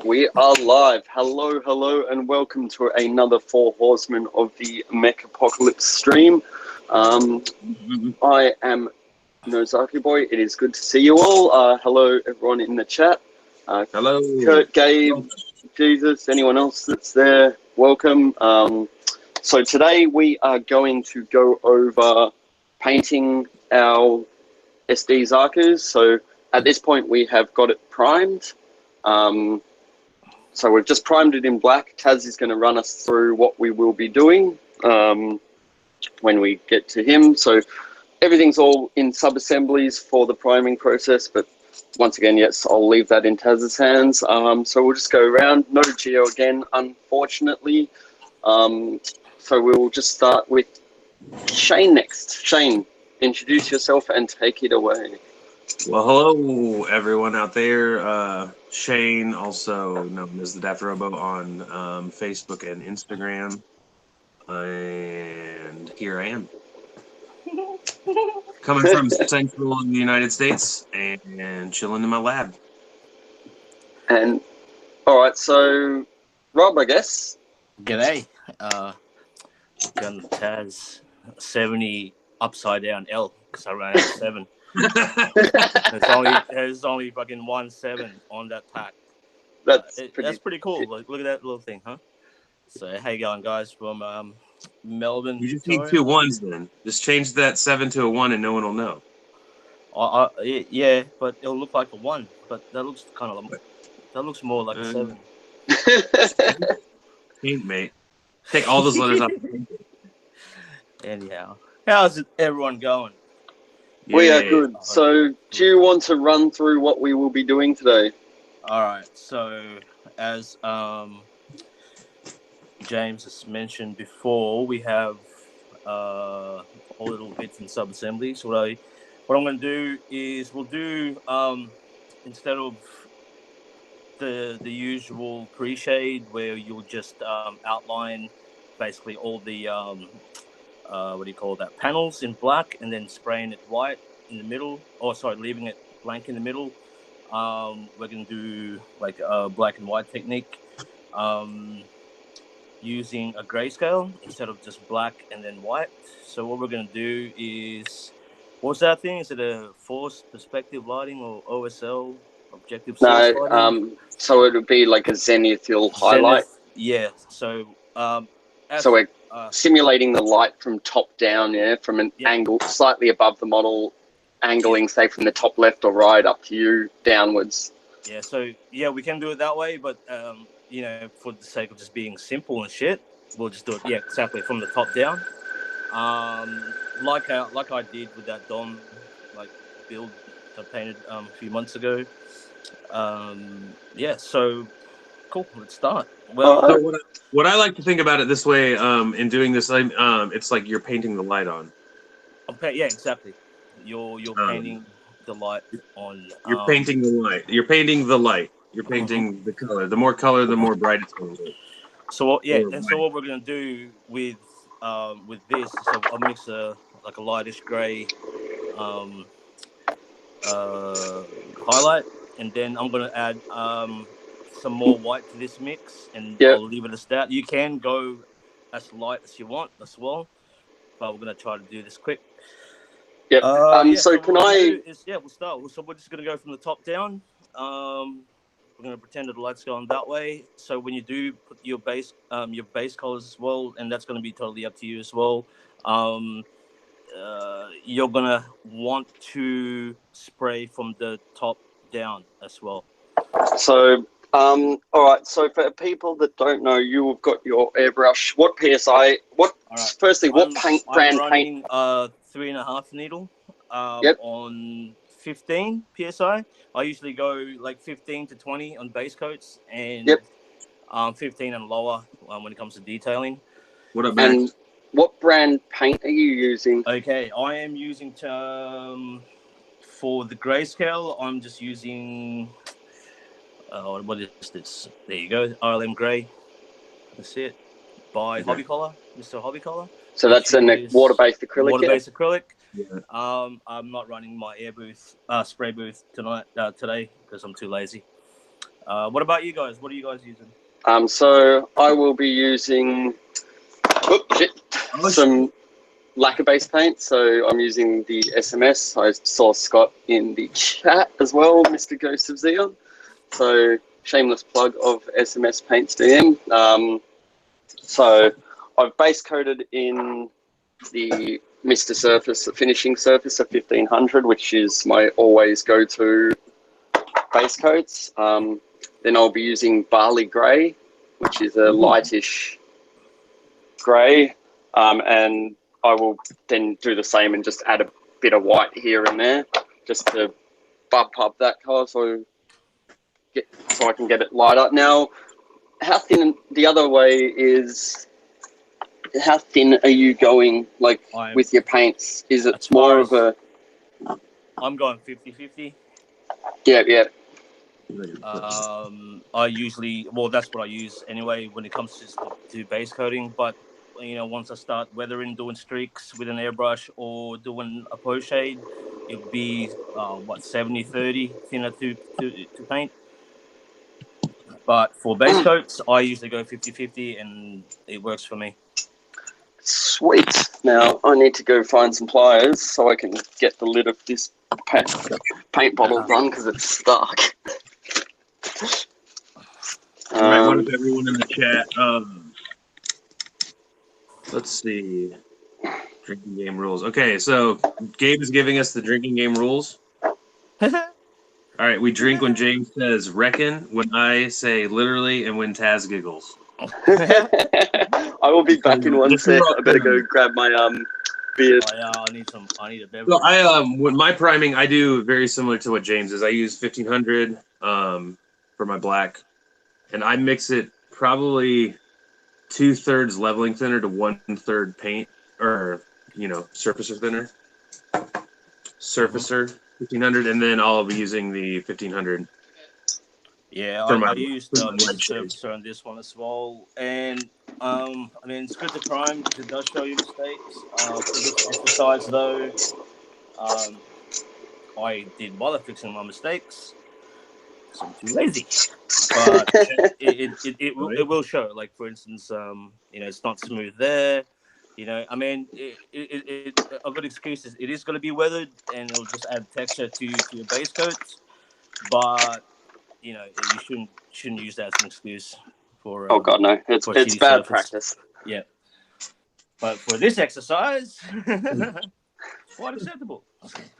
We are live. Hello, hello, and welcome to another Four Horsemen of the Mech Apocalypse stream. I am Zaku Boy. It is good to see you all. Hello, everyone in the chat. Hello. Kurt, Gabe, Jesus, anyone else that's there, welcome. So today we are going to go over painting our SD Zakus. So at this point we have got it primed. So we've just primed it in black. Taz is going to run us through what we will be doing when we get to him. So everything's all in sub-assemblies for the priming process, but once again, yes, I'll leave that in Taz's hands. So we'll just go around. No Geo again, unfortunately. So we'll just start with Shane next. Shane, introduce yourself and take it away. Well, hello, everyone out there. Shane, also known as the Daft Robo on Facebook and Instagram. And here I am. Coming from Central in the United States and chilling in my lab. And, all right, so Rob, I guess. G'day. Gundam Tas 70 upside down L because I ran out of 7. There's only fucking 1 7 on that pack. That's pretty cool. Like, look at that little thing, huh? So how you going, guys? From Melbourne. You just Victoria? need 2 1s then. Just change that 7 to a 1 and no one will know. Yeah, but it'll look like a 1. But that looks more like a 7. Paint, mate. Take all those letters off. Anyhow, how's everyone going? We are good. So, do you want to run through what we will be doing today? All right. So, as James has mentioned before, we have all little bits and sub-assemblies. What I'm going to do is we'll do instead of the usual pre-shade where you'll just outline basically all the panels in black and then spraying it white in the middle, leaving it blank in the middle. We're going to do like a black and white technique using a grayscale instead of just black and then white. So what we're going to do is, what's that thing? Is it a forced perspective lighting or OSL, objective source lighting? So it would be like a zenithal highlight. Yeah. So we're simulating the light from top down, from an angle slightly above the model, angling, say, from the top left or right up to you, downwards. Yeah, so, we can do it that way, but, for the sake of just being simple and shit, we'll just do it, exactly, from the top down. Like I did with that Dom, build I painted a few months ago. So, cool, let's start. Well, so what I like to think about it this way, in doing this, it's like you're painting the light on. Exactly. You're painting the light on. You're painting the light. You're painting the light. You're painting the color. The more color, the more bright it's going to be. So what we're going to do with this, so I'll mix a lightish gray highlight, and then I'm going to add some more white to this mix, and I'll leave it as that. You can go as light as you want as well, but we're going to try to do this quick. Yep. We'll start. So we're just going to go from the top down. We're going to pretend that the light's going that way. So when you do put your base colors as well, and that's going to be totally up to you as well. You're going to want to spray from the top down as well. So, all right. So for people that don't know, you've got your airbrush. What PSI? Firstly, what brand paint? 3.5 needle. On 15 PSI. I usually go like 15 to 20 on base coats and 15 and lower when it comes to detailing. What up, man? And what brand paint are you using? Okay, I am using for the grayscale. I'm just using what is this? There you go, RLM Gray. That's it. By Hobby Collar, Mr. Hobby Collar. So that's a water-based acrylic. Water-based acrylic. Yeah. I'm not running my spray booth today because I'm too lazy. What about you guys? What are you guys using? So I will be using some lacquer-based paint. So I'm using the SMS. I saw Scott in the chat as well, Mr. Ghost of Xeon. So shameless plug of SMS paints to him. So I've base coated in the Mr. Surface, the finishing surface of 1500, which is my always go-to base coats. Then I'll be using Barley Grey, which is a lightish grey, and I will then do the same and just add a bit of white here and there, just to bump up that colour so I can get it lighter. Now, how thin? The other way is, how thin are you going, like, with your paints? Is it more of a... I'm going 50-50. Yeah. I usually, well, that's what I use anyway when it comes to base coating. But once I start weathering, doing streaks with an airbrush or doing a post shade, it'll be 70-30 thinner to paint. But for base coats, I usually go 50-50, and it works for me. Sweet. Now I need to go find some pliers so I can get the lid of this paint bottle done because it's stuck. Right, what if everyone in the chat? Let's see. Drinking game rules. Okay, so Gabe is giving us the drinking game rules. All right, we drink when James says reckon, when I say literally, and when Taz giggles. I will be back in one sec. I better go grab my beer. Oh, yeah, I need a beverage. So with my priming, I do very similar to what James is. I use 1500 for my black, and I mix it probably 2/3 leveling thinner to 1/3 paint, or surfacer thinner. Surfacer 1500, and then I'll be using the 1500. Yeah, I used surfacer on this one as well, and I mean, it's good to prime because it does show you mistakes. For this exercise though, I didn't bother fixing my mistakes because I'm too lazy. But it will show. Like, for instance, it's not smooth there. I mean, a good excuse is it is going to be weathered, and it'll just add texture to your base coats. But you shouldn't use that as an excuse for. Oh god, no! It's bad surface. practice. Yeah. But for this exercise, quite acceptable.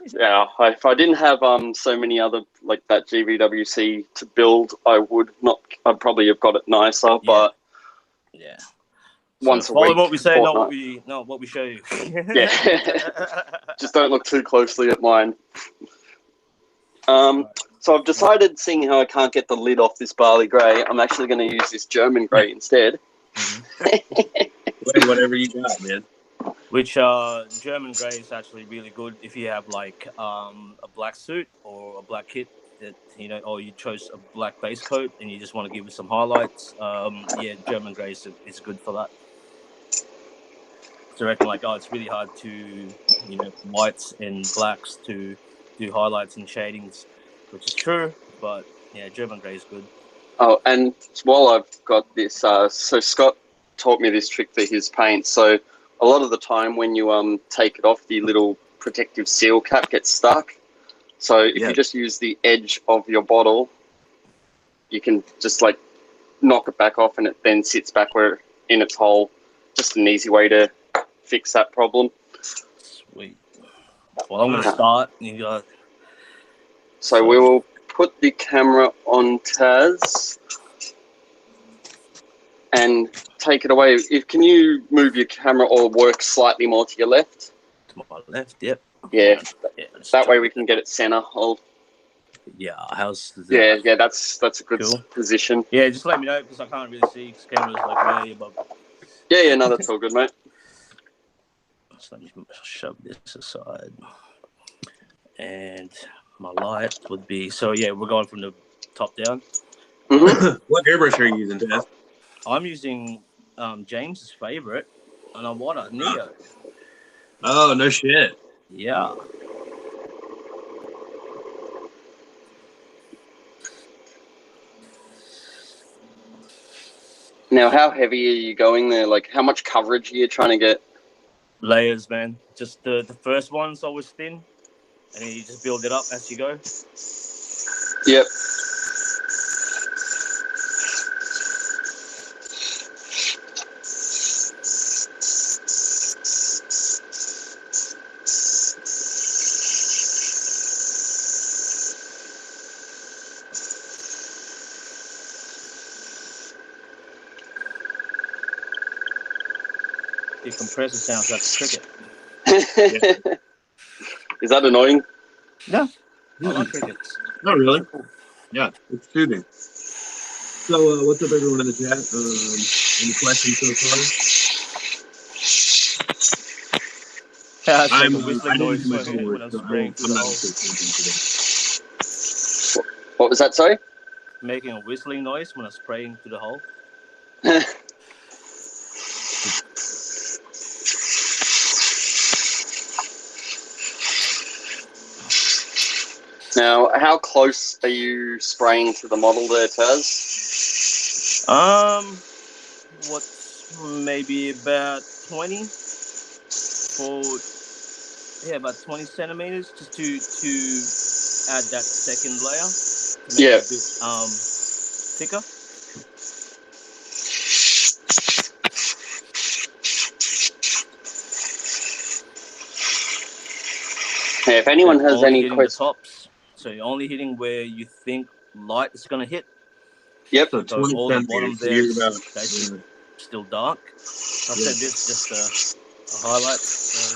Yeah, if I didn't have so many other like that GVWC to build, I'd probably have got it nicer. But yeah, once a week, follow what we say, fortnight. not what we show you. Yeah, just don't look too closely at mine. So I've decided, seeing how I can't get the lid off this Barley Grey, I'm actually going to use this German Grey instead. Whatever you got, man. Which German Grey is actually really good if you have like a black suit or a black kit that or you chose a black base coat and you just want to give it some highlights. German Grey is good for that. So I reckon it's really hard to whites and blacks to do highlights and shadings, which is true, but yeah, German Grey is good. Oh, and while I've got this, so Scott taught me this trick for his paint. So a lot of the time when you take it off, the little protective seal cap gets stuck. So if you just use the edge of your bottle, you can just knock it back off, and it then sits back where in its hole. Just an easy way to fix that problem. Sweet. Well, I'm going to start. So we will put the camera on Taz and take it away. Can you move your camera or work slightly more to your left? To my left, yep. Yeah, that way we can get it center. Yeah, how's that? Yeah, that's a good position. Yeah, just let me know because I can't really see because camera's way above. Yeah, no, that's all good, mate. So let me shove this aside. And my light would be, we're going from the top down. What airbrush are you using, Taz? I'm using James's favorite, and I want a Neo. Oh, no shit. Yeah. Now, how heavy are you going there? Like, how much coverage are you trying to get? Layers, man. Just the first one's always thin, and then you just build it up as you go. Yep. Your compressor sounds like a cricket. Is that annoying? Yeah, I like crickets. Not really. Yeah, it's soothing. So, what's up, everyone in the chat? Any questions so far? It's like I a whistling didn't noise do my when homework, I'm so spraying through I'm the not hole. today. What was that, sorry? Making a whistling noise when I'm spraying through the hole. Now, how close are you spraying to the model there, Taz? What's maybe about 20 for about 20 centimeters, just to add that second layer to make it a bit thicker. Yeah, if anyone And has only any hitting the questions. tops, so you're only hitting where you think light is gonna hit. Yep. So So 20 all the bottom centimeters. there You're is about, basically still dark. I said this just a highlight. So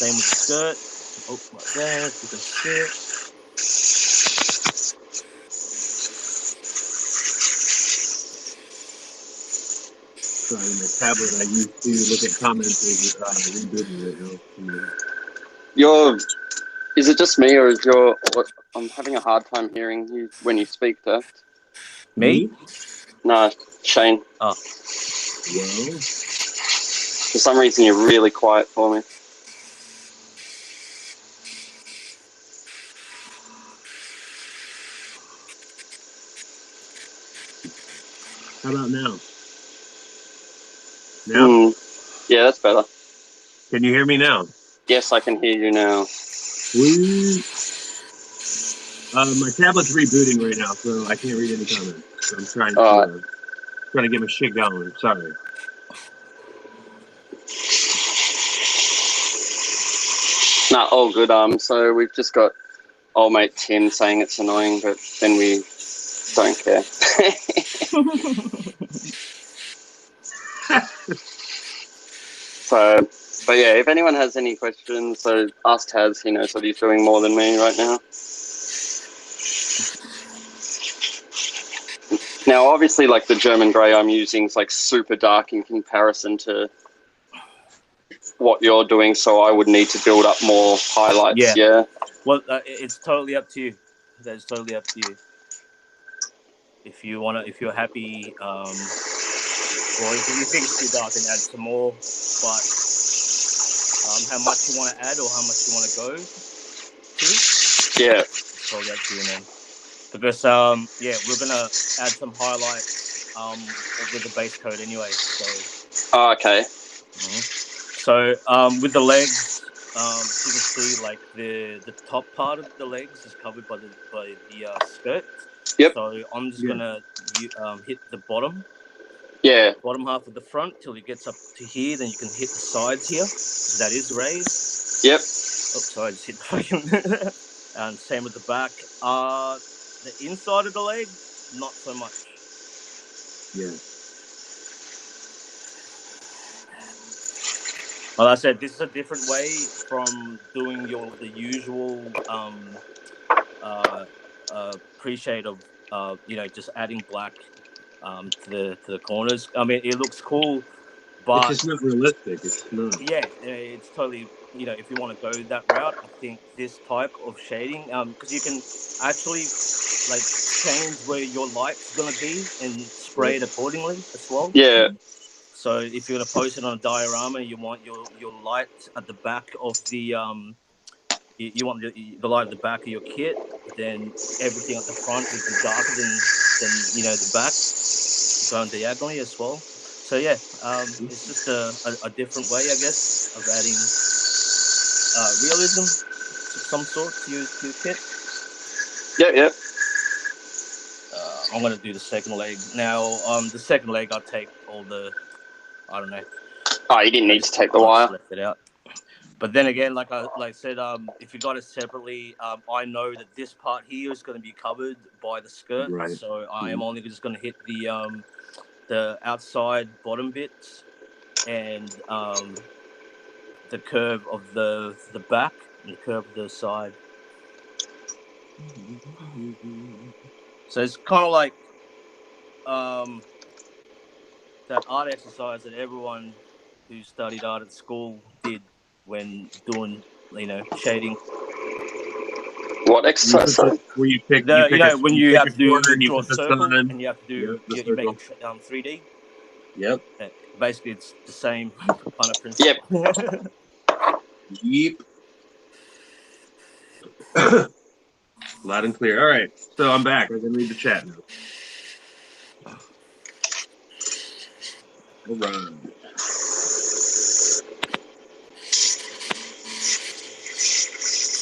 same with the skirt. Oh, right there, if you can see it. sorry, my tablet I used to look at comments is rebooting right now. Is it just me, or is I'm having a hard time hearing you when you speak, Taz. Me? No, Shane. Oh. Well, For some reason, you're really quiet for me. how about now? Now? Yeah, that's better. Can you hear me now? Yes, I can hear you now. Sweet. My tablet's rebooting right now, so I can't read any comments. So I'm trying to get my shit going. Sorry. Nah, all good. So we've just got old mate Tim saying it's annoying, but then we don't care. So, but yeah, if anyone has any questions, so ask Taz. He knows what he's doing more than me right now. Now, obviously, like the German grey I'm using is like super dark in comparison to what you're doing, so I would need to build up more highlights. Yeah. Well, it's totally up to you. That's totally up to you. If you're happy, or if you think it's too dark, then add some more. But how much you want to add or how much you want to go to? Yeah. It's totally up to you, man. Because we're gonna add some highlights with the base coat anyway. So. Oh, okay. Mm-hmm. So with the legs, so you can see like the top part of the legs is covered by the skirt. Yep. So I'm just gonna hit the bottom half of the front till it gets up to here. Then you can hit the sides here because that is raised. Yep. Oh, sorry, I just hit the fucking. And same with the back. The inside of the leg, not so much. Yeah. Well, I said this is a different way from doing the usual appreciate of just adding black to the corners. I mean, it looks cool, but it's just not realistic. It's not. Yeah, it's totally. If you want to go that route, I think this type of shading, because you can actually like change where your light's gonna be and spray it accordingly as well. Yeah. So if you're gonna post it on a diorama, you want your light at the back of the you want the light at the back of your kit, then everything at the front would be darker than the back, going diagonally as well. So yeah, it's just a different way, I guess, of adding realism of some sort to your kit. Yep. I'm gonna do the second leg now. The second leg, I'll take all the, I don't know. Oh, you didn't need to take the wire. Left it out. But then again, like I said, if you got it separately, I know that this part here is going to be covered by the skirt, Right. so I am only just going to hit the outside bottom bits and the curve of the back and the curve of the side. So it's kind of like that art exercise that everyone who studied art at school did when doing, shading. What exercise? Where you pick, when you have to draw a the circle sun. and you have to do, Yep, you make it 3D. Yep. Basically, it's the same kind of principle. Yep. Loud and clear. All right. So I'm back. I can read the chat now. All right.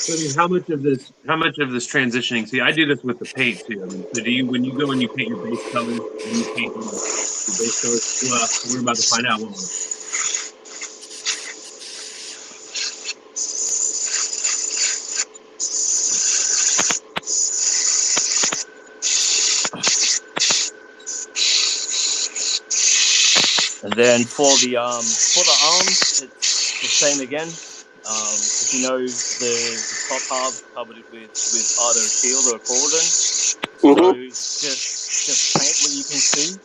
So, I mean, how much of this transitioning? See, I do this with the paint too. I mean, so do you, when you go and you paint your base colors, do you paint your base colors? Well, we're about to find out, won't we? And then for the arms, it's the same again. If you know the top half covered it with either a shield or a cordon, so just paint what you can see,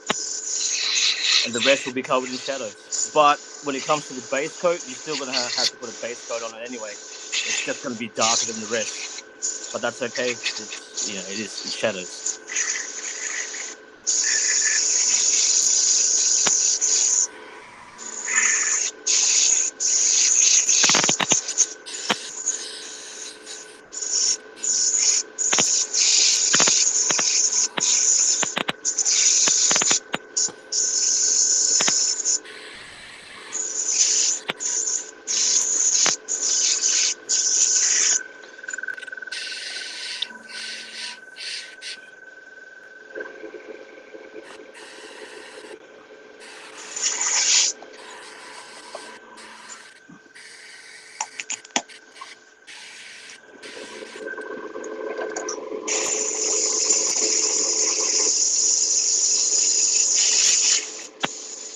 and the rest will be covered in shadows. But when it comes to the base coat, you're still gonna have to put a base coat on it anyway. It's just gonna be darker than the rest, but that's okay. It's shadows.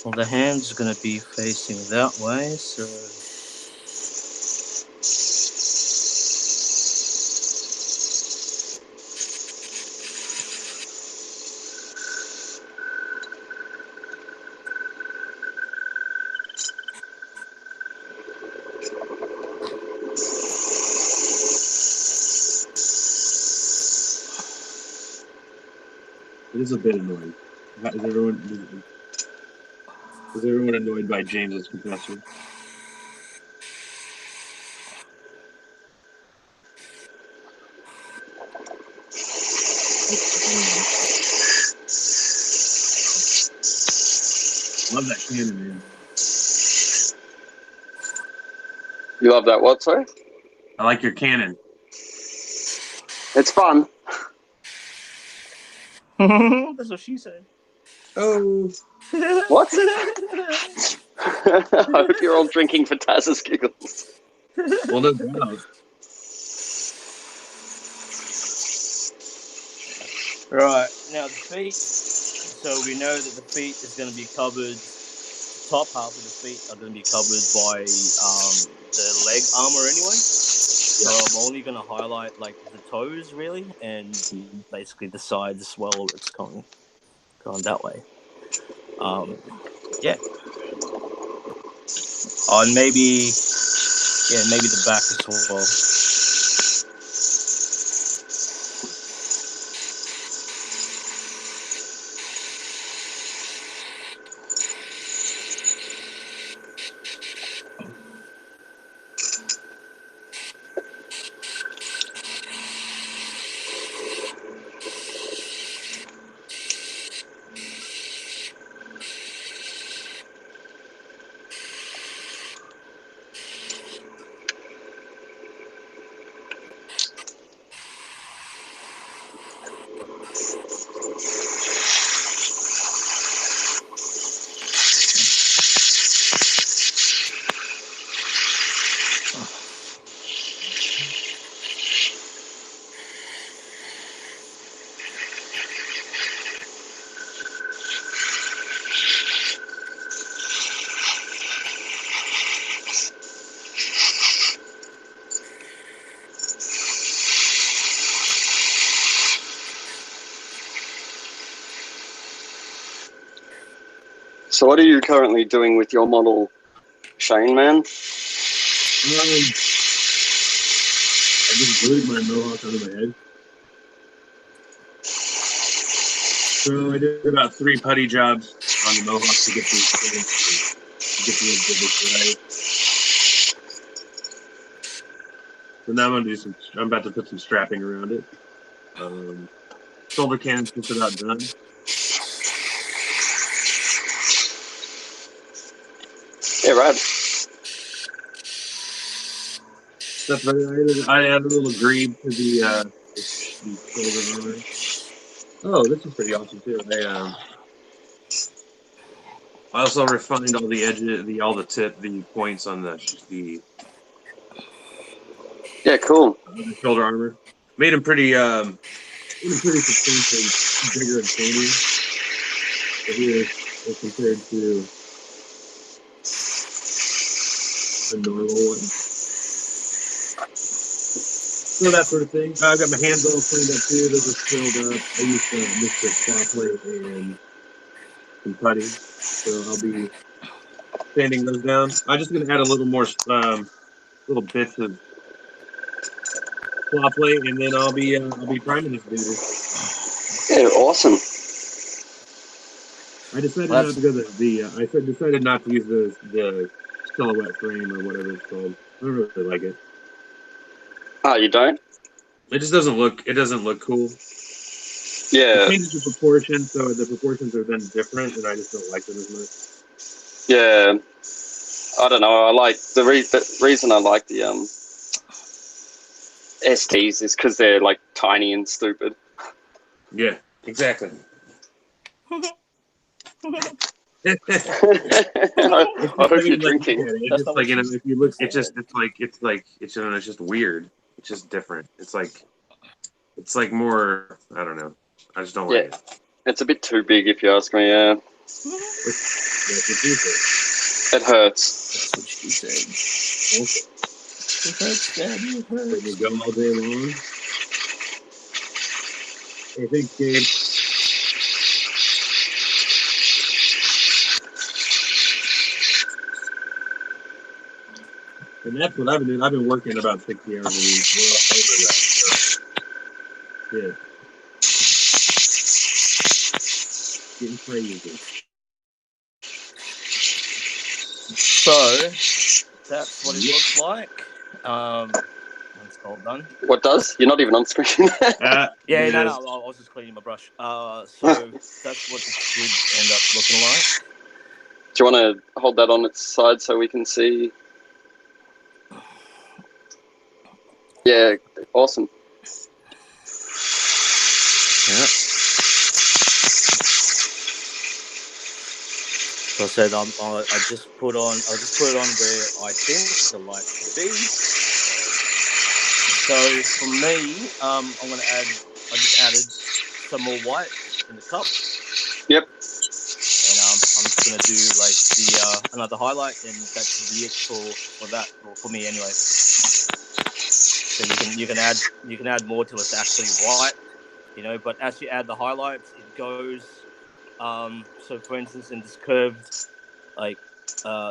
Well, the hand's going to be facing that way, so... It is a bit annoying. Is everyone annoyed by James's compressor? Love that cannon, man. You love that what, sorry? I like your cannon. It's fun. That's what she said. Oh. What? I hope you're all drinking for Taz's giggles. Well, no doubt. Right, now the feet. So we know that the feet is going to be covered, the top half of the feet are going to be covered by the leg armor anyway. So I'm only going to highlight like the toes really, and basically the sides as well. It's going that way. Yeah. And maybe the back as well. So what are you currently doing with your model, Shane, man? I just glued my mohawk onto my head. So I did about 3 putty jobs on the mohawk to get the exhibits right. So now I'm about to put some strapping around it. Shoulder cannon's just about done. Yeah, right. That's right. I added a little greave to the shoulder armor. Oh, this is pretty awesome too. I also refined all the edges, the points on the Yeah, cool. shoulder armor. Made them pretty substantially bigger and shinier. Here, as compared to a normal one. So that sort of thing. I've got my hands all cleaned up too. Those are filled up. I used a mixture of claw plate and some putty. So I'll be sanding those down. I'm just gonna add a little more little bits of claw plate, and then I'll be priming this baby. Yeah, awesome. I decided not to go decided not to use the silhouette frame or whatever it's called. I don't really like it. Oh, you don't? It just doesn't look cool. Yeah. It changes the proportion, so the proportions are then different, and I just don't like them as much. Yeah. I don't know. I like the reason I like the STs is because they're like tiny and stupid. Yeah, exactly. I hope you're drinking. It's just like, if you look, it's just weird. It's just different. It's like more. I don't know. I just don't like it. It's a bit too big, if you ask me. Yeah. It hurts. That's what she said. It hurts, Daddy. It hurts. You go all day long. Hey, thanks, Gabe. And that's what I've been doing. I've been working about 60 hours a week. Yeah. Getting crazy. So that's what it looks like. When it's all done. What does? You're not even on screen. No, I was just cleaning my brush. So that's what it should end up looking like. Do you want to hold that on its side so we can see? Yeah, awesome. Yeah. So I said I just put it on where I think the light should be. So for me, I just added some more white in the cup. Yep. And I'm just gonna do like the another highlight, and that should be it for that, or for me anyway. So you can add more till it's actually white, But as you add the highlights, it goes. So for instance, in this curved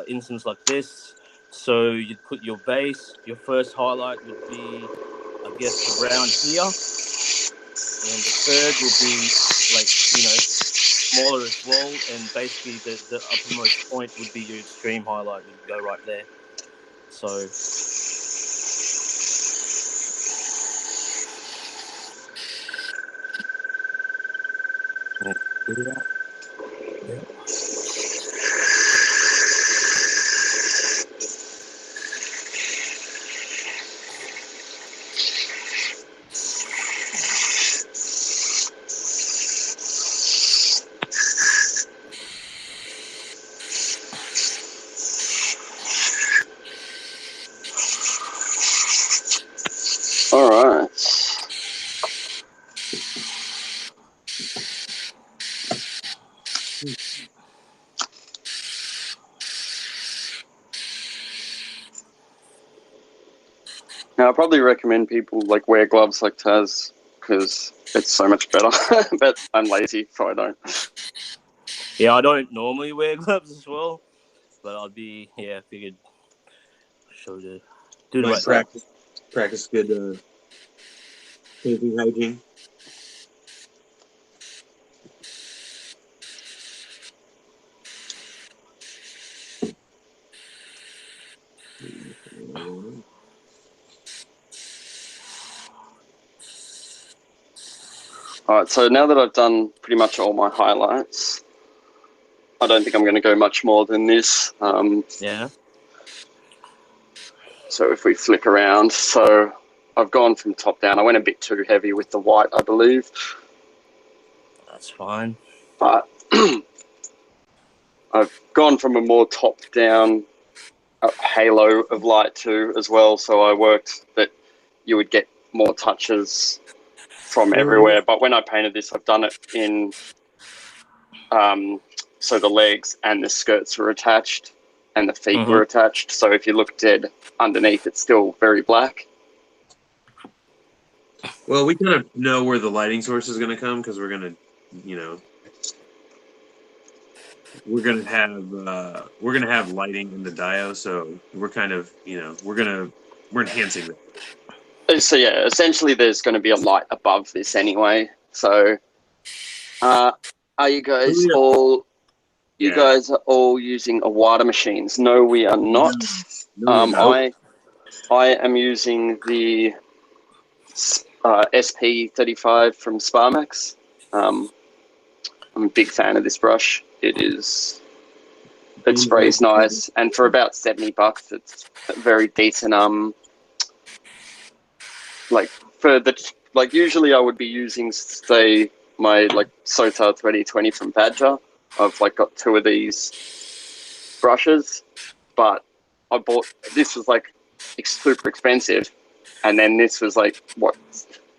instance like this, so you'd put your base. Your first highlight would be, I guess, around here, and the third would be smaller as well, and basically the uppermost point would be your extreme highlight. Would go right there. So. Yeah. All right. Now, I probably recommend people wear gloves like Taz because it's so much better. But I'm lazy, so I don't. Yeah, I don't normally wear gloves as well, but figured show the do the Nice right thing. practice good painting hygiene. All right, so now that I've done pretty much all my highlights, I don't think I'm going to go much more than this. Yeah. So if we flick around, so I've gone from top down. I went a bit too heavy with the white, I believe. That's fine. But I've gone from a more top-down halo of light too as well. So I worked that you would get more touches from everywhere. But when I painted this, I've done it in so the legs and the skirts were attached and the feet were attached. So if you look dead underneath, it's still very black. Well, we kind of know where the lighting source is going to come because we're going to, we're going to have lighting in the Dio. So we're kind of, we're enhancing that. So yeah, essentially there's going to be a light above this anyway. So are you guys all... You guys are all using Awada machines. No, we are not. I am using the SP35 from Sparmax. I'm a big fan of this brush. It sprays nice, and for about $70, it's a very decent. Usually I would be using, say, my Sota 2020 from Badger. I've got two of these brushes, but I bought this was super expensive, and then this was $70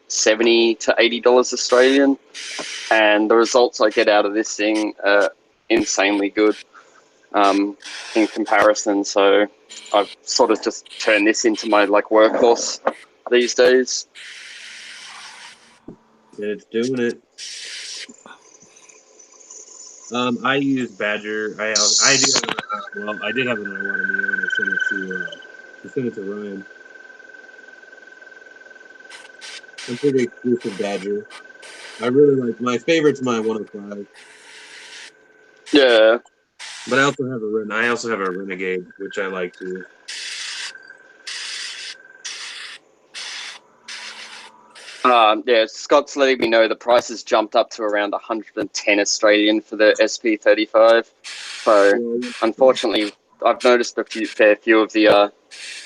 to $80 Australian, and the results I get out of this thing are insanely good in comparison. So I've sort of just turned this into my workhorse these days. It's doing it. I use Badger. I did have an Iwata Neon. I sent it to Ryan. I'm pretty exclusive Badger. I really like my favorite's my 105. Yeah. But I also have a Renegade, which I like too. Yeah, Scott's letting me know the price has jumped up to around 110 Australian for the SP35. So, unfortunately, I've noticed a fair few of the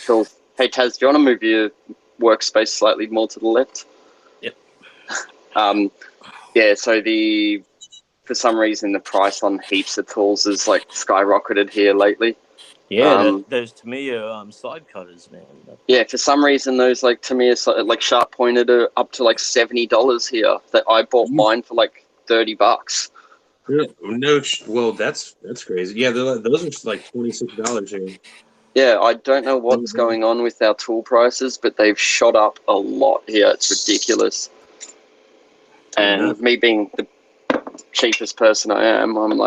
tools. Hey, Taz, do you want to move your workspace slightly more to the left? Yep. Yeah, so for some reason, the price on heaps of tools has skyrocketed here lately. Yeah, those Tamiya side cutters, man. Yeah, for some reason those Tamiya sharp pointed are up to $70 here. That I bought mine for $30. No, well that's crazy. Yeah, those are $26 here. Yeah, I don't know what's going on with our tool prices, but they've shot up a lot here. It's ridiculous. And me being the cheapest person I am, I'm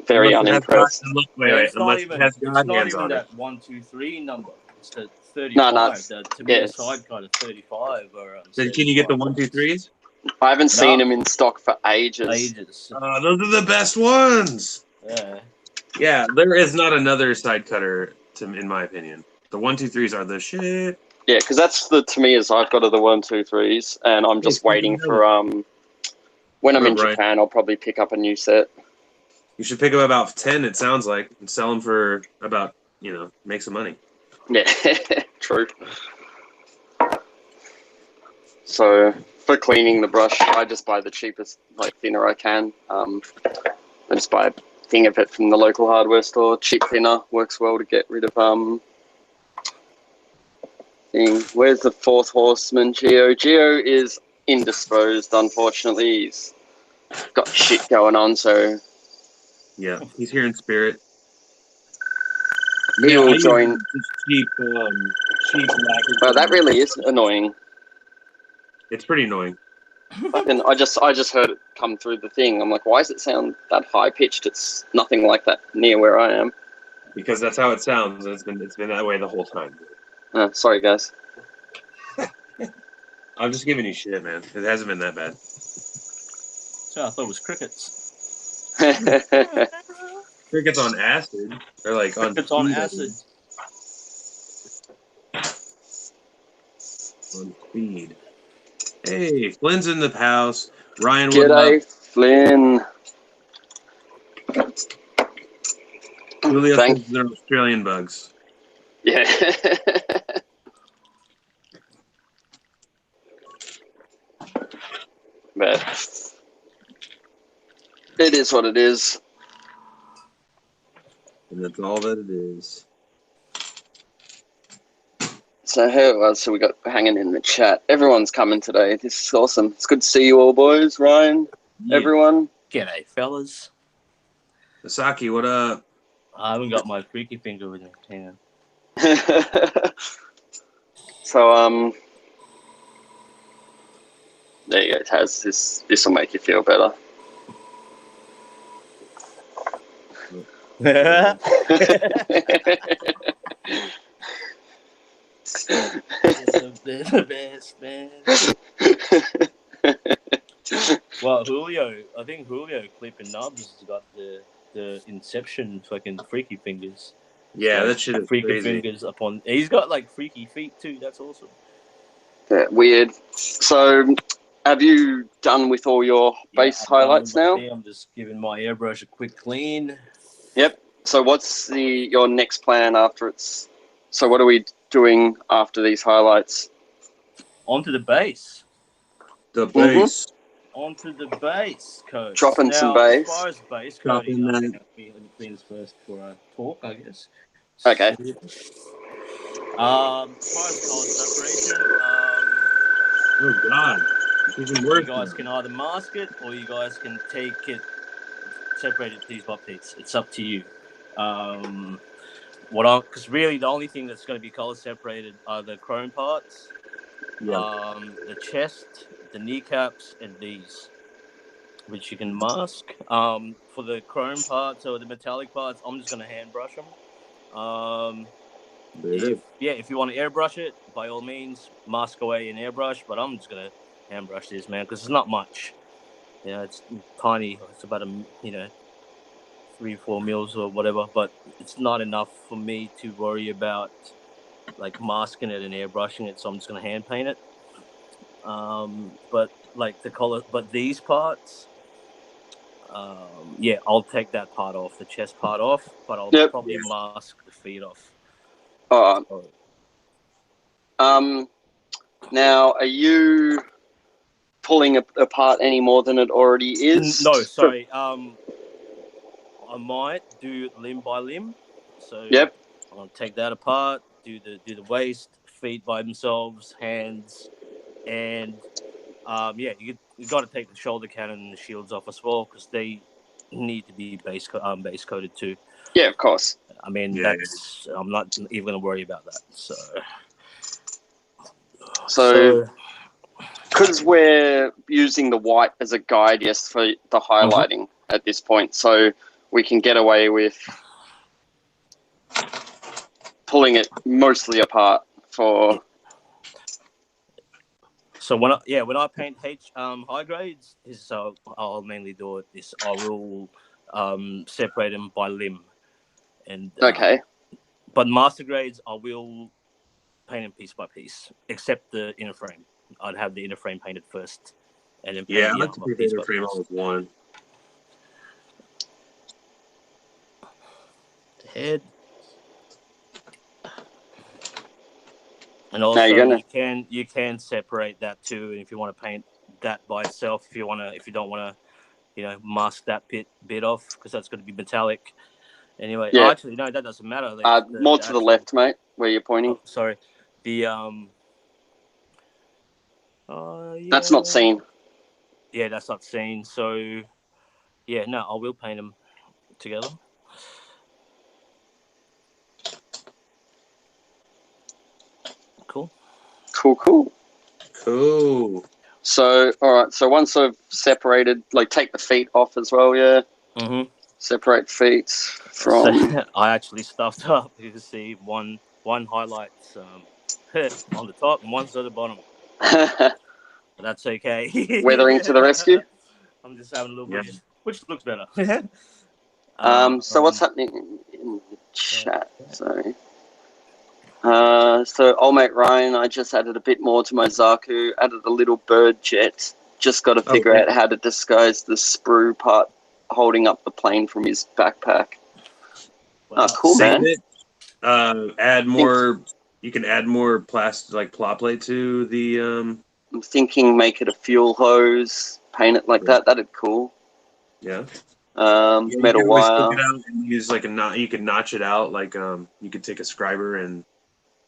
very unimpressed. It's not even that 123 number. It's the 35. No, the Tamiya side cutter 35. Then can you get the 123s? I haven't seen them in stock for ages. Those are the best ones. Yeah. Yeah, there is not another side cutter, in my opinion. The 123s are the shit. Yeah, because that's the Tamiyas I've got are the 123s, and I'm just waiting for when I'm in Japan, I'll probably pick up a new set. You should pick up about 10. It sounds like, and sell them for about make some money. Yeah, true. So for cleaning the brush, I just buy the cheapest thinner I can. I just buy a thing of it from the local hardware store. Cheap thinner works well to get rid of thing. Where's the fourth Horseman, Geo? Geo is indisposed, unfortunately. He's got shit going on, so yeah, he's here in spirit. He will join. Cheap lacquer. That really is annoying. It's pretty annoying. I just heard it come through the thing. I'm like, why does it sound that high pitched? It's nothing like that near where I am. Because that's how it sounds. It's been that way the whole time. Sorry, guys. I'm just giving you shit, man. It hasn't been that bad. So I thought it was crickets. Crickets on acid. They're like Crickets on acid. On speed. Hey, Flynn's in the house. Ryan, what G'day, up? Flynn. Julia Thank- thinks they're Australian bugs. Yeah. But it is what it is. And that's all that it is. So who else have we got hanging in the chat? Everyone's coming today. This is awesome. It's good to see you all, boys. Ryan, Yeah. everyone. G'day, fellas. Asaki, what up? I haven't got my freaky finger with me. Hang on. So there you go, Taz. This will make you feel better. They're the best, man. Well, Julio, I think Julio Clipping Nubs has got the Inception fucking freaky fingers. Yeah, Like, that shit is freaky crazy. fingers upon. He's got like freaky feet too. That's awesome. Yeah, weird. So, have you done with all your base I've done highlights my now? thing. I'm just giving my airbrush a quick clean. Yep. So, what's your next plan after it's? So, what are we doing after these highlights? Onto the base. The base. Onto the base, coach. Dropping now, some bass. As far as base Dropping coding, that. let me clean this first before I talk, I guess. Okay. As far as color separation, Oh God, it's even worse. you guys can either mask it or you guys can take it, separate it piece by piece. It's up to you. Because really the only thing that's going to be color separated are the chrome parts, the chest, the kneecaps, and these, which you can mask. For the chrome parts or the metallic parts, I'm just going to hand brush them. If you want to airbrush it, by all means, mask away and airbrush. But I'm just gonna hand brush this, man, because it's not much. It's tiny. It's about 3-4 mils or whatever, but it's not enough for me to worry about like masking it and airbrushing it. So I'm just gonna hand paint it. But like the color, but these parts, I'll take that part off, the chest part off, but I'll probably mask the feet off. Now, are you pulling apart any more than it already is? No, sorry. I might do limb by limb. So I'll take that apart, do the waist, feet by themselves, hands, and you got to take the shoulder cannon and the shields off as well because they need to be base coated too. Yeah, of course. I mean, I'm not even going to worry about that. So, because we're using the white as a guide, for the highlighting at this point, so we can get away with pulling it mostly apart for. So when I paint high grades, I'll mainly do it. I will separate them by limb, and but master grades I will paint them piece by piece, except the inner frame. I'd have the inner frame painted first, and then paint the armor piece by piece. All as one. The head. And also, you can separate that too. And if you want to paint that by itself, if you don't want to, mask that bit off because that's going to be metallic. Anyway, actually, no, that doesn't matter. More to the left, mate, where you're pointing. Oh, sorry, that's not seen. Yeah, that's not seen. So, I will paint them together. Cool. Cool. So, all right. So once I've separated, like, take the feet off as well. Yeah. Mm-hmm. Separate feet from. So, I actually stuffed up. You can see one highlights on the top and one's at the bottom. But that's okay. Weathering to the rescue. I'm just having a little Yeah. bit, which looks better. So what's happening in the chat? So old mate Ryan, I just added a bit more to my Zaku. Added a little bird jet. Just got to figure out how to disguise the sprue part holding up the plane from his backpack. Well, Cool, Save man. it. Add more. You can add more plastic, like plot plate to the. I'm thinking make it a fuel hose, paint it like that. That'd cool. Yeah. Metal you can always wire. take it out and use like a knot. You can notch it out like you could take a scriber and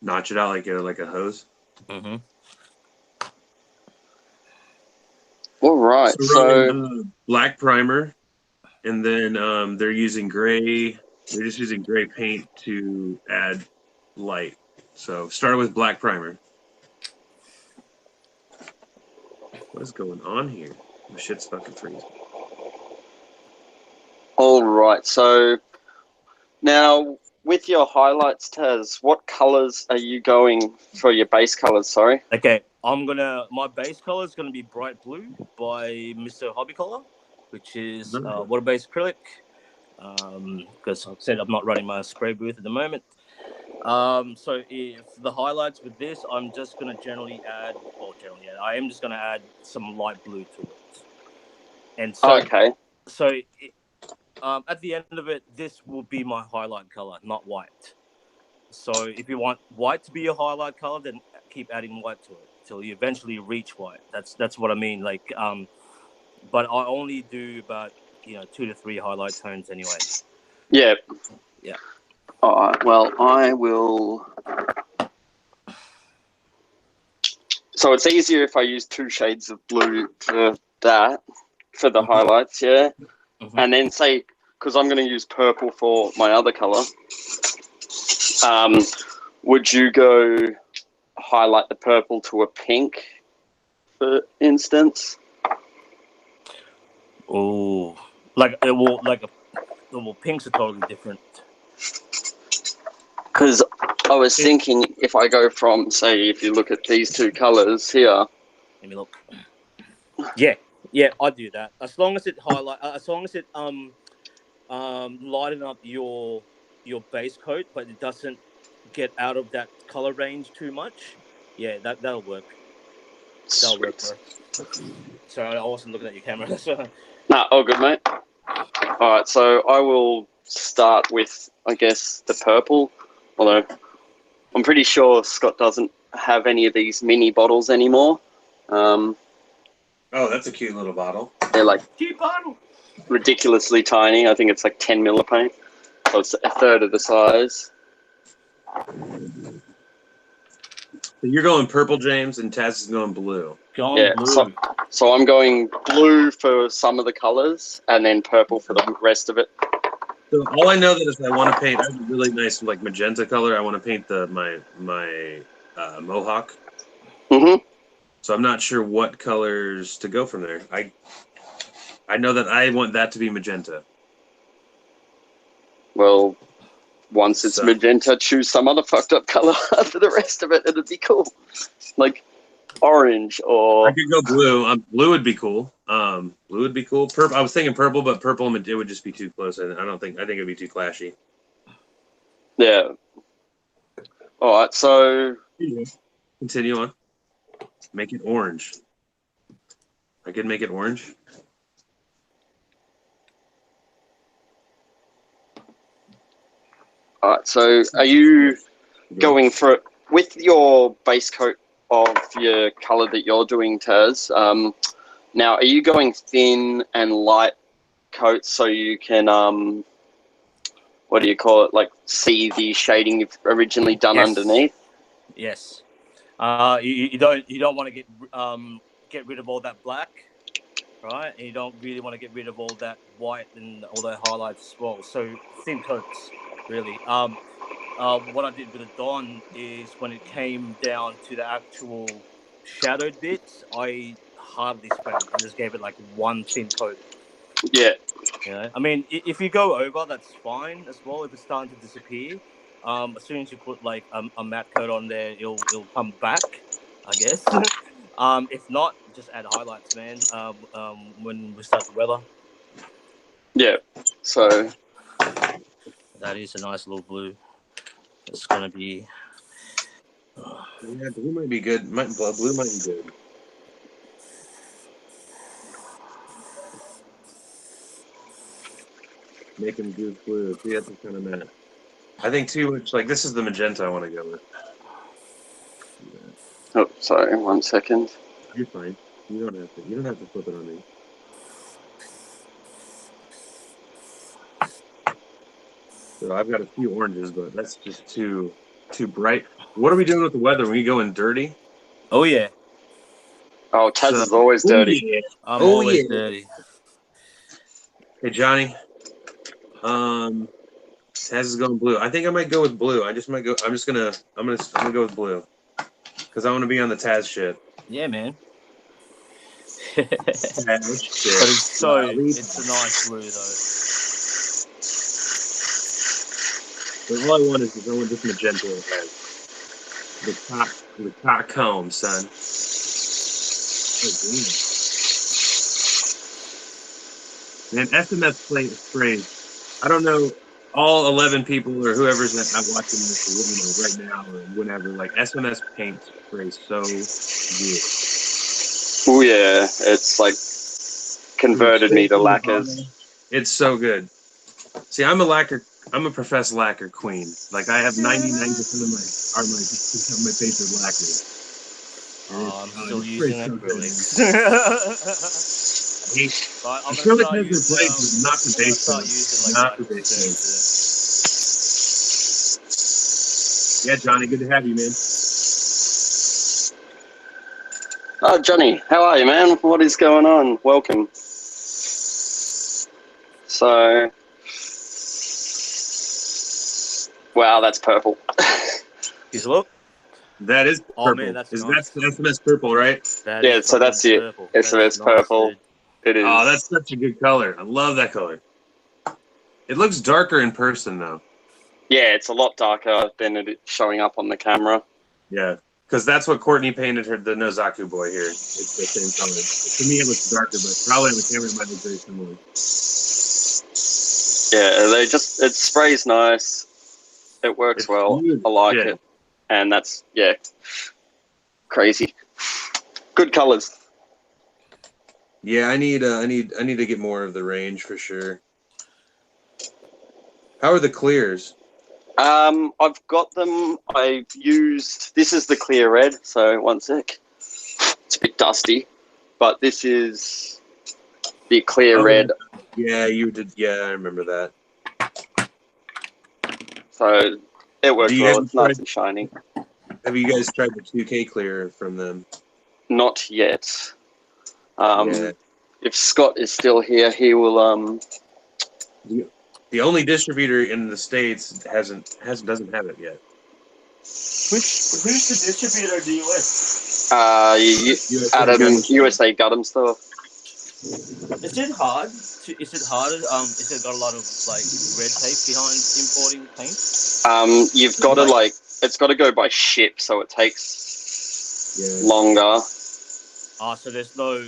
notch it out like a hose. Mm-hmm. All right. So black primer, and then they're using gray. They're just using gray paint to add light. So start with black primer. What is going on here? My shit's fucking freezing. all right. So now with your highlights, Taz, what colors are you going for your base colors? Sorry. Okay, my base color is gonna be bright blue by Mr. Hobby Color, which is water-based acrylic. Because like I said, I'm not running my spray booth at the moment. So if the highlights with this, I'm just gonna I am just gonna add some light blue to it. And so, Okay. so at the end of it, this will be my highlight color, not white. So if you want white to be your highlight color, then keep adding white to it till you eventually reach white. That's what I mean. Like, but I only do about 2 to 3 highlight tones anyway. Yeah. Yeah. All right. Well, I will. So it's easier if I use 2 shades of blue for that, for the highlights, yeah? Mm-hmm. And then say, because I'm going to use purple for my other color, would you go highlight the purple to a pink, for instance? Oh, pinks are totally different. Because I was thinking if I go from, say, if you look at these 2 colors here. Let me look. Yeah, I do that. As long as it lighten up your base coat, but it doesn't get out of that color range too much. Yeah, that'll work. That'll work, bro. Sorry, I wasn't looking at your camera. So. Nah, all good, mate. All right, so I will start with, I guess, the purple. Although I'm pretty sure Scott doesn't have any of these mini bottles anymore. Oh, that's a cute little bottle. They're like cute bottle. Ridiculously tiny. I think it's like 10 mil of paint. So it's a third of the size. So you're going purple, James, and Taz is going blue. Blue. So I'm going blue for some of the colors and then purple for the rest of it. So all I know that if I want to paint, I have a really nice like magenta color. I want to paint my mohawk. Mm-hmm. So I'm not sure what colors to go from there. I know that I want that to be magenta. Well, once it's magenta, choose some other fucked up color for the rest of it. It'd be cool. Like orange or... I could go blue. Blue would be cool. Blue would be cool. Purple. I was thinking purple, but purple it would just be too close. I think it'd be too clashy. Yeah. All right. So continue on. Make it orange. I could make it orange. All right. So are you going for it with your base coat of your color that you're doing, Taz? Now, are you going thin and light coats so you can what do you call it? Like see the shading you've originally done underneath? Yes. You don't want to get rid of all that black, right? And you don't really want to get rid of all that white and all the highlights as well. So thin coats, really. What I did with the Dawn is when it came down to the actual shadowed bits, I hardly sprayed and just gave it like one thin coat. Yeah. You know, I mean, if you go over, that's fine as well. If it's starting to disappear, as soon as you put like a matte coat on there, it'll come back, I guess. If not, just add highlights, man. When we start the weather. Yeah. So That is a nice little blue. It's gonna be. Yeah, blue might be good. Blue might be good. Make him goose blue. See, that's kind of matte. I think too much. Like this is the magenta I want to go with. oh, sorry, 1 second. You're fine. You don't have to. You don't have to flip it on me. So I've got a few oranges, but that's just too bright. What are we doing with the weather? Are we going dirty? Oh yeah, Oh, Taz So- is always dirty. Yeah. I'm Oh, always yeah. dirty. Hey Johnny. Taz is going blue. I think I might go with blue. I just might go. I'm gonna go with blue because I want to be on the Taz shit. Yeah, man. Taz But shit. it's a nice blue though. But all I want is I want this magenta it has. The top comb, son. Oh, man, SMS sprays. I don't know. All 11 people or whoever's I'm watching this right now or whenever, like SMS paint sprays so good. Oh yeah, it's like converted me to lacquers. It's so good. See, I'm a lacquer. I'm a professed lacquer queen. Like I have 99% of my face is lacquer. I'm still using acrylics. I'm gonna start using not the base. like Not the white base. soon. Yeah, Johnny, good to have you, man. Oh, Johnny, how are you, man? What is going on? Welcome. So, wow, that's purple. Here's a look. That is purple. Oh man, that's nice. That's SMS purple, right? Yeah, so that's it. Purple. SMS purple. Dude. It is. Oh, that's such a good color. I love that color. It looks darker in person, though. Yeah, it's a lot darker than it showing up on the camera. Yeah, because that's what Courtney painted the Zaku Boy here. It's the same color. To me, it looks darker, but probably on the camera it might look very similar. Yeah, it sprays nice. It works It's well. huge. I like Yeah. it. And that's, yeah, crazy. Good colors. Yeah, I need to get more of the range for sure. How are the clears? I've got them. This is the clear red, so 1 sec. It's a bit dusty, but this is the clear red. Yeah, you did. Yeah, I remember that. So it works Do you well. have It's nice and shiny. Have you guys tried the 2K clear from them? Not yet. Yeah. If Scott is still here, he will. The only distributor in the States doesn't have it yet. Who's the distributor in the US? USA Gundam stuff. Is it hard? Is it got a lot of like red tape behind importing paint? You've got to it's got to go by ship, so it takes longer. So there's no.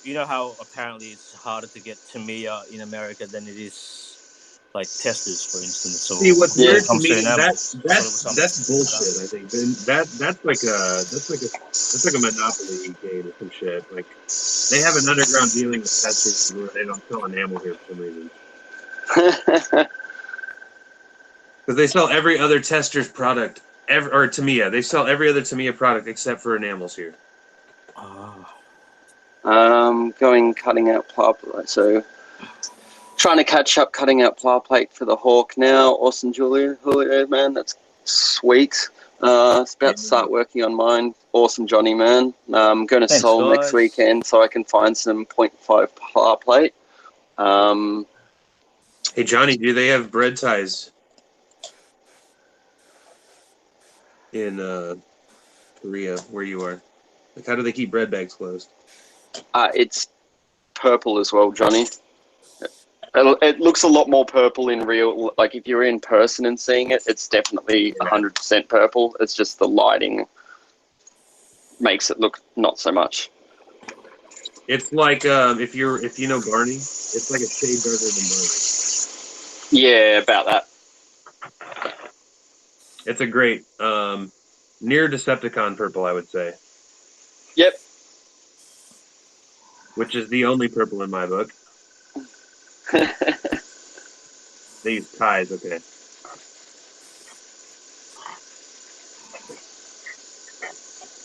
You know how apparently it's harder to get Tamiya in America than it is like testers, for instance. So see, what's weird to me that's bullshit. I think that's like a Monopoly game or some shit. Like they have an underground dealing with testers where they don't sell enamel here for some reason. Because they sell every other tester's product, or Tamiya. They sell every other Tamiya product except for enamels here. Cutting out plow plate. So, trying to catch up cutting out plow plate for the Hawk now. Awesome, Julio, man. That's sweet. It's about to start working on mine. Awesome, Johnny, man. I'm going to Seoul next weekend so I can find some 0.5 plow plate. Hey, Johnny, do they have bread ties in Korea, where you are? Like, how do they keep bread bags closed? It's purple as well, Johnny. It looks a lot more purple in real. Like if you're in person and seeing it, it's definitely 100% purple. It's just the lighting makes it look not so much. It's like if you know Barney, it's like a shade darker than Barney. Yeah, about that. It's a great near Decepticon purple, I would say. Yep. Which is the only purple in my book. These ties, okay.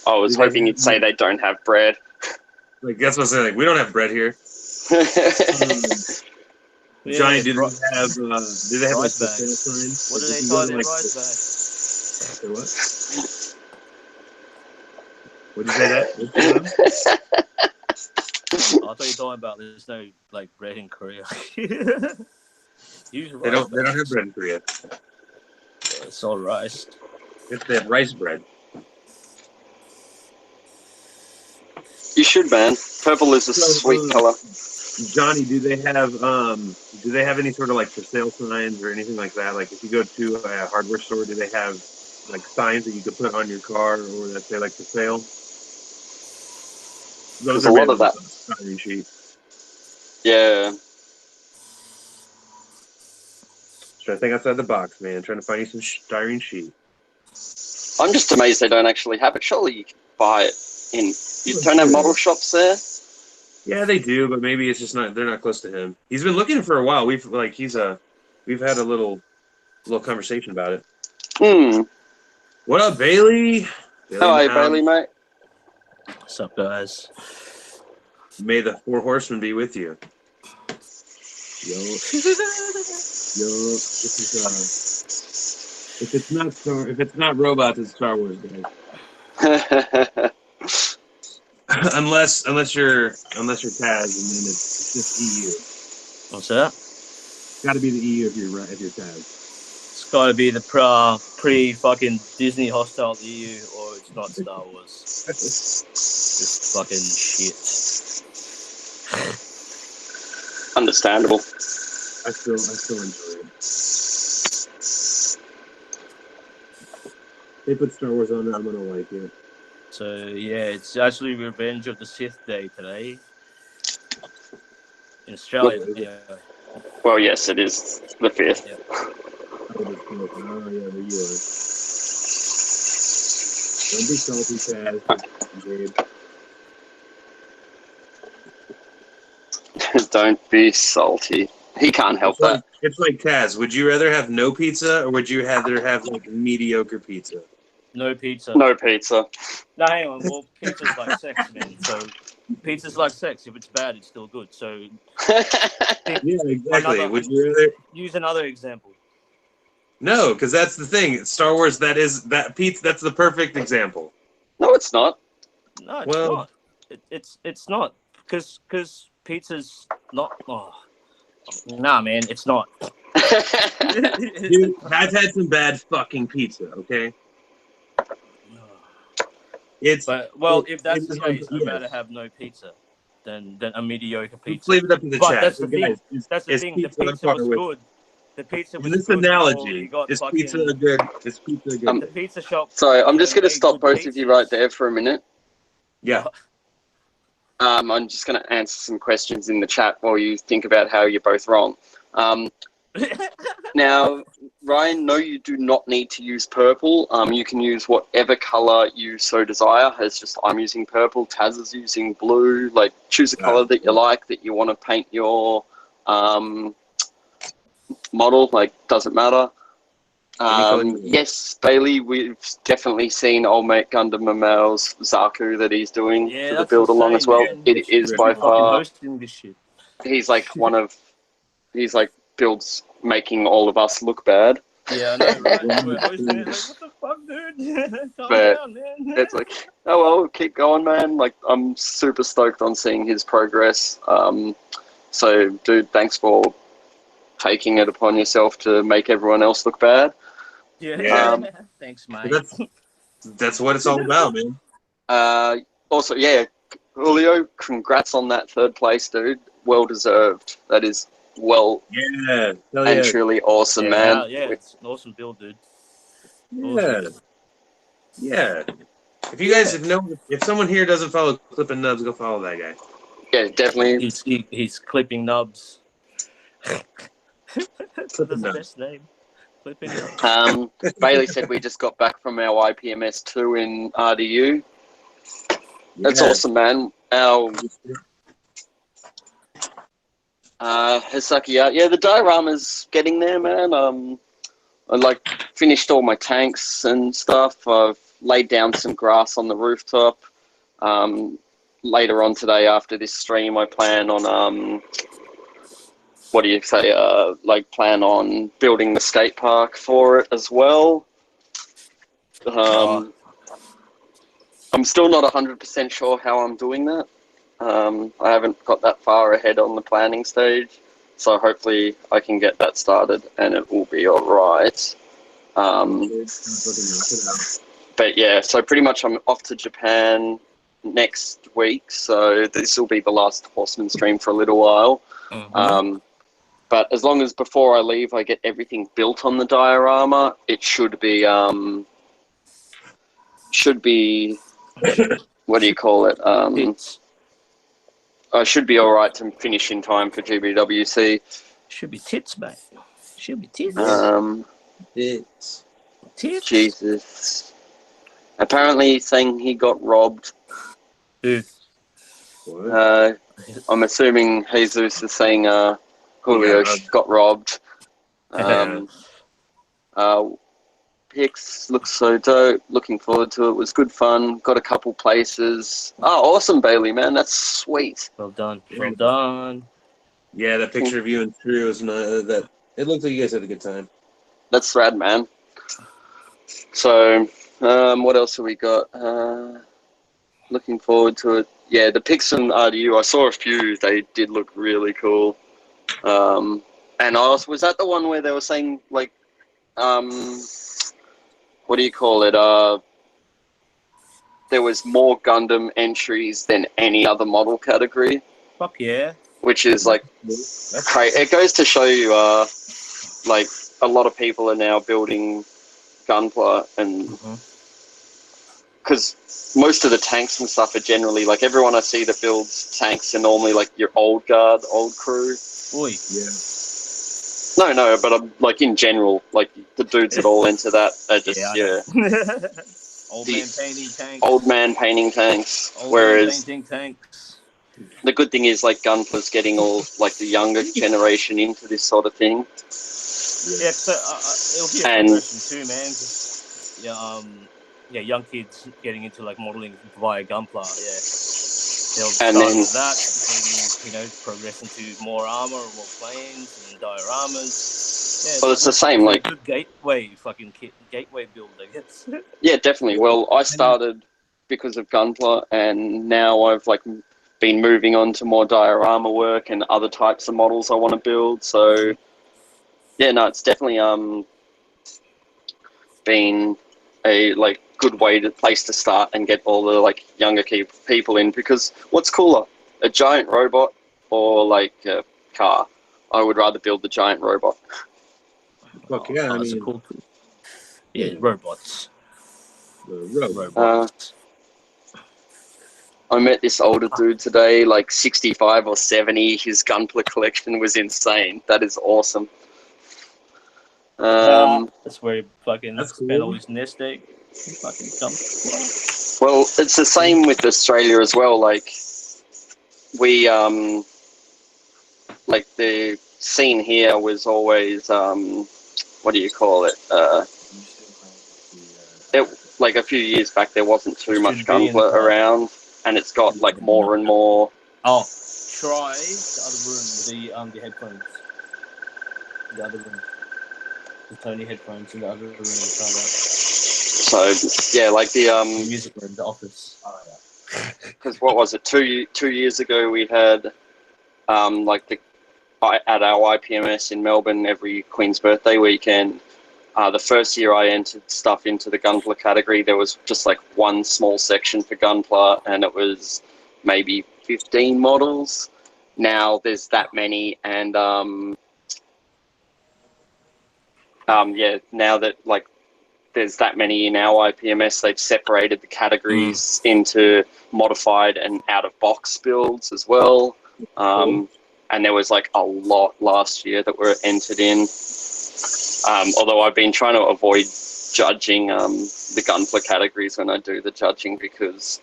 I was hoping you'd say they don't have bread. Like that's what I'm saying. Like, we don't have bread here. Johnny, do they have like the sale signs? What do they call their rice bag? What? What did you say that? I thought you were talking about there's no like bread in Korea. They don't have bread in Korea. Yeah, it's all rice. It's that rice bread. You should, man. Purple is a sweet color. Johnny, do they have any sort of like for sale signs or anything like that? Like if you go to a hardware store, do they have like signs that you could put on your car or that say like for sale? There's a lot of that. Styrene sheet. Yeah. Trying to think outside the box, man. Trying to find you some styrene sheet. I'm just amazed they don't actually have it. Surely you can buy it in. You don't have model shops there? Yeah, they do, but maybe it's just not. They're not close to him. He's been looking for a while. We've had a little conversation about it. What up, Bailey? Hi, Bailey, mate. What's up, guys? May the 4 horsemen be with you. Yo. This is if it's not robots, it's Star Wars, guys. unless you're Taz, and then it's just EU. What's that? It's got to be the EU if you're Taz. It's got to be the pre-fucking Disney hostile EU, or it's not Star Wars. This fucking shit. Understandable. I still enjoy it. They put Star Wars on it, I'm gonna like it. So yeah, it's actually Revenge of the Sith Day today in Australia. Well, yes, it is the 5th. Yeah. Oh yeah, there you are. Don't be salty, Taz. Don't be salty. He can't help that. It's like Taz. Would you rather have no pizza or would you rather have like mediocre pizza? No pizza. No pizza. No, hang on. Well, pizza's like sex, man. So pizza's like sex. If it's bad, it's still good. So yeah, exactly. Would you rather use another example? No, because that's the thing. Star Wars. That pizza. That's the perfect example. No, it's not. No, it's not. It's not because pizza's not. Oh. Nah, man, it's not. Dude, I've had some bad fucking pizza. Okay. If that's the case, I'd rather have no pizza than a mediocre pizza. Leave it up to the chat. That's the thing. That's the thing. The pizza was good. The pizza was in this good. Analogy, is pizza good? Is pizza good? The pizza shop. Sorry, I'm just going to stop both of you right there for a minute. Yeah. I'm just going to answer some questions in the chat while you think about how you're both wrong. Now, Ryan, no, you do not need to use purple. You can use whatever color you so desire. It's just I'm using purple. Taz is using blue. Like, choose a color that you like, that you want to paint your model. Like, doesn't matter. Yes, Bailey, we've definitely seen old mate Gundam Mamal's Zaku that he's doing for the build along as well. Man. It is by far. This shit. He's like he's like builds making all of us look bad. Yeah, I know, right? We're hosting it, like, what the fuck, dude? Calm down, man. It's like, oh well, keep going, man. Like, I'm super stoked on seeing his progress. So, dude, thanks for taking it upon yourself to make everyone else look bad. Yeah. Thanks, mate. That's what it's all about, man. Also, yeah, Julio, congrats on that third place, dude. Well deserved. That is well Yeah. Hell and yeah. truly awesome, Yeah, man. it's an awesome build, dude. Yeah. Yeah. If you guys if someone here doesn't follow Clipping Nubs, go follow that guy. Yeah, definitely. He's clipping nubs. That's the Nubs. best name. Clipping nubs. Bailey said we just got back from our IPMS 2 in RDU. That's awesome, man. Our Hisaki, yeah, the diorama's getting there, man. I finished all my tanks and stuff. I've laid down some grass on the rooftop. Later on today, after this stream, I plan on plan on building the skate park for it as well. I'm still not 100% sure how I'm doing that. I haven't got that far ahead on the planning stage, so hopefully I can get that started and it will be all right. But yeah, so pretty much I'm off to Japan next week, so this will be the last Horsemen stream for a little while. But as long as before I leave I get everything built on the diorama, it should be what do you call it? I should be all right to finish in time for GBWC. Should be tits, mate. Should be tits. Tits. Jesus. Apparently he's saying he got robbed. Dude. I'm assuming Jesus is saying Julio got robbed. Pics looks so dope. Looking forward to it. It was good fun. Got a couple places. Oh, awesome, Bailey, man. That's sweet. Well done. Well done. Yeah, that picture of you and Drew was that. It looked like you guys had a good time. That's rad, man. So, what else have we got? Looking forward to it. Yeah, the pics from RDU, I saw a few. They did look really cool. And was that the one where they were saying, like, what do you call it? There was more Gundam entries than any other model category. Fuck yeah. Which is, like, crazy. It goes to show you, like, a lot of people are now building Gunpla, and because most of the tanks and stuff are generally, like, everyone I see that builds tanks are normally, like, your old guard, old crew. Oi. Yeah. No, but I'm, like, in general, like, the dudes that all enter that are just, Old man painting tanks. Whereas painting tanks. The good thing is, like, Gunpla's getting all, like, the younger generation into this sort of thing. Yeah, so it'll be a progression too, man. Young kids getting into, like, modeling via Gunpla, They'll start with that, maybe, progress into more armor, more planes, and dioramas. Yeah, well, it's the same, like... Good gateway build, I guess. Yeah, definitely. Well, I started because of Gunpla, and now I've, like, been moving on to more diorama work and other types of models I want to build, so... Yeah, no, it's definitely been a, like, good place to start and get all the, like, younger people in, because what's cooler, a giant robot or, like, a car? I would rather build the giant robot. Fuck yeah, that's cool. Yeah, robots. Robots. I met this older dude today, like 65 or 70. His Gunpla collection was insane. That is awesome. That's where he fucking spent all his nest egg. Fucking Gunpla. Well, it's the same with Australia as well. Like, we, like, the scene here was always, what do you call it? Like, a few years back, there wasn't too much Gunpla around, and it's got, like, more and more. Oh, try the other room with the headphones. The other room. The Tony headphones in the other room. Try that. So, yeah, like the music room, the office. Oh, yeah. Because what was it? 2 years ago, we had like at our IPMS in Melbourne every Queen's birthday weekend. The first year I entered stuff into the Gunpla category, there was just like one small section for Gunpla, and it was maybe 15 models. Now there's that many, and now that like there's that many in our IPMS, they've separated the categories into modified and out of box builds as well. And there was like a lot last year that were entered in. Although I've been trying to avoid judging the Gunpla categories when I do the judging, because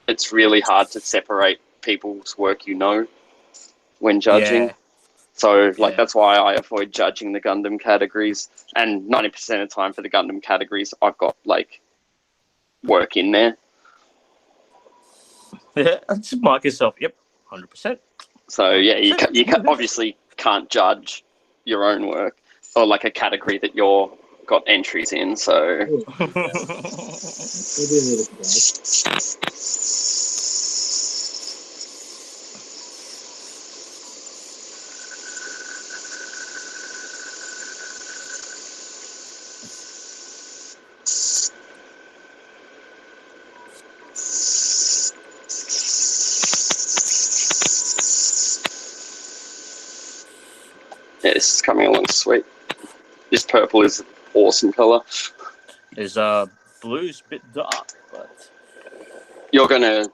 it's really hard to separate people's work, when judging. Yeah. So that's why I avoid judging the Gundam categories. And 90% of the time for the Gundam categories, I've got like work in there. Yeah, just mark yourself. Yep, 100%. So you obviously can't judge your own work or like a category that you're got entries in. So yeah, this is coming along sweet. This purple is an awesome color. Is blue's a bit dark, but You're gonna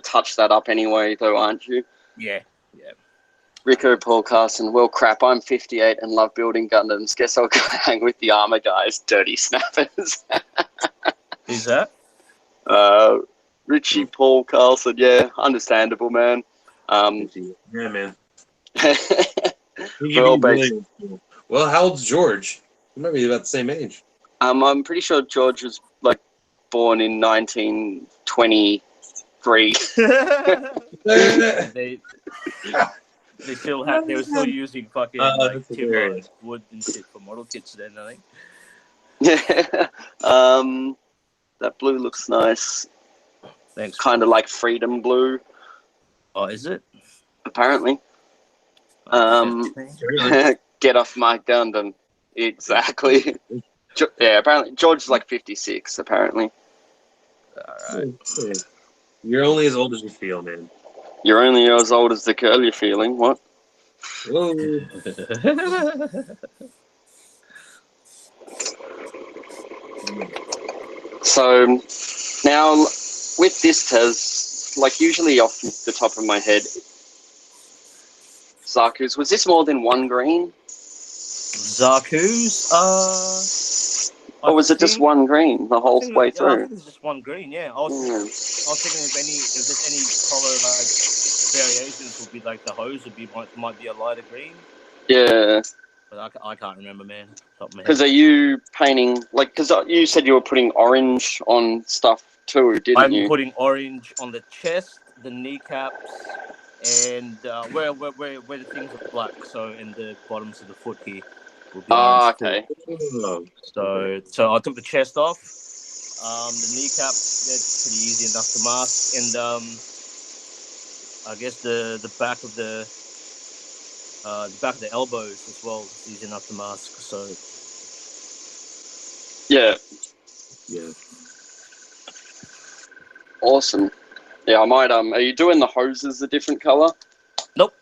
touch that up anyway, though, aren't you? yeah. Rico Paul Carson, well, crap, I'm 58 and love building Gundams. Guess I'll go hang with the armor guys, dirty snappers. Who's that? Richie Paul Carlson, yeah, understandable, man. Yeah, man. Well, well, how old's George? He might be about the same age. I'm pretty sure George was like born in 1923. They were still using fucking timber and wood and shit for model kits then, I think. Yeah. That blue looks nice. Thanks. Kind of like freedom blue. Oh, is it? Apparently. Get off my Gundam. Exactly. Yeah, apparently George is like 56. Apparently. All right. You're only as old as you feel, man. You're only as old as the girl you're feeling. What? Whoa. So now with this Taz, like usually off the top of my head, Zaku's, was this more than one green? Zaku's, or was it just one green the whole way through? I think it's just one green. Yeah, I was thinking if there's any color like variations, would be like the hose might be a lighter green. Yeah, but I can't remember, man. Because are you painting because you said you were putting orange on stuff too, didn't you? I'm putting orange on the chest, the kneecaps, and where the things are black. So in the bottoms of the foot here. Okay. So I took the chest off. The kneecaps, that's pretty easy enough to mask, and I guess the back of the elbows as well is easy enough to mask. So yeah. Awesome. Yeah, I might. Are you doing the hoses a different color? Nope.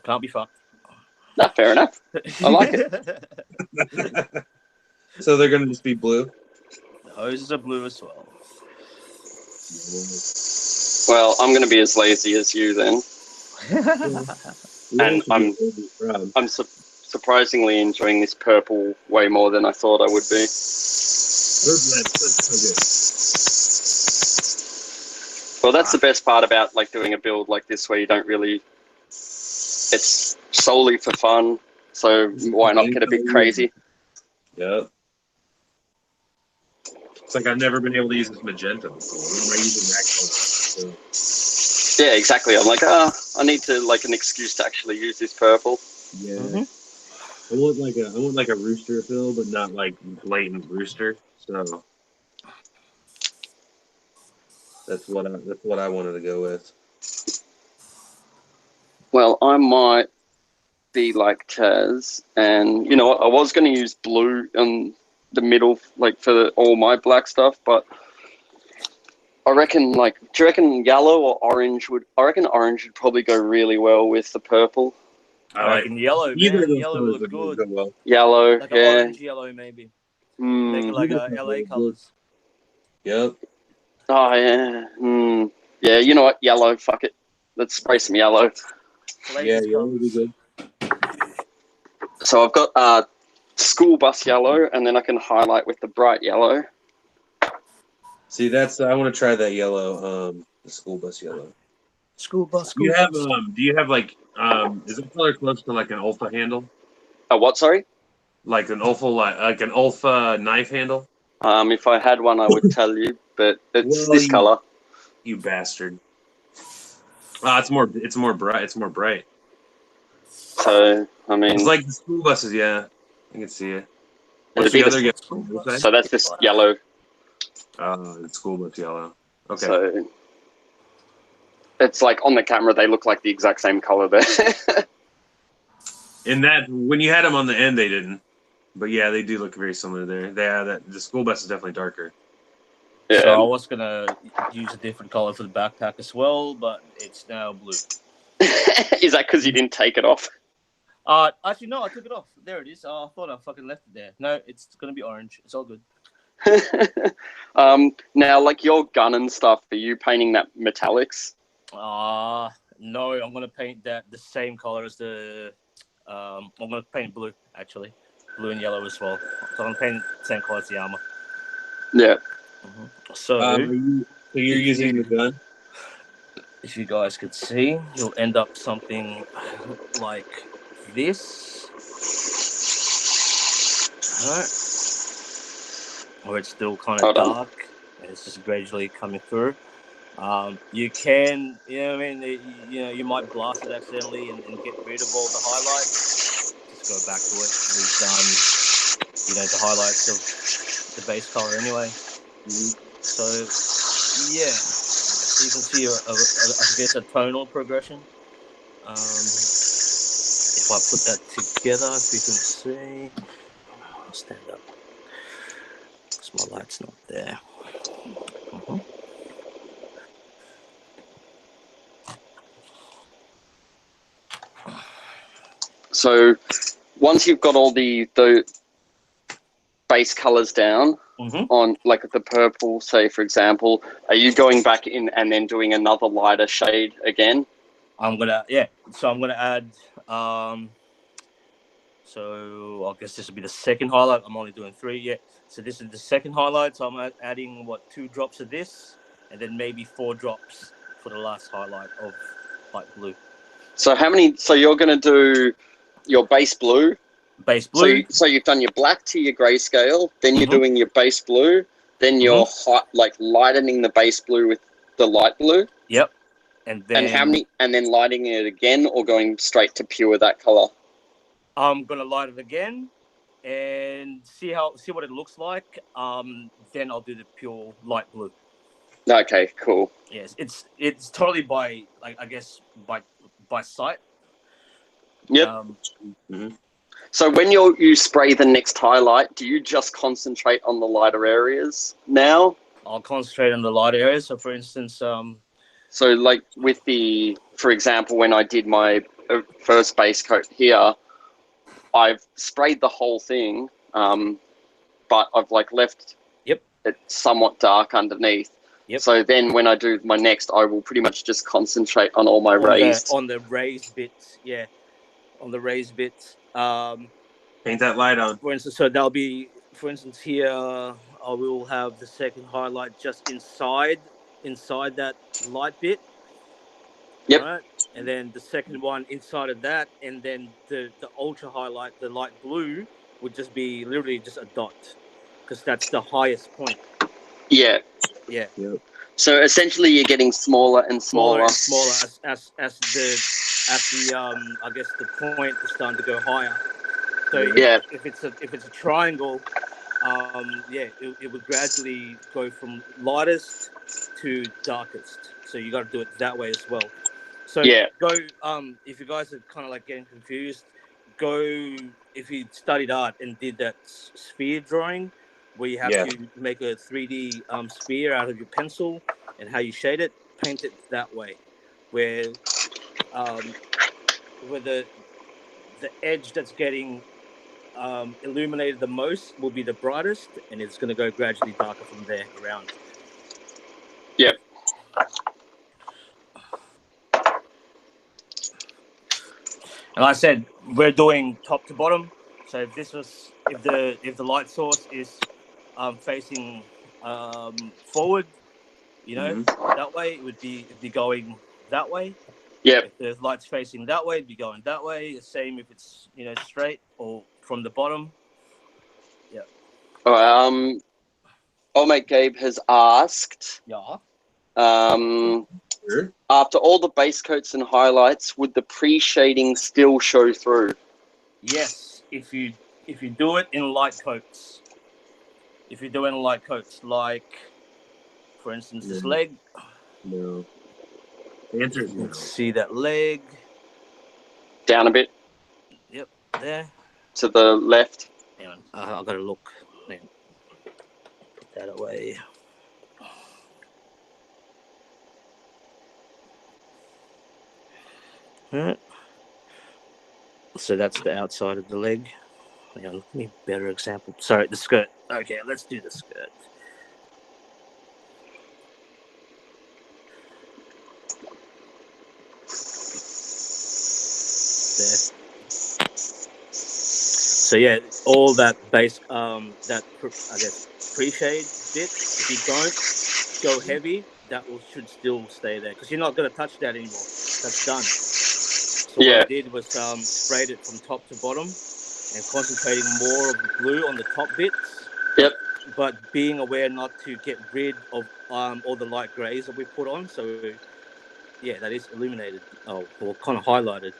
Can't be fucked. No, fair enough. I like it. So they're going to just be blue? The hoses are blue as well. Well, I'm going to be as lazy as you then. And I'm surprisingly enjoying this purple way more than I thought I would be. Well, that's the best part about like doing a build like this, where you don't really. It's solely for fun, so why not get a bit crazy? Yeah. It's like I've never been able to use this magenta before. Am I using that color? So. Yeah, exactly. I'm like, I need to like an excuse to actually use this purple. Yeah. Mm-hmm. I want like a rooster feel, but not like blatant rooster. So that's what I wanted to go with. Well, I might be like Taz, and you know what? I was going to use blue in the middle, like for all my black stuff, but I reckon, like, do you reckon yellow or orange would? I reckon orange would probably go really well with the purple. I reckon yellow, either man. of those Yellow colors would look would good. go well. Yellow, Like an yeah. orange yellow, maybe. Make it like Either LA color. colors. Yep. Oh yeah. Yeah. You know what? Yellow. Fuck it. Let's spray some yellow. Latest Yellow would be colors. good. So I've got school bus yellow, and then I can highlight with the bright yellow. See, I want to try that yellow, the school bus yellow. School bus. Do you have like, is it color close to like an Ulfa handle? Oh, what? Sorry. Like an Ulfa knife handle? If I had one, I would tell you, but it's Well, this color. You bastard. It's more bright. It's more bright. So I mean, It's like the school buses. Yeah, I can see it. it'd What's be the the other school yellow? bus. so that's this yellow. It's school bus yellow. Okay. So it's like on the camera, they look like the exact same color there. And that when you had them on the end, they didn't. But yeah, they do look very similar there. The school bus is definitely darker. Yeah. So I was gonna use a different color for the backpack as well, but it's now blue. Is that because you didn't take it off? Actually no, I took it off. There it is. I thought I fucking left it there. No, it's gonna be orange. It's all good. Now, like your gun and stuff, are you painting that metallics? No, I'm gonna paint that the same color as the. I'm gonna paint blue actually, blue and yellow as well. So I'm painting the same color as the armor. Yeah. So, you're using the gun? if you guys could see, you'll end up something like this. Alright. Where it's still kind of dark and it's just gradually coming through. You can, you might blast it accidentally and get rid of all the highlights. Just go back to it. We've done, the highlights of the base color anyway. So, yeah. So you can see, I guess, a tonal progression. If I put that together, if you can see, I'll stand up because my light's not there. So once you've got all the base colors down on like the purple, say for example, are you going back in and then doing another lighter shade again? So I'm gonna add. So I guess this will be the second highlight. I'm only doing 3 yet. So this is the second highlight. So I'm adding 2 drops of this, and then maybe 4 drops for the last highlight of light blue. So how many? So you're going to do your base blue. Base blue. So you've done your black to your grayscale. Then you're doing your base blue. Then you're like lightening the base blue with the light blue. Yep. And then how many? And then lighting it again, or going straight to pure that color. I'm gonna light it again and see what it looks like. Then I'll do the pure light blue. Okay, cool. Yes, it's totally by by sight. Yep. So when you spray the next highlight, do you just concentrate on the lighter areas now? I'll concentrate on the lighter areas. So for instance, so like with for example, when I did my first base coat here, I've sprayed the whole thing, but I've left it somewhat dark underneath. Yep. So then when I do my next, I will pretty much just concentrate on all my raised. On the raised bits, yeah. On the raised bits. Paint that light on. For instance, so that'll be, for instance, here, I will have the second highlight just inside that light bit. Yep. Right? And then the second one inside of that, and then the ultra highlight, the light blue, would just be literally just a dot, because that's the highest point. Yeah. Yeah. Yep. So essentially, you're getting smaller and smaller. As the I guess the point is starting to go higher. So if it's a triangle, it would gradually go from lightest to darkest. So you got to do it that way as well. So go. If you guys are kind of getting confused, go if you studied art and did that sphere drawing. where you have to make a 3D sphere out of your pencil, and how you shade it, paint it that way, where the edge that's getting illuminated the most will be the brightest, and it's going to go gradually darker from there around. Yep. And I said we're doing top to bottom. So if the light source is facing forward, that way it'd be going that way. Yep. If the light's facing that way, it'd be going that way. The same if it's straight or from the bottom. Yeah. All right. Old mate Gabe has asked. Yeah. After all the base coats and highlights, would the pre-shading still show through? Yes, if you do it in light coats. If you're doing light coats, like for instance this leg. No. The answer is no. See that leg? Down a bit. Yep, there. To the left. Hang on, I've got to look. Put that away. All right. So that's the outside of the leg. Hang on, give me a better example. Sorry, the skirt. Okay, let's do the skirt. There. So yeah, all that base, pre-shade bit. If you don't go heavy, that should still stay there because you're not going to touch that anymore. That's done. So what I did was sprayed it from top to bottom and concentrating more of the blue on the top bits. Yep. But being aware not to get rid of all the light greys that we put on. So yeah, that is illuminated or kind of highlighted.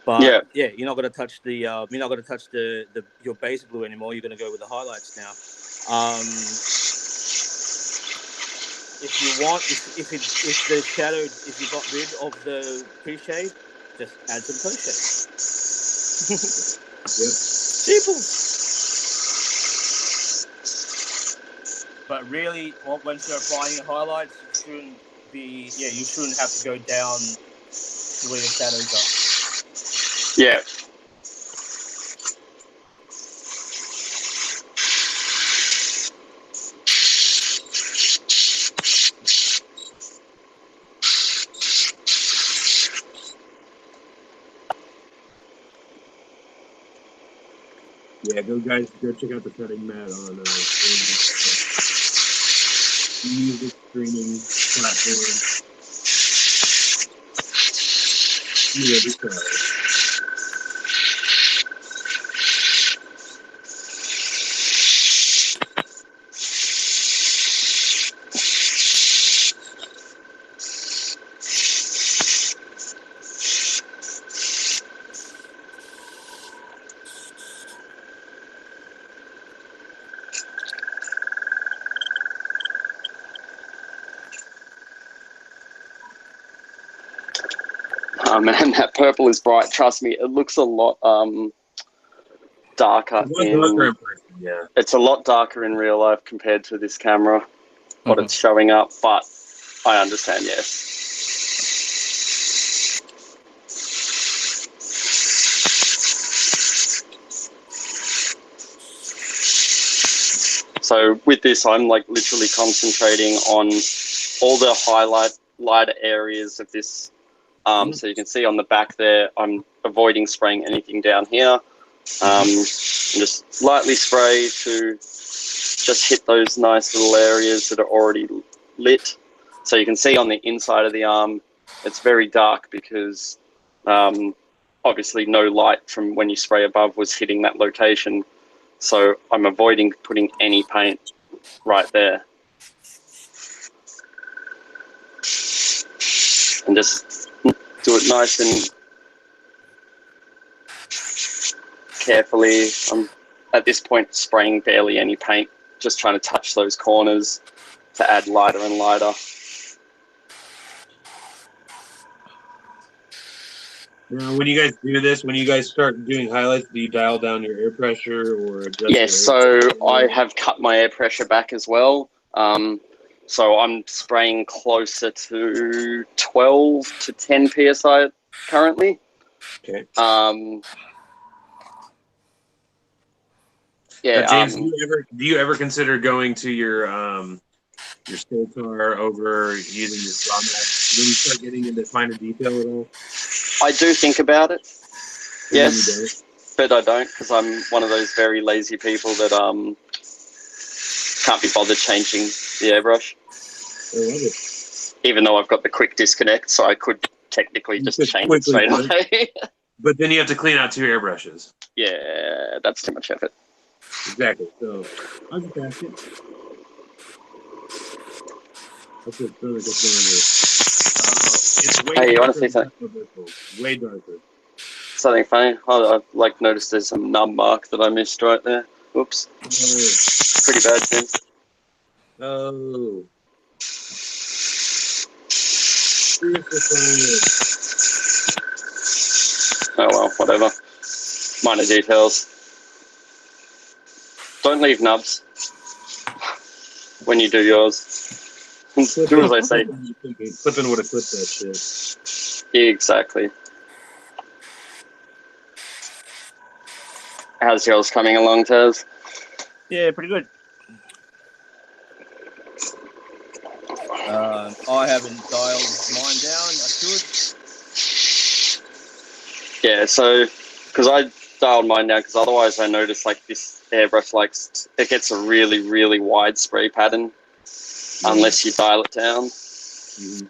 But yeah, you're not going to touch your base blue anymore. You're going to go with the highlights now. If you want, if the shadow, if you got rid of the pre-shade, just add some post-shade. Simple. But really, once you're applying your highlights, you shouldn't have to go down to where your shadows are. Yeah. Yeah, go check out the cutting mat on music streaming platform. Yeah, just Oh man, that purple is bright. Trust me, it looks a lot darker. It's a lot darker in real life compared to this camera, what it's showing up. But I understand, yes. So with this, I'm like literally concentrating on all the lighter areas of this. So you can see on the back there, I'm avoiding spraying anything down here. Just lightly spray to just hit those nice little areas that are already lit. So you can see on the inside of the arm, it's very dark because obviously no light from when you spray above was hitting that location. So I'm avoiding putting any paint right there. And just do it nice and carefully. I'm at this point spraying barely any paint, just trying to touch those corners to add lighter and lighter. Now, when you guys do this, when you guys start doing highlights, do you dial down your air pressure or adjust Yes, your air so pressure? I have cut my air pressure back as well. So I'm spraying closer to 12 to 10 psi currently. Okay. Yeah. James, do you ever consider going to your Stoltar over using your saw max when you start getting into finer detail at all? I do think about it. Or Yes, but I don't, because I'm one of those very lazy people that can't be bothered changing the airbrush. I love it. Even though I've got the quick disconnect, so I could technically just change it straight away. But then you have to clean out 2 airbrushes. Yeah, that's too much effort. Exactly. So I'll just ask it. That's what really gets it's way Hey, you want to darker see something? Way darker. Something funny? I've noticed there's some nub mark that I missed right there. Oops. Pretty bad, Tim. Oh. Oh well, whatever. Minor details. Don't leave nubs when you do yours. Do as I say. Clipping would have clipped that shit. Exactly. How's yours coming along, Taz? Yeah, pretty good. I haven't dialed mine down. I should. Yeah, so because I dialed mine down, because otherwise I noticed like this airbrush it gets a really, really wide spray pattern unless you dial it down. Mm-hmm.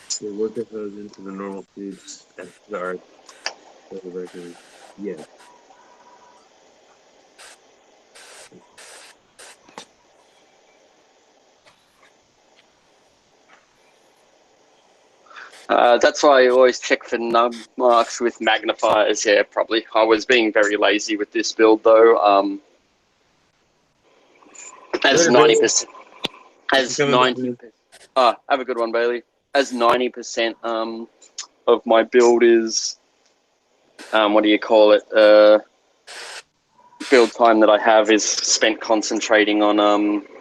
So work it those into the normal speeds. Sorry. For the record. Yeah. That's why I always check for nub marks with magnifiers. Yeah, probably. I was being very lazy with this build though. As 90%, as 90%. Have a good one, Bailey. As 90% of my build is what do you call it? Build time that I have is spent concentrating on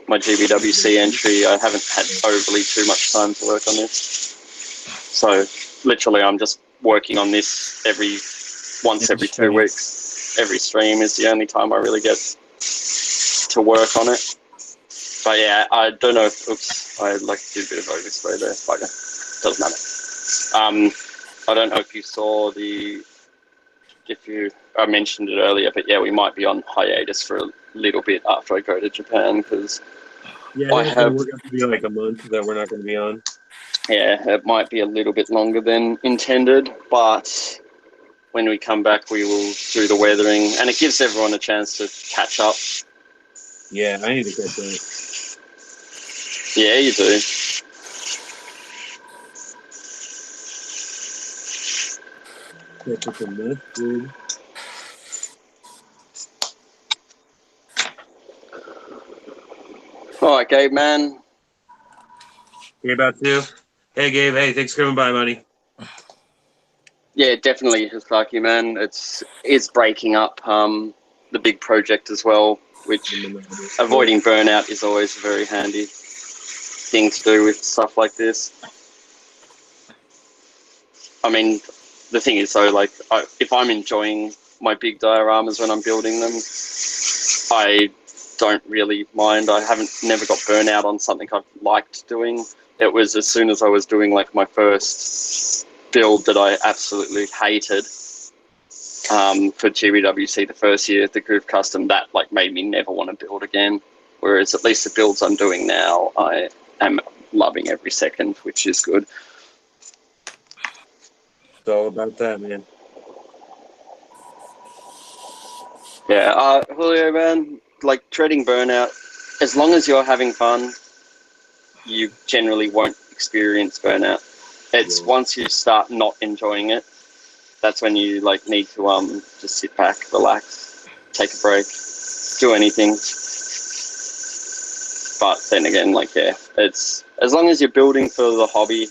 my GBWC entry. I haven't had overly too much time to work on this. So literally I'm just working on this once every 2 weeks. Every stream is the only time I really get to work on it. But yeah, I don't know if, oops, I like to do a bit of overspray there. Bugger. Doesn't matter. I don't know if you saw I mentioned it earlier, but yeah, we might be on hiatus for a little bit after I go to Japan, because I think it's going to work out to be like a month that we're not going to be on. Yeah, it might be a little bit longer than intended, but when we come back, we will do the weathering, and it gives everyone a chance to catch up. Yeah, I need to catch up. Yeah, you do. Catch up a mess, dude. All right, Gabe, man. Hey, about to. Hey, Gabe. Hey, thanks for coming by, buddy. Yeah, definitely, Hisaki, man. It's breaking up the big project as well, which avoiding burnout is always a very handy thing to do with stuff like this. I mean, the thing is, though, like, if I'm enjoying my big dioramas when I'm building them, I don't really mind. I never got burnout on something I've liked doing. It was as soon as I was doing like my first build that I absolutely hated for GBWC the first year, the Groove Custom, that like made me never want to build again. Whereas at least the builds I'm doing now, I am loving every second, which is good. It's all about that, man. Yeah, Julio, man, like treading burnout, as long as you're having fun, you generally won't experience burnout. It's once you start not enjoying it, that's when you like need to just sit back, relax. take a break, do anything. But then again, like, yeah, it's as long as you're building for the hobby.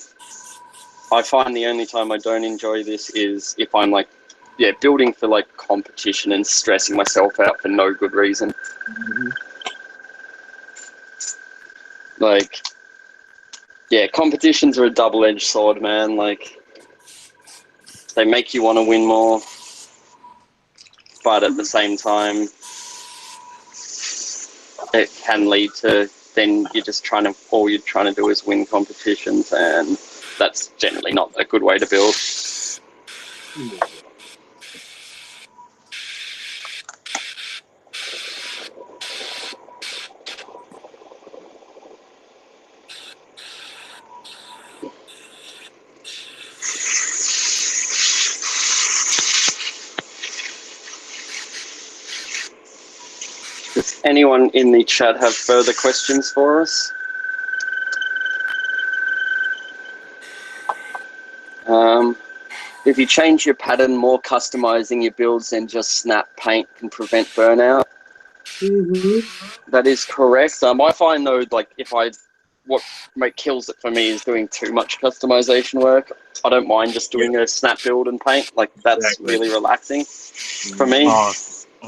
I find the only time I don't enjoy this is if I'm like, yeah, building for like competition and stressing myself out for no good reason. Like, yeah, competitions are a double-edged sword, man. Like, they make you want to win more, but at the same time, it can lead to then you're just trying to, all you're trying to do is win competitions, and that's generally not a good way to build. Does anyone in the chat have further questions for us? If you change your pattern, more customizing your builds than just snap paint can prevent burnout. That is correct. I find though, like what kills it for me is doing too much customization work. I don't mind just doing a snap build and paint. Like that's really relaxing for me. Oh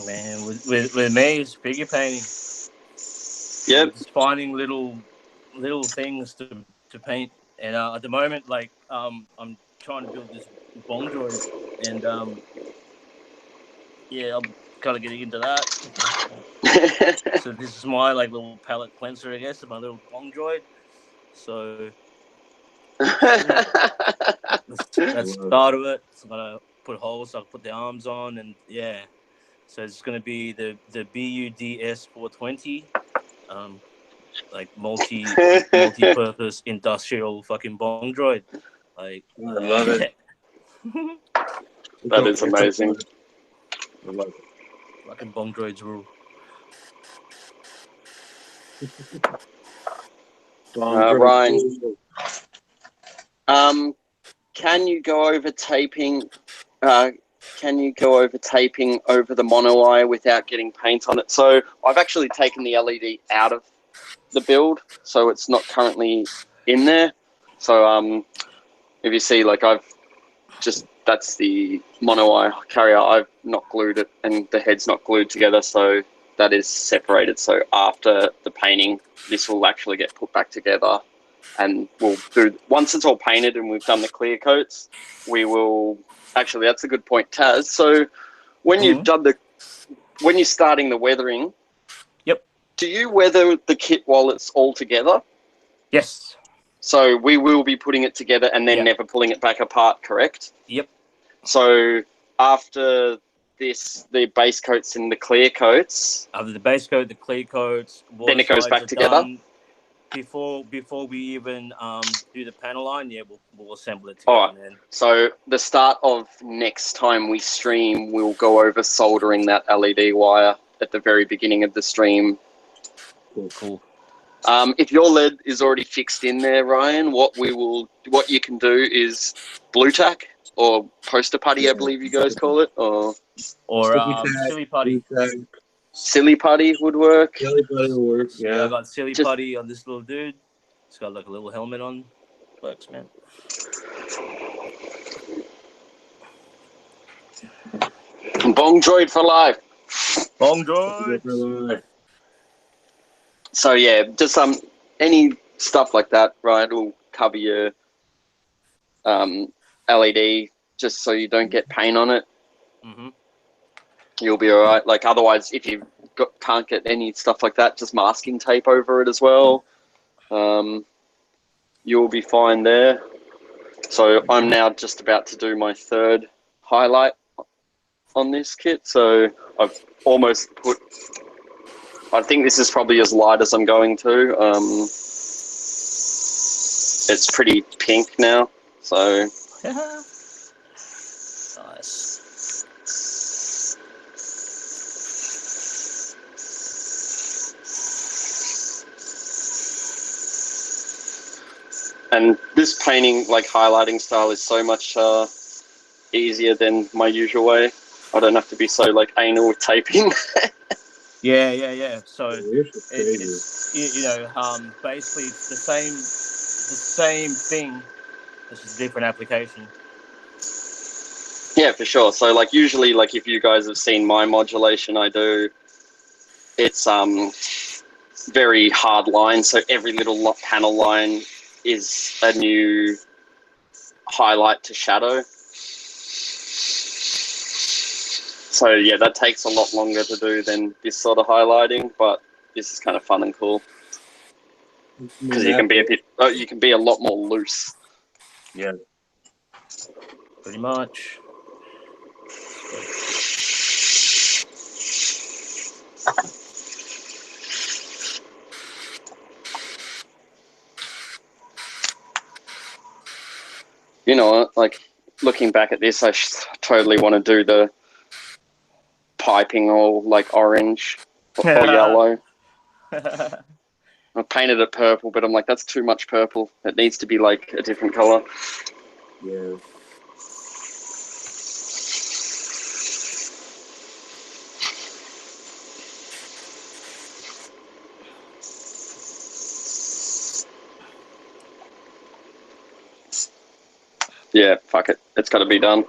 man, with me it's figure painting. Yep. Just finding little things to paint, and at the moment, like I'm trying to build this bong droid, and yeah, I'm kind of getting into that. So this is my like little palette cleanser, I guess, of my little bong droid. So that's the start of it. So I'm gonna put holes so I can put the arms on, and yeah. So it's gonna be the BUDS 420, like multi-purpose industrial fucking bong droid. Like I love it. That is amazing. I love it. Fucking bong droids rule. Ryan, can you go over taping? Can you go over taping over the mono eye without getting paint on it? So I've actually taken the LED out of the build, so it's not currently in there. So if you see, like that's the mono eye carrier. I've not glued it, and the head's not glued together, so that is separated. So after the painting, this will actually get put back together, and we'll do, once it's all painted and we've done the clear coats, we will, actually that's a good point, Taz. So when you've done when you're starting the weathering, yep, do you weather the kit while it's all together? Yes. So we will be putting it together and then never pulling it back apart, correct? Yep. So after this, the base coats and the clear coats. After the base coat, the clear coats, then it goes back together. Before we even do the panel line, we'll assemble it together. All right. So the start of next time we stream, we'll go over soldering that LED wire at the very beginning of the stream. Cool. If your lead is already fixed in there, Ryan, what you can do is blue tack or poster putty, I believe you guys call it, or silly putty. Silly putty would work. Silly putty would work. Yeah, I got silly putty on this little dude. It's got like a little helmet on. Works, man. Bong droid for life. Bong droid. So yeah, just any stuff like that, right? Will cover your LED just so you don't get paint on it. Mm-hmm. You'll be all right. Like otherwise, if you can't get any stuff like that, just masking tape over it as well. You'll be fine there. So I'm now just about to do my third highlight on this kit. So I've almost put, I think this is probably as light as I'm going to. It's pretty pink now. So nice. And this painting, like highlighting style, is so much easier than my usual way. I don't have to be so like anal with taping. Yeah. So This is crazy. it's basically it's the same thing. It's just a different application. Yeah, for sure. So like usually, like if you guys have seen my modulation, I do. It's very hard line. So every little panel line is a new highlight to shadow. So yeah, that takes a lot longer to do than this sort of highlighting, but this is kind of fun and cool because you can be a lot more loose. Yeah. Pretty much. You know, like looking back at this, I totally want to do the piping all like orange or yellow. I painted it purple, but I'm like, that's too much purple. It needs to be like a different color. Yeah. Yeah, fuck it. It's got to be done.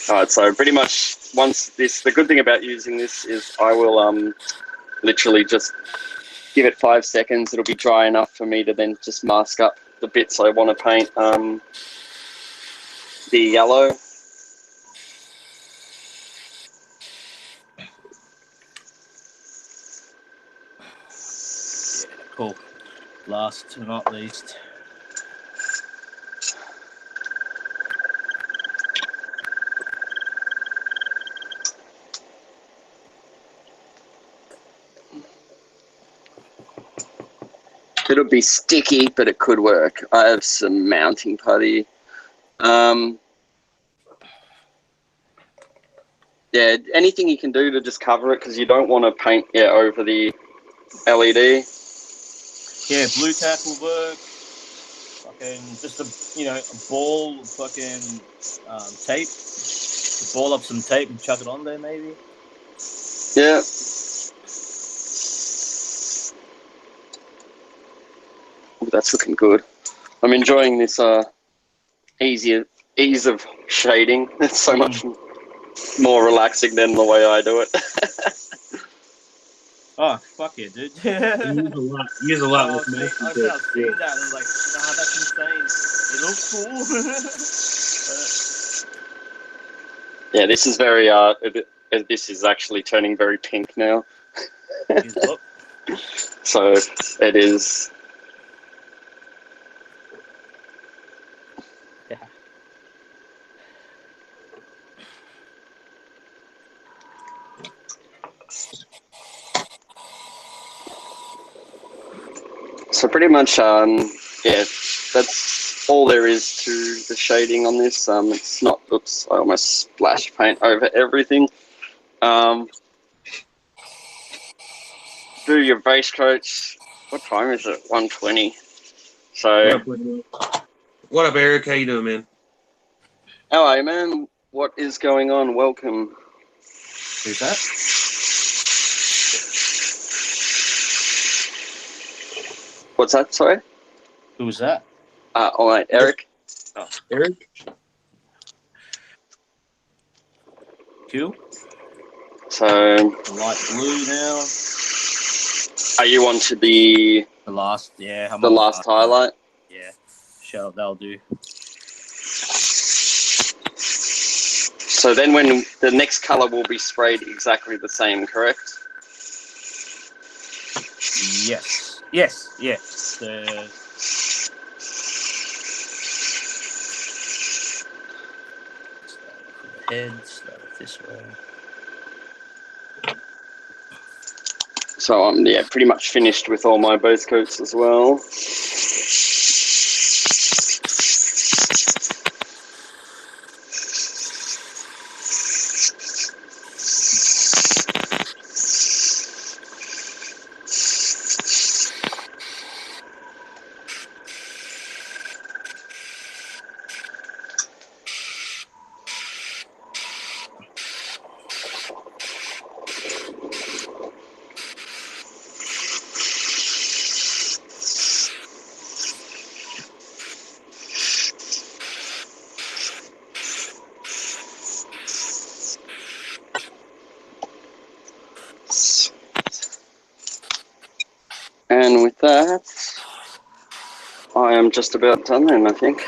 Alright, so pretty much once the good thing about using this is I will literally just give it 5 seconds. It'll be dry enough for me to then just mask up the bits I want to paint the yellow. Yeah, cool. Last but not least. It'll be sticky, but it could work. I have some mounting putty. Yeah, anything you can do to just cover it because you don't want to paint over the LED. Yeah, blue tack will work. Fucking just a ball of fucking tape. Ball up some tape and chuck it on there, maybe. Yeah. Ooh, that's looking good. I'm enjoying this ease of shading. It's so much more relaxing than the way I do it. Oh, fuck yeah, dude. You use a lot with I was seeing that and I was like, nah, that's insane. It looks cool. Yeah, this is very this is actually turning very pink now. So it is. Yeah. So pretty much, yeah, that's all there is to the shading on this. It's not. Oops, I almost splashed paint over everything. Do your base coats. What time is it? 1:20. So. What up, Eric? How you doing, man? How are you, man? What is going on? Welcome. Who's that? What's that? Sorry? Who's that? All right, Eric. Oh, Eric? Q? So... light blue now. Are you on to the... The last, yeah. The last highlight? Yeah. Sure, that'll do. So then when the next color will be sprayed exactly the same, correct? Yes. The... Head, start it this way. So I'm pretty much finished with all my base coats as well. And with that, I am just about done then, I think.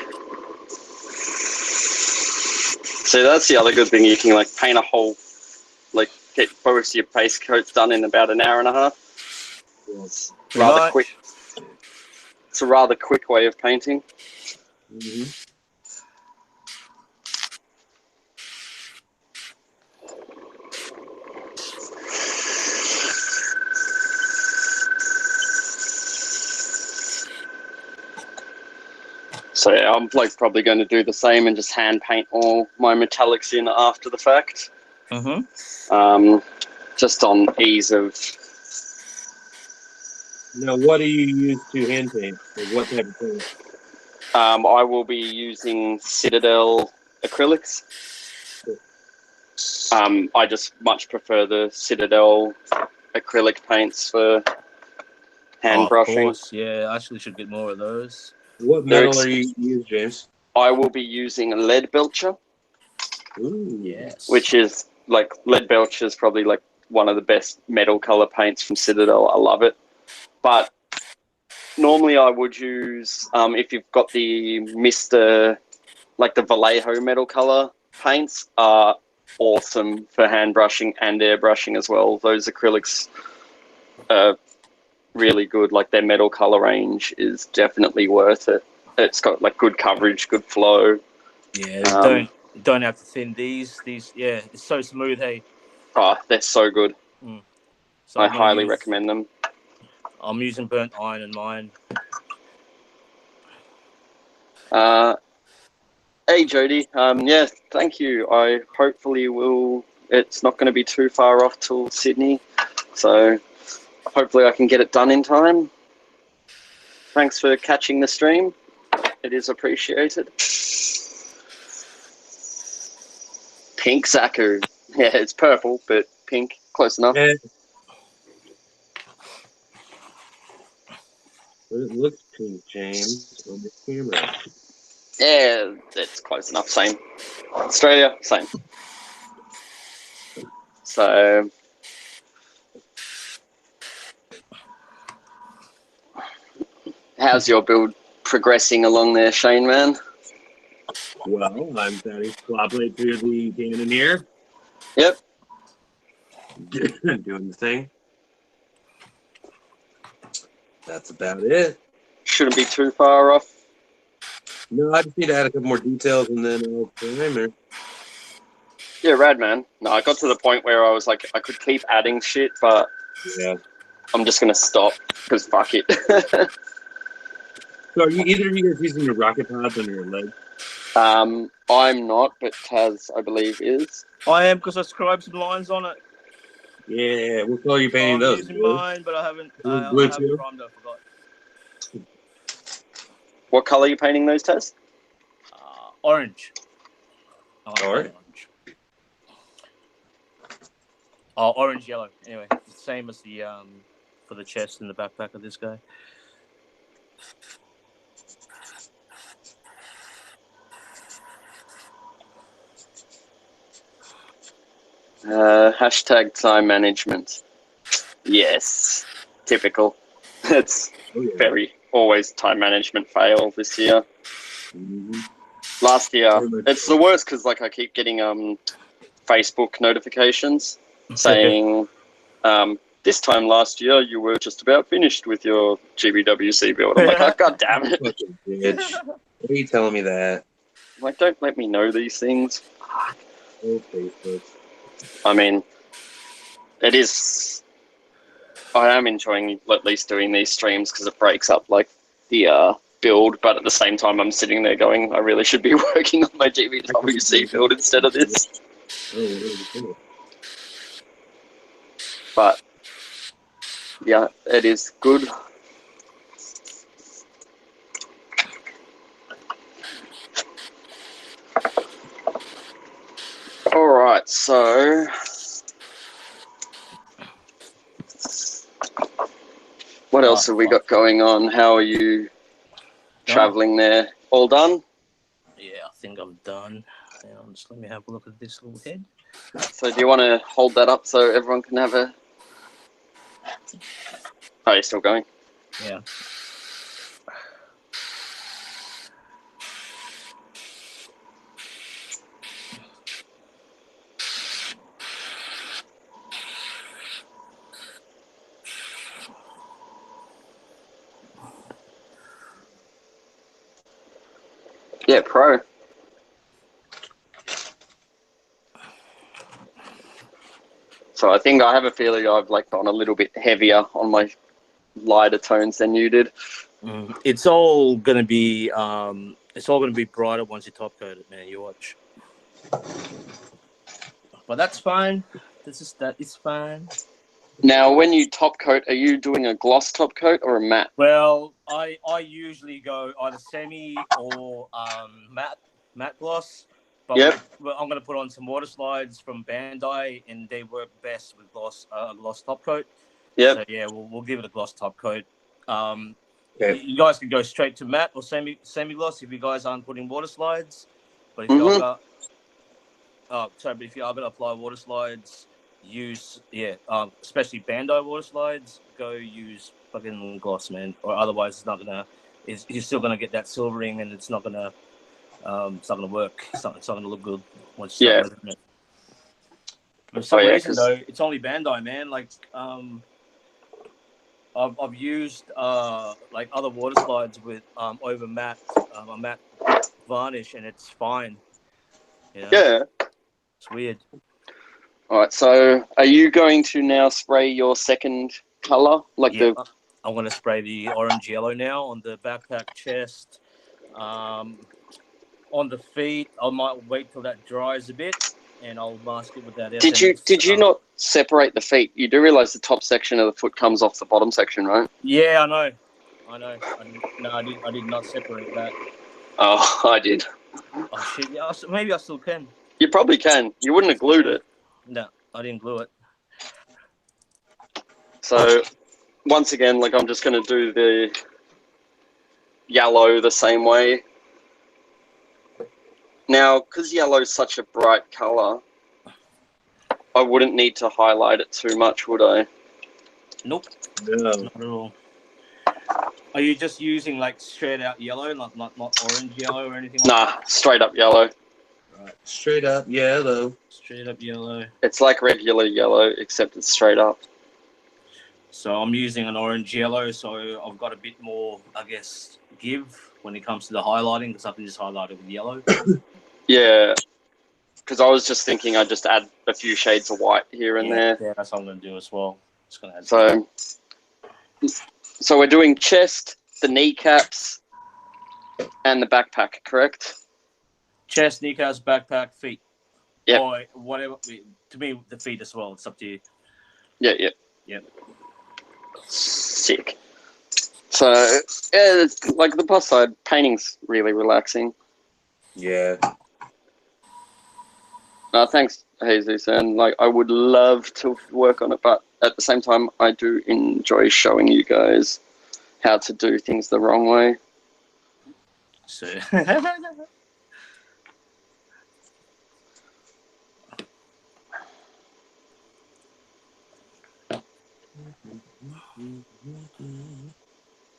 So that's the other good thing. You can like paint a whole, like get both your base coats done in about an hour and a half. It's rather quick. It's a rather quick way of painting. Mm-hmm. So yeah, I'm like probably going to do the same and just hand paint all my metallics in after the fact. Mm-hmm. Just on ease of. Now, what do you use to hand paint? Like what type of paint? I will be using Citadel acrylics. I just much prefer the Citadel acrylic paints for hand brushing. Of course, yeah. I actually should get more of those. What metal are you using, James? I will be using a lead belcher. Ooh. Yes. Which is like lead belcher is probably like one of the best metal color paints from Citadel. I love it. But normally I would use if you've got the Mr. like the Vallejo metal color paints are awesome for hand brushing and airbrushing as well. Those acrylics are really good. Like their metal color range is definitely worth it. It's got like good coverage, good flow. Yeah, don't have to thin these. Yeah, it's so smooth. Hey. Oh, they're so good. So I highly recommend them. I'm using burnt iron in mine. Hey Jody, yeah, thank you. I hopefully will. It's not going to be too far off till Sydney, so hopefully I can get it done in time. Thanks for catching the stream. It is appreciated. Pink Zaku. Yeah, it's purple, but pink. Close enough. Yeah. But it looks pink, James, on the camera. Yeah, it's close enough. Same. Australia, same. So, how's your build progressing along there, Shane, man? Well, I'm starting to cooperate through the cannon here. Yep. Doing the thing. That's about it. Shouldn't be too far off. No, I just need to add a couple more details and then I'll primer. Yeah, rad, man. No, I got to the point where I was like, I could keep adding shit, but yeah, I'm just going to stop because fuck it. So are you either of you guys using your rocket pods on your leg? I'm not, but Taz, I believe, is. I am because I scribed some lines on it. Yeah, what color are you painting I'm those? using mine, but I haven't. Blue I haven't too? primed. I forgot. What color are you painting those, Taz? Orange. Orange. Oh, orange, yellow. Anyway, same as the for the chest and the backpack of this guy. Hashtag time management. Yes, typical. It's very always time management fail this year. Mm-hmm. Last year, it's the worst because like I keep getting Facebook notifications saying this time last year you were just about finished with your GBWC build. I'm like, oh, God damn it! Bitch. Why are you telling me that? Like, don't let me know these things. Oh, Facebook. I mean, it is. I am enjoying at least doing these streams because it breaks up like the build, but at the same time, I'm sitting there going, I really should be working on my GBWC build instead of this. But yeah, it is good. All right, so what else have we got going on? How are you traveling there? All done? Yeah, I think I'm done. Just let me have a look at this little head. So do you want to hold that up so everyone can have a... Oh, you're still going? Yeah. Yeah, pro. So I think I have a feeling I've like gone a little bit heavier on my lighter tones than you did. It's all gonna be brighter once you top coat it, man. You watch. But that's fine. That is fine. Now, when you top coat, are you doing a gloss top coat or a matte? Well, I usually go either semi or matte gloss. But Yep. I'm gonna put on some water slides from Bandai, and they work best with gloss top coat. Yep. So yeah, we'll give it a gloss top coat. Okay. You guys can go straight to matte or semi gloss if you guys aren't putting water slides. But if you are but if you are gonna apply water slides, use especially Bandai water slides. Go use fucking gloss, man, or otherwise it's not gonna. You're still gonna get that silvering, and it's not gonna work. It's not gonna look good once you start weathering it. For some reason though, it's only Bandai, man. Like I've used like other water slides with over matte a matte varnish, and it's fine. You know? Yeah. It's weird. All right. So, are you going to now spray your second color, I'm going to spray the orange yellow now on the backpack, chest, on the feet. I might wait till that dries a bit, and I'll mask it with that SMS. Did you not separate the feet? You do realize the top section of the foot comes off the bottom section, right? Yeah, I know. I did not separate that. Oh, I did. Oh shit! Yeah, maybe I still can. You probably can. You wouldn't have glued it. No, I didn't glue it. So, once again, like I'm just going to do the yellow the same way. Now, because yellow is such a bright color, I wouldn't need to highlight it too much, would I? Nope. No. Not at all. Are you just using like straight out yellow, not orange yellow or anything? Nah, straight up yellow. Right. Straight up yellow. Straight up yellow. It's like regular yellow, except it's straight up. So I'm using an orange yellow, so I've got a bit more, I guess, give when it comes to the highlighting, because I can just highlight it with yellow. Yeah, because I was just thinking I'd just add a few shades of white here and there. Yeah, that's what I'm going to do as well. Just going to add So we're doing chest, the kneecaps, and the backpack, correct? chest, kneecaps, backpack, feet. Yeah. Or whatever. To me, the feet as well. It's up to you. Yeah. Yep. Sick. So, yeah, it's like the plus side, painting's really relaxing. Yeah. Thanks, Jesus, and like I would love to work on it, but at the same time, I do enjoy showing you guys how to do things the wrong way. So.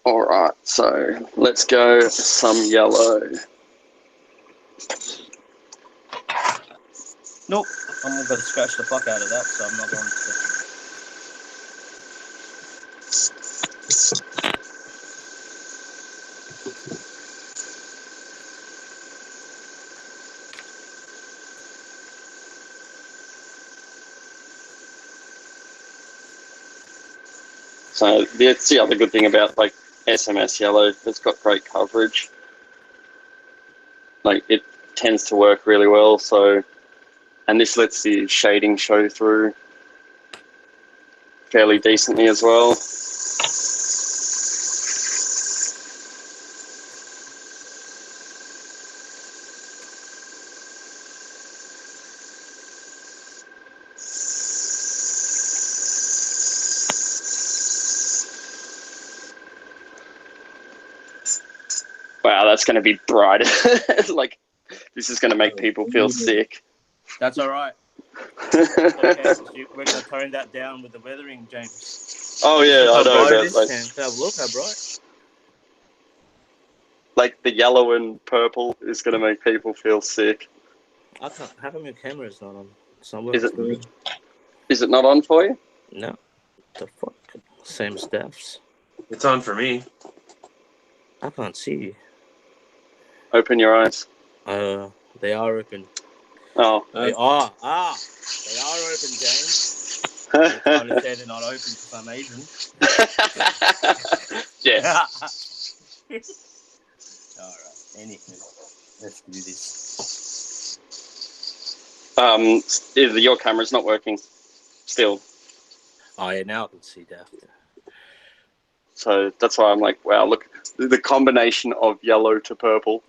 All right, so let's go some yellow. Nope, I'm going to scratch the fuck out of that, so I'm not going to. So that's the other good thing about like SMS yellow. It's got great coverage. Like it tends to work really well. So, and this lets the shading show through fairly decently as well. Wow, that's going to be bright. Like, this is going to make people feel sick. That's all right. Okay, we're going to tone that down with the weathering, James. Oh yeah, Look I how know. bright it That, is, like, Cam. Have a look how bright. like the yellow and purple is gonna make people feel sick. I can't. How come your camera's not on? It's not Is working. it? Is it not on for you? No. The fuck? Same stuffs. It's on for me. I can't see you. Open your eyes. They are open. Oh. They are. They are open, James. You're trying to say they're not open because I'm Asian. Yes. Alright, anywho. Let's do this. Your camera's not working still. Oh yeah, now I can see Daft. So that's why I'm like, wow, look, the combination of yellow to purple.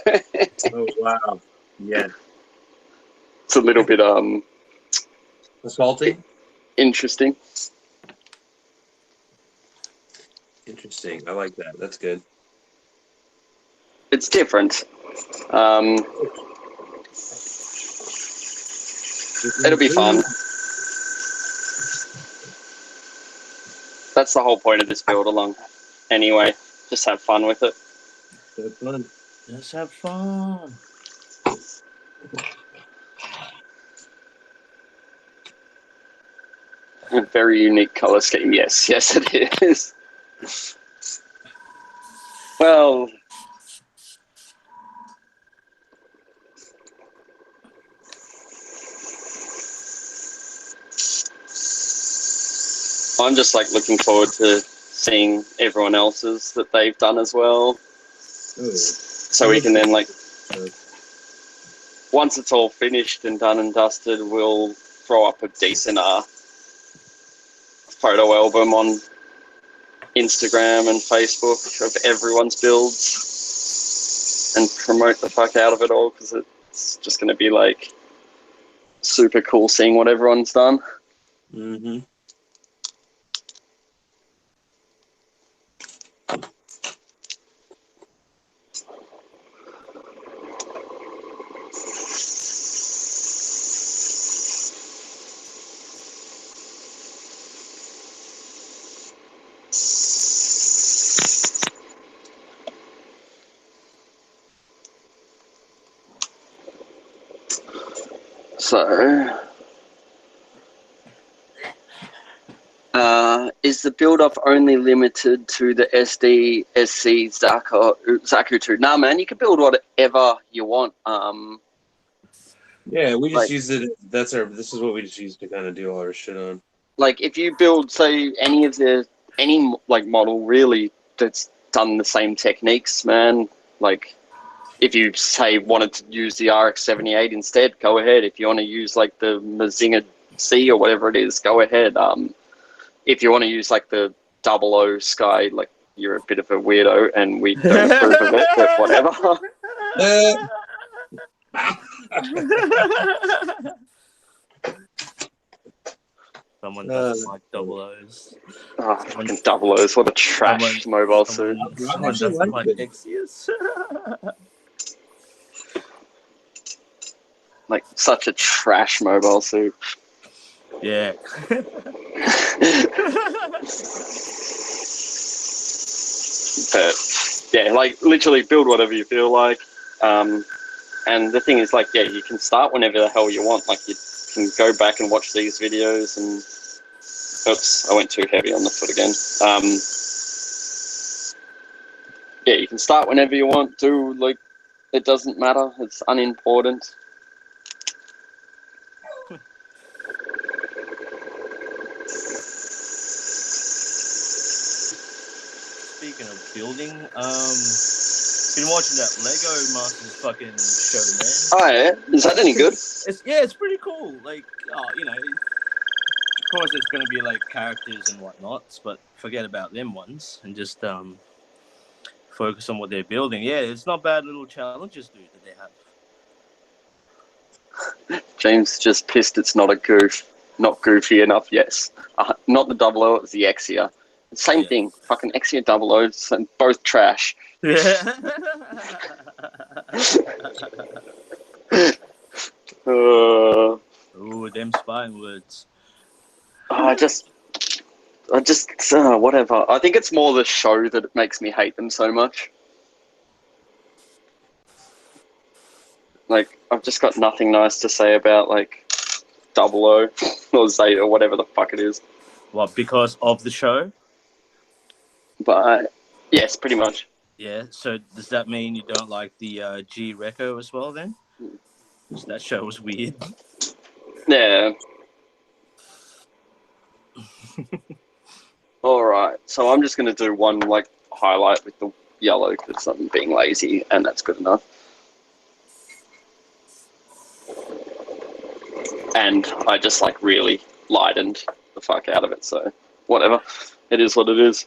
Oh wow. Yeah. It's a little bit Assaulting? interesting. Interesting. I like that. That's good. It's different. It'll be fun. That's the whole point of this build along. Anyway, just have fun with it. Have fun. Let's have fun. A very unique color scheme. Yes, yes, it is. Well, I'm just like looking forward to seeing everyone else's that they've done as well. Oh. So we can then, like, once it's all finished and done and dusted, we'll throw up a decent photo album on Instagram and Facebook of everyone's builds and promote the fuck out of it all, because it's just going to be like super cool seeing what everyone's done. Mm-hmm. So, is the build-up only limited to the SD, SC, Zaku 2? Nah, man, you can build whatever you want. Yeah, we just Like- use it. This is what we just use to kind of do all our shit on. Like, if you build, say, any like model really that's done the same techniques, man, like, if you say wanted to use the RX-78 instead, go ahead. If you want to use like the Mazinga C or whatever it is, go ahead. If you want to use like the 00 Sky, like, you're a bit of a weirdo and we don't approve of it, but whatever. Someone doesn't like double O's. Oh, fucking 00s, what a trash mobile suit. Someone doesn't like Exius. Like, such a trash mobile suit. Yeah. But yeah, like, literally build whatever you feel like. And the thing is, like, yeah, you can start whenever the hell you want. Like, you can go back and watch these videos and... Oops, I went too heavy on the foot again. Yeah, you can start whenever you want to. Like, it doesn't matter. It's unimportant. Speaking of building, been watching that Lego Masters fucking show, man. Oh yeah, is that any good? It's pretty cool. Like, you know, of course it's going to be like characters and whatnots, but forget about them ones and just focus on what they're building. Yeah, it's not bad little challenges, dude, that they have. James just pissed. It's not a goof. Not goofy enough. Yes, not the 00. It's the Exia. Same thing. Fucking Exia 00s and both trash. Ooh, them spine words. I just whatever. I think it's more the show that it makes me hate them so much. Like, I've just got nothing nice to say about, like, Double O or Zeta or whatever the fuck it is. What, because of the show? But, yes, pretty much. Yeah, so does that mean you don't like the G Reco as well then? Because that show was weird. Yeah. Alright, so I'm just going to do one, like, highlight with the yellow because I'm being lazy, and that's good enough. And I just, like, really lightened the fuck out of it, so whatever. It is what it is.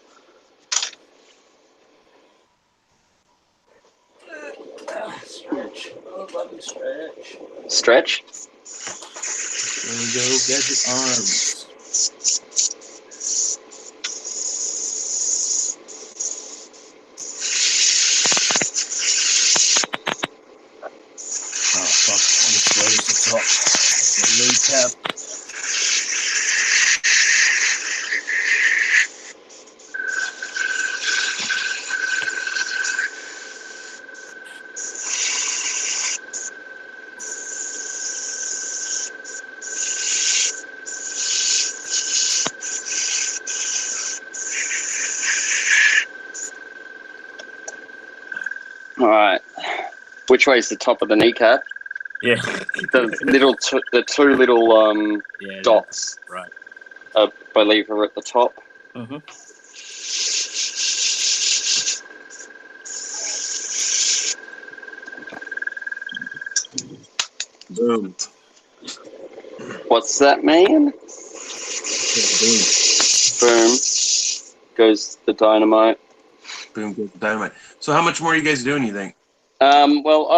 Stretch. Oh, let me stretch. Stretch? There we go, gadget arms. Oh, fuck. This way is the top. The knee cap. Alright. Which way is the top of the kneecap? Yeah. The two little Yeah, dots, right. I believe, are at the top. Mm-hmm. Boom. What's that mean? Boom. Goes the dynamite. Boom goes the dynamite. So how much more are you guys doing, you think? Well,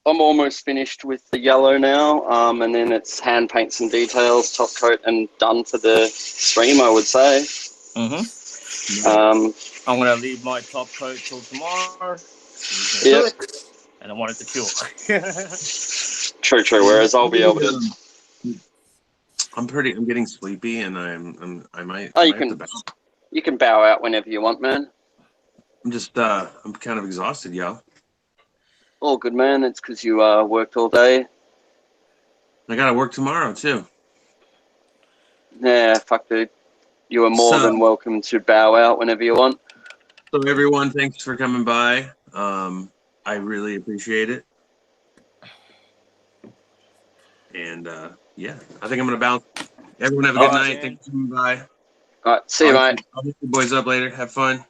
I'm almost finished with the yellow now, and then it's hand paints and details, top coat, and done for the stream, I would say. Mm-hmm. I'm going to leave my top coat till tomorrow. Yep. And I want it to cure. True. Whereas I'll be able to. I'm getting sleepy, and I might. Oh, I you might have to can. bow. You can bow out whenever you want, man. I'm kind of exhausted, y'all. All good, man. It's because you worked all day. I gotta work tomorrow too. Yeah, fuck, dude. You are more than welcome to bow out whenever you want. So everyone, thanks for coming by. I really appreciate it. And yeah, I think I'm gonna bounce. Everyone have a good night. Thanks for coming by. All right, see you, mate. I'll hit you boys up later. Have fun.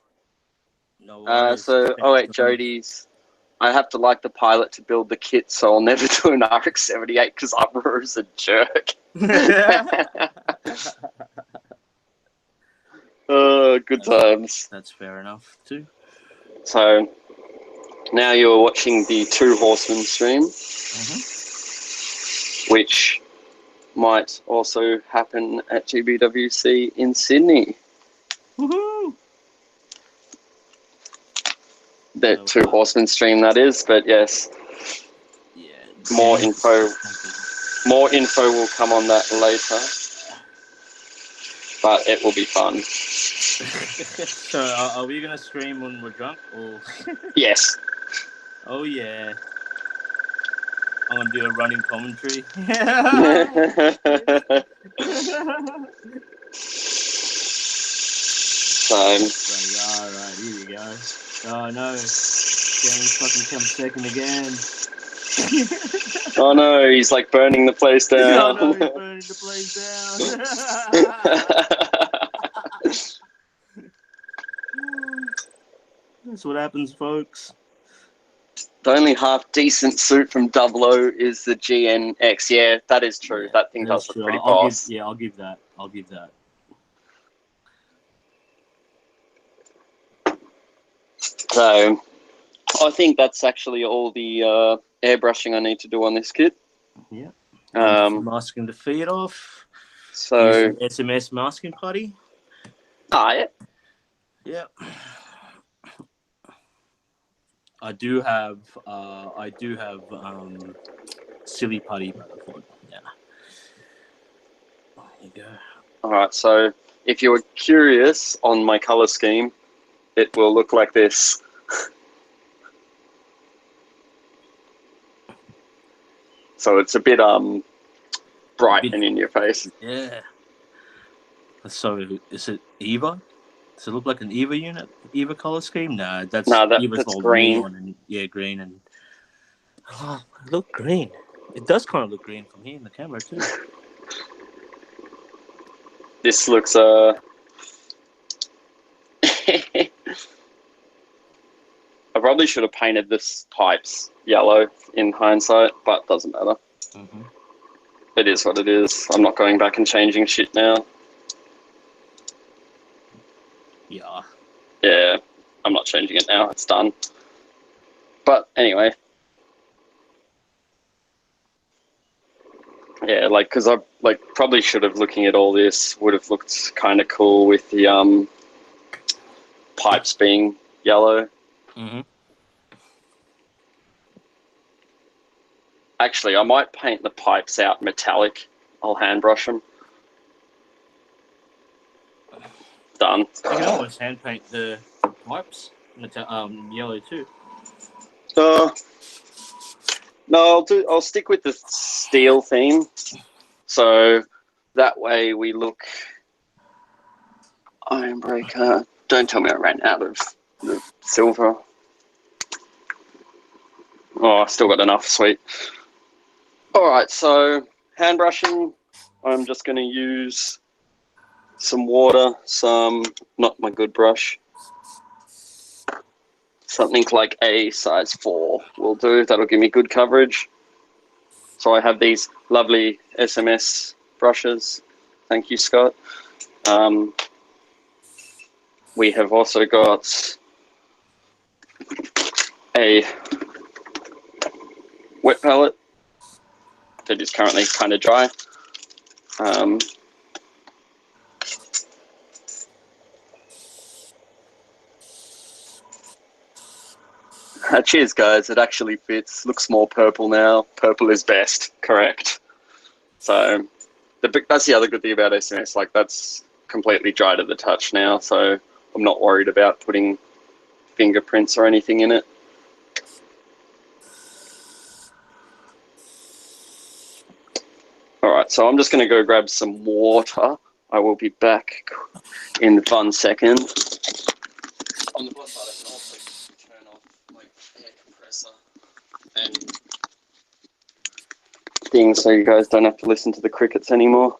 No worries. Jody's. I have to like the pilot to build the kit, so I'll never do an RX-78 because Uproar's a jerk. Good times. That's fair enough, too. So, now you're watching the Two Horsemen stream, which might also happen at GBWC in Sydney. Woohoo! The Two Horsemen stream, that is, but yes. Yeah. More info will come on that later. But it will be fun. So, are we going to stream when we're drunk? Or? Yes. Oh, yeah. I'm going to do a running commentary. Alright, here we go. Oh, no. James fucking comes second again. Oh, no, he's like burning the place down. Oh, no, he's burning the place down. That's what happens, folks. The only half decent suit from Double O is the GNX. Yeah, that is true. Yeah, that thing does look pretty I'll boss. give that. So, I think that's actually all the airbrushing I need to do on this kit. Yeah. Masking the feet off. So, SMS masking putty. yeah. Yeah. I do have silly putty, but I thought, yeah. There you go. All right. So, if you were curious on my color scheme, it will look like this. So it's a bit bright and in your face. Yeah. So is it EVA? Does it look like an EVA unit? EVA color scheme? No, that's EVA's that's all green. neon and green and look green. It does kind of look green from here in the camera too. This looks I probably should have painted this pipes yellow in hindsight, but doesn't matter. Mm-hmm. It is what it is. I'm not going back and changing shit now. Yeah. Yeah, I'm not changing it now. It's done. But anyway. Yeah, like, because I probably should have, looking at all this, would have looked kind of cool with the pipes being yellow. Mm-hmm. Actually, I might paint the pipes out metallic. I'll hand brush them. Done. You can almost hand paint the pipes yellow too. No, I'll stick with the steel theme. So that way we look. Ironbreaker. Don't tell me I ran out of the silver. Oh, I still got enough. Sweet. All right, so hand brushing. I'm just going to use some water, not my good brush. Something like a size 4 will do. That'll give me good coverage. So I have these lovely SMS brushes. Thank you, Scott. We have also got a wet palette that is currently kind of dry. Cheers, guys. It actually fits. Looks more purple now. Purple is best. Correct. So that's the other good thing about SMS. Like, that's completely dry to the touch now. So I'm not worried about putting fingerprints or anything in it. All right. So I'm just going to go grab some water. I will be back in 1 second. On the plus side, I can also turn off my air compressor and things so you guys don't have to listen to the crickets anymore.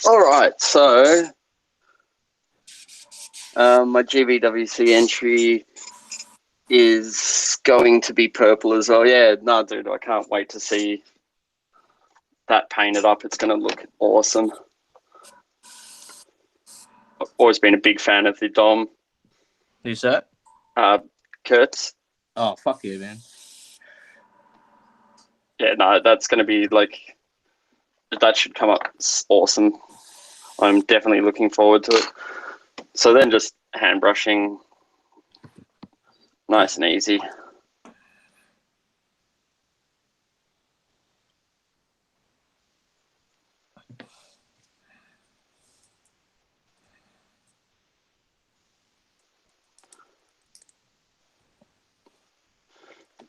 All right, so my GVWC entry is going to be purple as well. Yeah, no, dude, I can't wait to see that painted up. It's going to look awesome. I've always been a big fan of the Dom. Who's that? Kurtz. Oh, fuck yeah, man. Yeah, no, that's going to be like, that should come up awesome. I'm definitely looking forward to it. So then just hand brushing, nice and easy.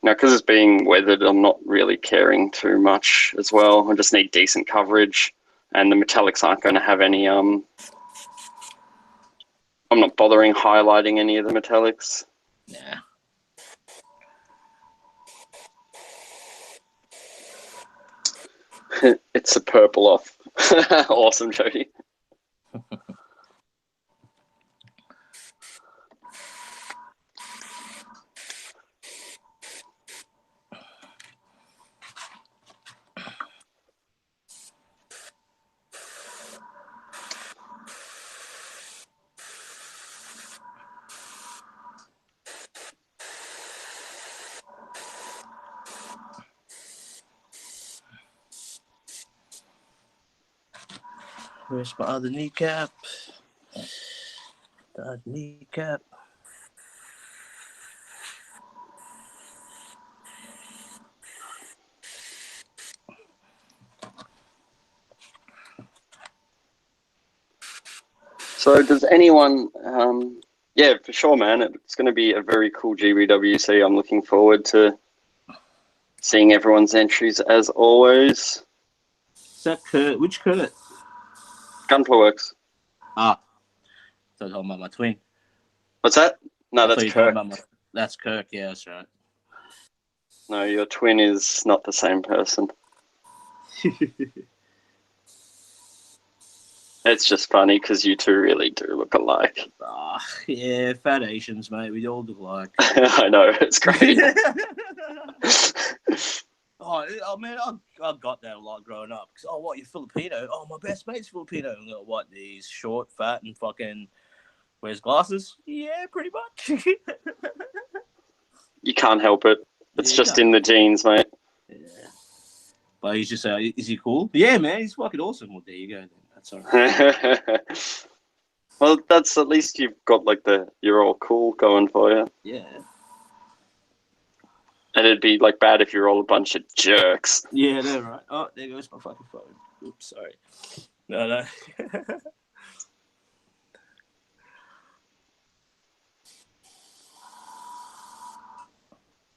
Now, because it's being weathered, I'm not really caring too much as well. I just need decent coverage, and the metallics aren't going to have any. I'm not bothering highlighting any of the metallics. Nah. It's a purple off. Awesome, Jody. Where's my other kneecap? The other kneecap. So does anyone, yeah, for sure, man. It's going to be a very cool GBWC. I'm looking forward to seeing everyone's entries as always. Is that Kurt? Which Kurt? Gunpla Works. Ah, I was talking about my twin. What's that? No, I that's thought you were talking Kirk. about that's Kirk, yeah, that's right. No, your twin is not the same person. It's just funny because you two really do look alike. Yeah, fat Asians, mate. We all look alike. I know, it's great. Oh man, I got that a lot growing up. Cause, what, you're Filipino? Oh, my best mate's Filipino. And what, he's short, fat, and fucking wears glasses? Yeah, pretty much. You can't help it. It's just in the genes, mate. Yeah. But he's just, is he cool? Yeah, man, he's fucking awesome. Well, there you go. Then. That's all right. Well, that's at least you've got like you're all cool going for you. Yeah. And it'd be like bad if you're all a bunch of jerks. Yeah, they're right. Oh, there goes my fucking phone. Oops, sorry. No.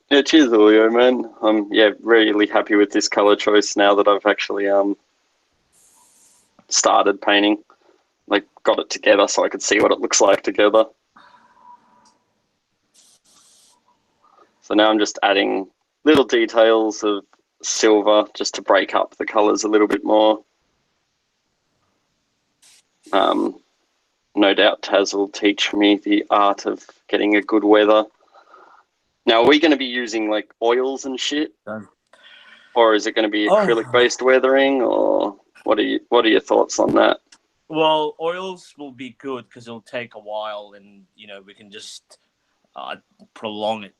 Yeah, cheers, Julio, man. I'm really happy with this color choice now that I've actually started painting. Like, got it together so I could see what it looks like together. So now I'm just adding little details of silver just to break up the colors a little bit more. No doubt Taz will teach me the art of getting a good weather. Now, are we going to be using like oils and shit? Or is it going to be acrylic-based weathering? Or what are your thoughts on that? Well, oils will be good because it'll take a while, and we can just prolong it,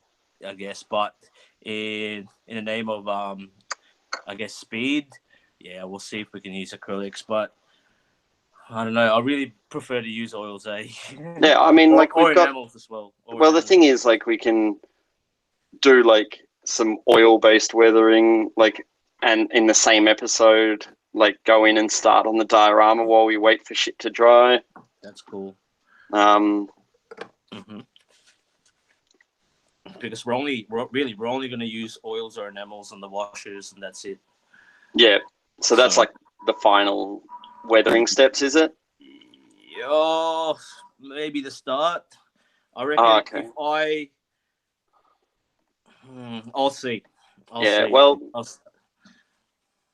I guess. But in the name of I guess speed, yeah, we'll see if we can use acrylics. But I don't know. I really prefer to use oils, eh? Yeah, I mean, like we've got enamels as well. The thing is, like, we can do like some oil-based weathering, like, and in the same episode, like, go in and start on the diorama while we wait for shit to dry. That's cool. Because we're only going to use oils or enamels on the washers, and that's it. Yeah. So that's like the final weathering steps, is it? Oh, maybe the start. I reckon if I'll see. I'll see. Well,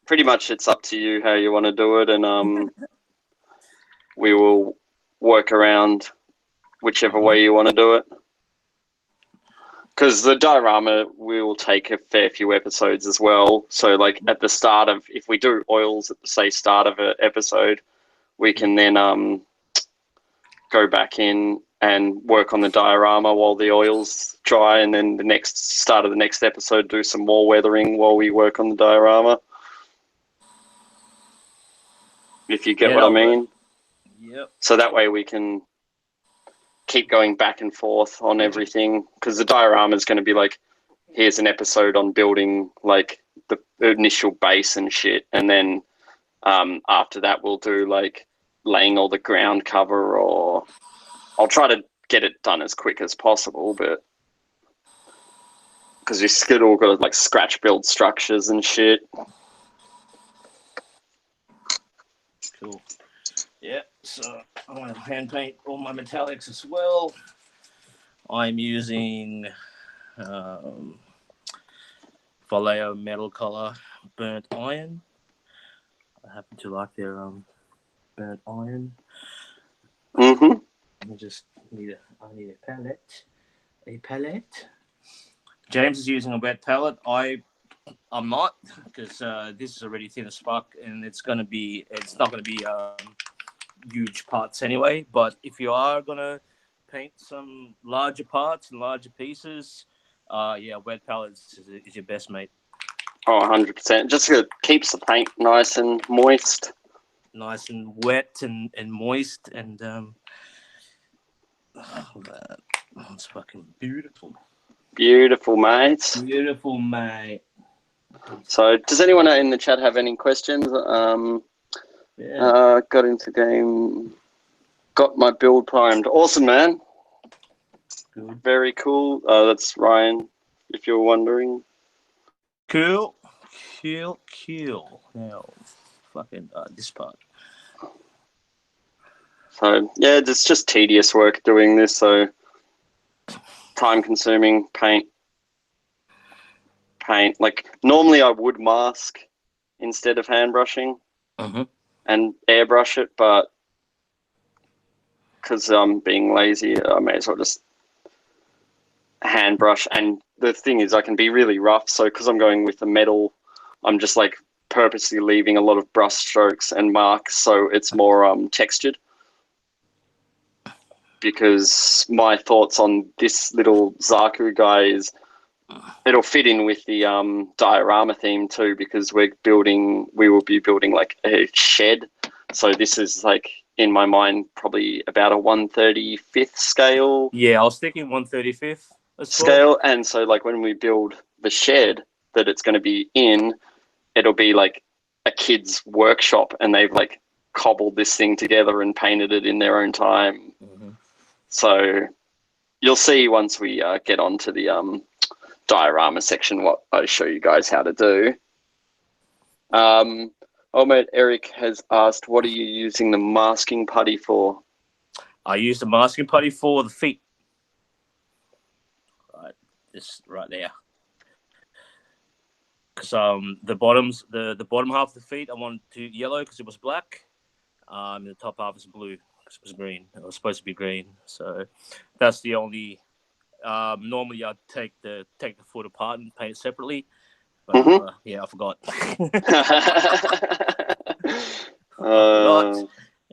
pretty much it's up to you how you want to do it, and we will work around whichever way you want to do it. Because the diorama will take a fair few episodes as well. So, like, at the start of, if we do oils at the, say, start of an episode, we can then go back in and work on the diorama while the oils dry, and then the start of the next episode, do some more weathering while we work on the diorama. If you get what I mean. Yep. So that way we can keep going back and forth on everything, because the diorama is going to be like, here's an episode on building like the initial base and shit, and then after that we'll do like laying all the ground cover, or I'll try to get it done as quick as possible, but because we still all got to like scratch build structures and shit. Cool. Yeah, so I want to hand paint all my metallics as well. I'm using Vallejo metal color burnt iron. I happen to like their burnt iron. I just need I need a palette. A palette. James is using a wet palette. I'm not, because this is already thin as fuck, and it's not gonna be huge parts anyway. But if you are gonna paint some larger parts and larger pieces, wet palettes is your best mate. Oh, 100%. Just keeps the paint nice and moist. nice and wet and moist, and it's fucking beautiful. Beautiful, mate. Beautiful, mate. So, does anyone in the chat have any questions? Got into game, got my build primed. Awesome, man. Good. Very cool. That's Ryan, if you're wondering. Cool. Now, fucking this part. So, yeah, it's just tedious work doing this, so time-consuming, paint. Like, normally I would mask instead of hand brushing and airbrush it, but because I'm being lazy, I may as well just hand brush. And the thing is, I can be really rough, so because I'm going with the metal, I'm just like purposely leaving a lot of brush strokes and marks, so it's more textured. Because my thoughts on this little Zaku guy is it'll fit in with the diorama theme too, because we will be building like a shed. So this is like, in my mind, probably about a 1/35th scale. Yeah, I was thinking 1/35th scale. And so like when we build the shed that it's going to be in, it'll be like a kid's workshop, and they've like cobbled this thing together and painted it in their own time. So you'll see once we get onto the diorama section what I show you guys how to do. Old mate Eric has asked, what are you using the masking putty for? I use the masking putty for the feet. Right, this right there. Because the bottom half of the feet I wanted to yellow because it was black. And the top half is blue because it was green. It was supposed to be green. So that's the only. Normally I'd take the foot apart and paint it separately. But yeah, I forgot.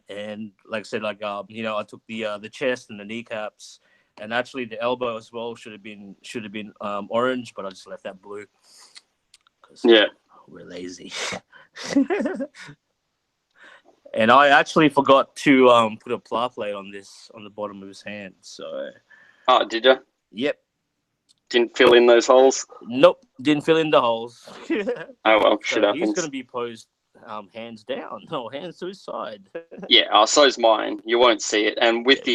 And like I said, like I took the chest and the kneecaps, and actually the elbow as well should have been orange, but I just left that blue. Yeah, we're lazy. And I actually forgot to put a pla plate on the bottom of his hand. So. Oh, did you? Yep. Didn't fill in those holes? Nope, didn't fill in the holes. Oh well, shit happens. He's gonna be posed hands down, no, hands to his side. Yeah, so's mine. You won't see it, and with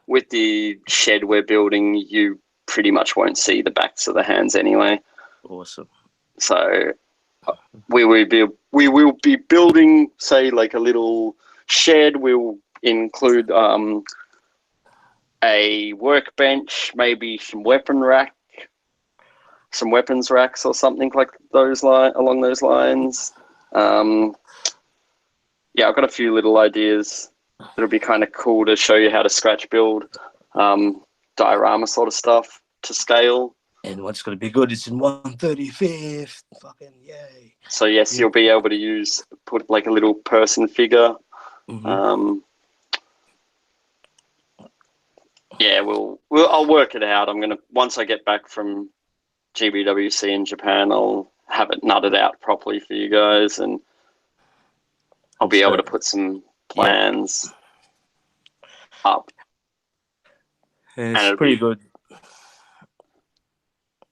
with the shed we're building, you pretty much won't see the backs of the hands anyway. Awesome. So we will be building, say, like a little shed. We'll include a workbench, maybe some weapons racks or something like along those lines. Yeah, I've got a few little ideas. It'll be kind of cool to show you how to scratch build diorama sort of stuff to scale. And what's going to be good is in 1/35th. Fucking yay. So yes, you'll be able to put like a little person figure. Yeah, I'll work it out. Once I get back from GBWC in Japan, I'll have it nutted out properly for you guys, and I'll be able to put some plans up. And it's pretty good.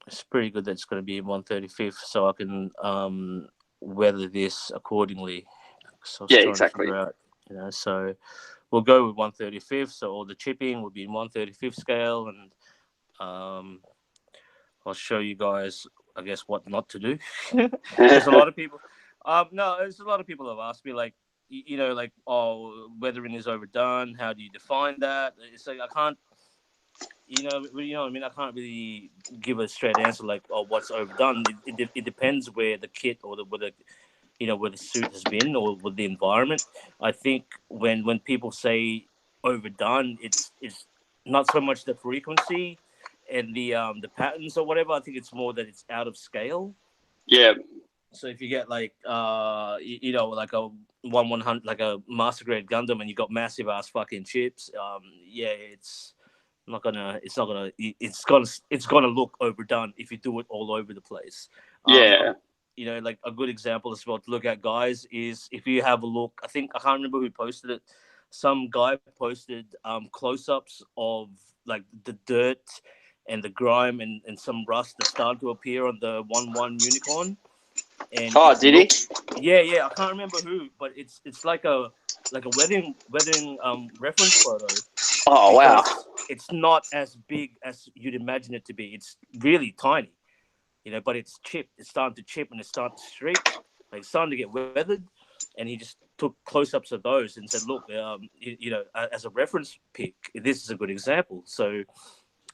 It's pretty good that it's going to be 1/35th, so I can weather this accordingly. So yeah, exactly. So we'll go with 1/35th. So all the chipping will be in 1/35th scale, and I'll show you guys, I guess, what not to do. There's a lot of people. There's a lot of people have asked me, like, oh, weathering is overdone. How do you define that? It's like I can't. What I mean? I can't really give a straight answer like, oh, what's overdone. It depends where the kit or where the suit has been or with the environment. I think when people say overdone, it's not so much the frequency and the patterns or whatever. I think it's more that it's out of scale. Yeah. So if you get like like a 1/100, like a master grade Gundam, and you got massive ass fucking chips, it's gonna look overdone if you do it all over the place. Yeah. like a good example as well to look at, guys, is if you have a look. I can't remember who posted it. Some guy posted close-ups of like the dirt and the grime and some rust that started to appear on the 1-1 unicorn. And did he? Yeah. I can't remember who, but it's like a weathering reference photo. Oh wow! It's not as big as you'd imagine it to be. It's really tiny, but it's chipped. It's starting to chip and it's starting to streak. Like it's starting to get weathered. And he just took close-ups of those and said, "Look, as a reference pick, this is a good example." So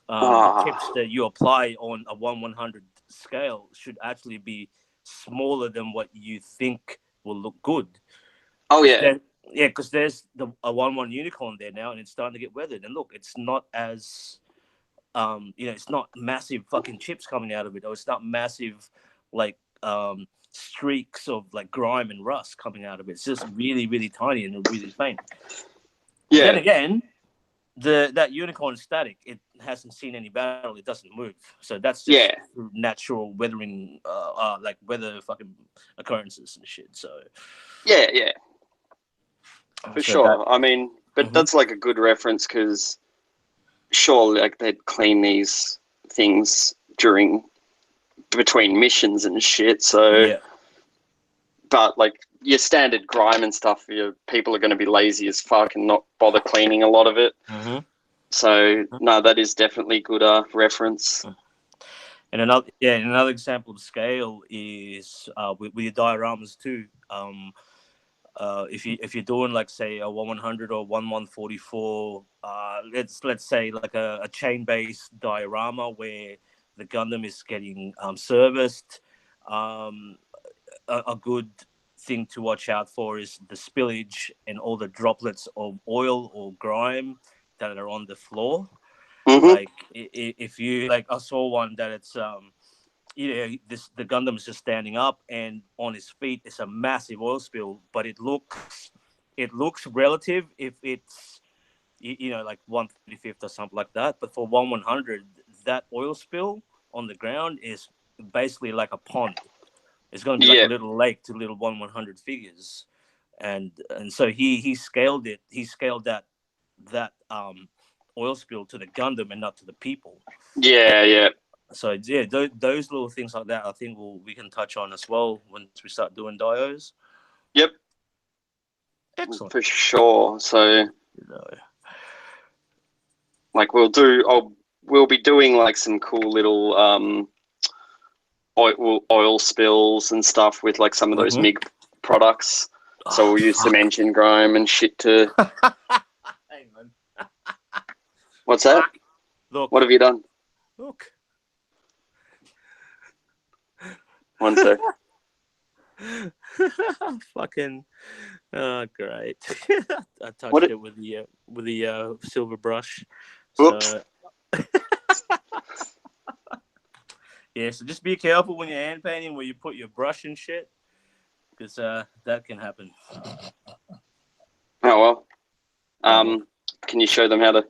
the chips that you apply on a 1/100 scale should actually be smaller than what you think will look good. Oh yeah, because there's a 1/1 unicorn there now, and it's starting to get weathered. And look, it's not as it's not massive fucking chips coming out of it, or it's not massive like streaks of like grime and rust coming out of it. It's just really, really tiny and really faint. Yeah. Then again, that unicorn is static. It hasn't seen any battle. It doesn't move. So that's just natural weathering, like weather fucking occurrences and shit. So yeah, for sure. I mean, but that's like a good reference because surely like they'd clean these things between missions and shit. So yeah. But like your standard grime and stuff, people are going to be lazy as fuck and not bother cleaning a lot of it. So no, that is definitely good reference. And another example of scale is with your dioramas too. If you're doing like say a 1/100 or 1/144, let's say like a chain based diorama where the Gundam is getting serviced. A good thing to watch out for is the spillage and all the droplets of oil or grime that are on the floor. Like if you like, I saw one that it's the Gundam is just standing up and on his feet it's a massive oil spill, but it looks relative if it's like 1/35 or something like that. But for 1/100, that oil spill on the ground is basically like a pond. It's going to be like a little lake to little 1/100 figures, and so he scaled it. He scaled that oil spill to the Gundam and not to the people. Yeah. So yeah, those little things like that, I think we can touch on as well once we start doing dios. Yep. Excellent. For sure. So, like we'll be doing like some cool little oil spills and stuff with like some of those MIG products. So we'll use some engine grime and shit to. Hey, man. What's that? Look. What have you done? Look. One sec. Fucking great. I touched it with the silver brush. Oops. So yeah, so just be careful when you're hand painting where you put your brush and shit, because that can happen. Oh well. Can you show them how to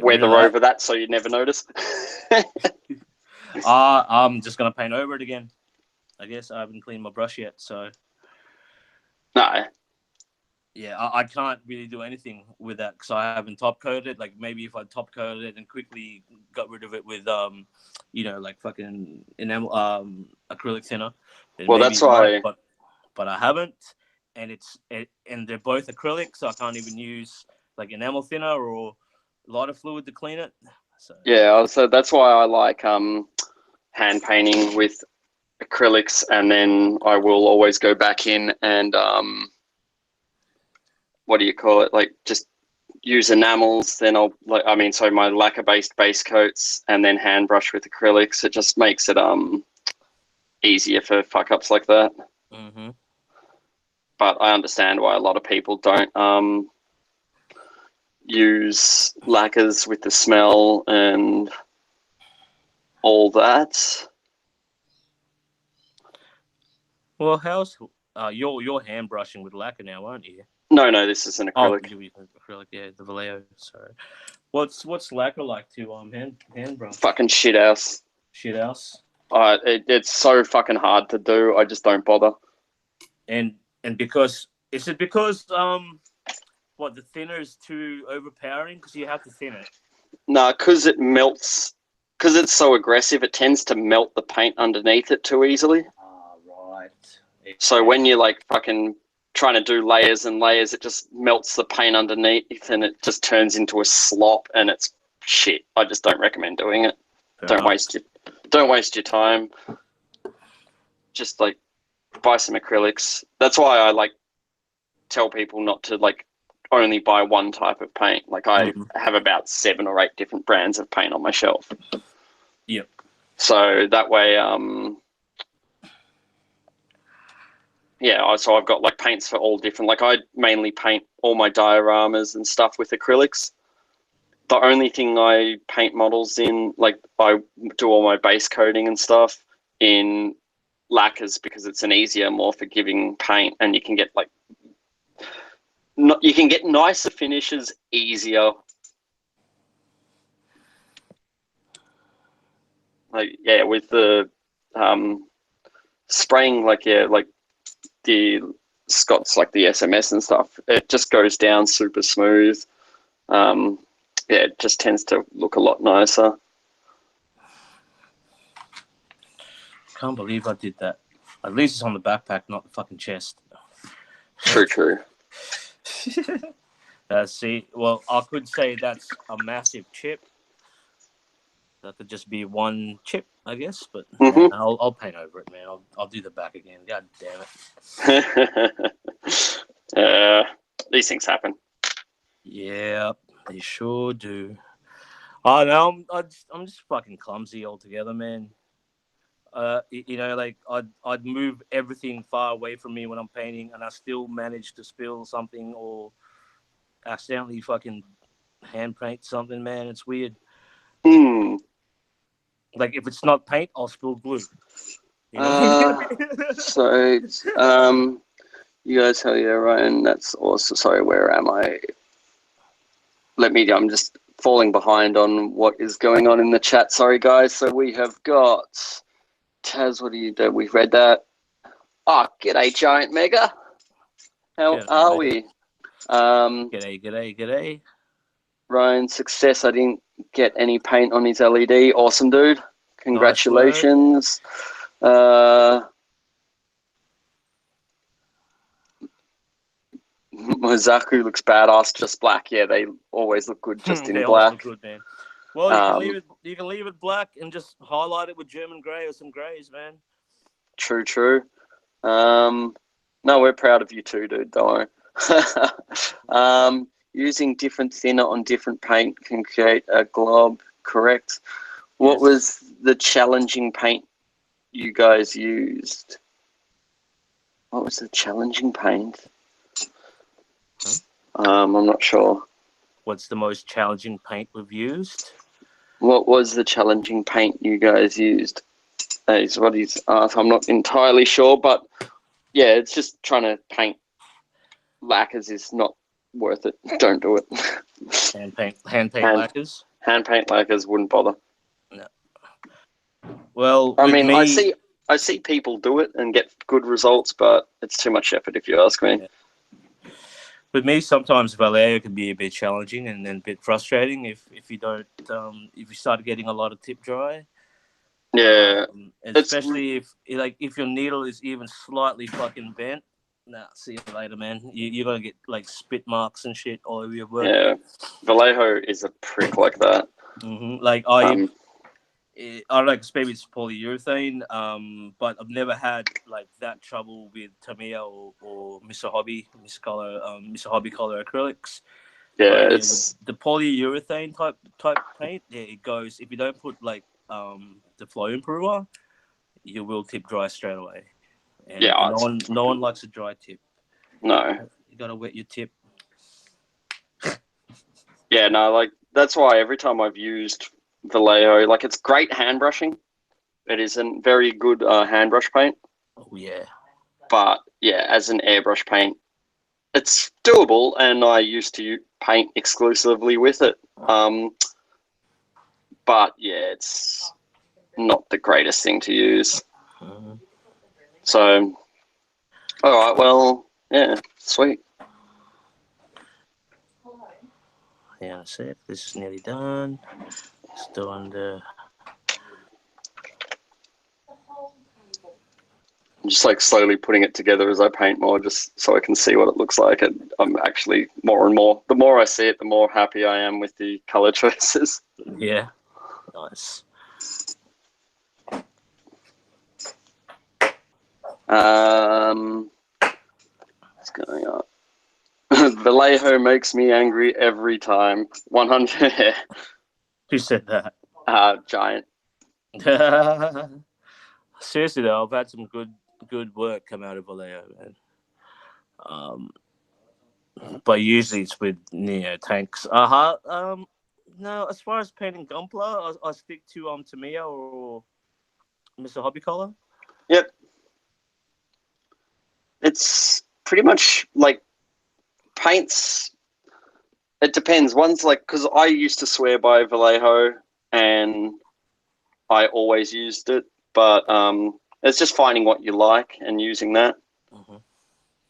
weather over that so you never notice? I'm just gonna paint over it again. I guess I haven't cleaned my brush yet, so no. Yeah, I can't really do anything with that because I haven't top coated it. Like maybe if I top coated it and quickly got rid of it with like fucking enamel acrylic thinner. Well, that's why. But I haven't, and and they're both acrylic, so I can't even use like enamel thinner or lighter fluid to clean it. So yeah, so that's why I like hand painting with acrylics, and then I will always go back in and what do you call it? Like just use enamels. Then so my lacquer-based base coats, and then hand brush with acrylics. It just makes it easier for fuck ups like that. But I understand why a lot of people don't use lacquers with the smell and all that. Well, how's you're hand brushing with lacquer now, aren't you? No, this is an acrylic. Oh, acrylic, yeah, the Vallejo. Sorry. What's lacquer like to hand brush? Fucking shit house. Shit house. It's so fucking hard to do. I just don't bother. And because is it because what, the thinner is too overpowering because you have to thin it? Nah, because it melts. Because it's so aggressive, it tends to melt the paint underneath it too easily. Right. So when you're like fucking trying to do layers and layers, it just melts the paint underneath and it just turns into a slop and it's shit. I just don't recommend doing it. Don't waste your time. Just like buy some acrylics. That's why I like tell people not to like only buy one type of paint. Like I have about 7 or 8 different brands of paint on my shelf. Yep. So that way, so I've got like paints for all different. Like I mainly paint all my dioramas and stuff with acrylics. The only thing I paint models in, like I do all my base coating and stuff in lacquers because it's an easier, more forgiving paint, and you can get like you can get nicer finishes easier. Like with the spraying, like the Scott's, like the SMS and stuff, it just goes down super smooth. It just tends to look a lot nicer. Can't believe I did that. At least it's on the backpack, not the fucking chest. True. See, well, I could say that's a massive chip. That could just be one chip, I guess. But man, I'll paint over it, man. I'll do the back again. God damn it. These things happen. Yeah, they sure do. Oh no, I'm just fucking clumsy altogether, man. You know, like I'd move everything far away from me when I'm painting, and I still manage to spill something or accidentally fucking hand paint something, man. It's weird. Like if it's not paint, I'll spill glue. You know? So you guys have Ryan. That's awesome. Sorry, where am I? I'm just falling behind on what is going on in the chat. Sorry, guys. So we have got Taz. What do you do? We've read that. Oh, g'day, Giant Mega. How are we? G'day. Ryan, success. I didn't get any paint on his LED. Awesome, dude. Congratulations. Nice. Zaku looks badass, just black. Yeah, they always look good just in black. Look good, man. Well, you can leave it black and just highlight it with German grey or some greys, man. True. No, we're proud of you too, dude. Don't worry. Using different thinner on different paint can create a glob, correct? What was the challenging paint you guys used? What was the challenging paint? I'm not sure. What's the most challenging paint we've used? What was the challenging paint you guys used? Is what he's asked. I'm not entirely sure, but yeah, it's just trying to paint lacquers is not worth it. Don't do it. Hand paint lacquers? Hand paint lacquers wouldn't bother. No. Well, I mean, I see people do it and get good results, but it's too much effort if you ask me. Yeah. With me, sometimes Vallejo can be a bit challenging and then a bit frustrating if you don't if you start getting a lot of tip dry. Yeah, especially if your needle is even slightly fucking bent. Nah, see you later, man. You're gonna get like spit marks and shit all over your work. Yeah, Vallejo is a prick like that. Like I don't know, maybe it's polyurethane, but I've never had like that trouble with Tamiya or Mr. Hobby color acrylics. Yeah, but, it's the polyurethane type paint. Yeah, it goes if you don't put like the flow improver, you will tip dry straight away. And no one likes a dry tip. No, you gotta wet your tip. Yeah, no, like that's why every time I've used Vallejo, like it's great hand brushing. It is a very good hand brush paint. Oh yeah. But yeah, as an airbrush paint, it's doable, and I used to paint exclusively with it. But yeah, it's not the greatest thing to use. Mhm. So, all right, well, yeah, sweet. Yeah, that's it. This is nearly done. Still under. I'm just like slowly putting it together as I paint more, just so I can see what it looks like. And I'm actually more and more, the more I see it, the more happy I am with the color choices. Yeah, nice. What's going on? Vallejo makes me angry every time. 100. Who said that? Giant. Seriously though, I've had some good work come out of Vallejo, man. But usually it's with tanks. No, as far as painting Gunpla, I stick to Tamiya or Mr. Hobby Color. Yep. It's pretty much like paints. It depends. One's like, because I used to swear by Vallejo and I always used it, but it's just finding what you like and using that. Mm-hmm.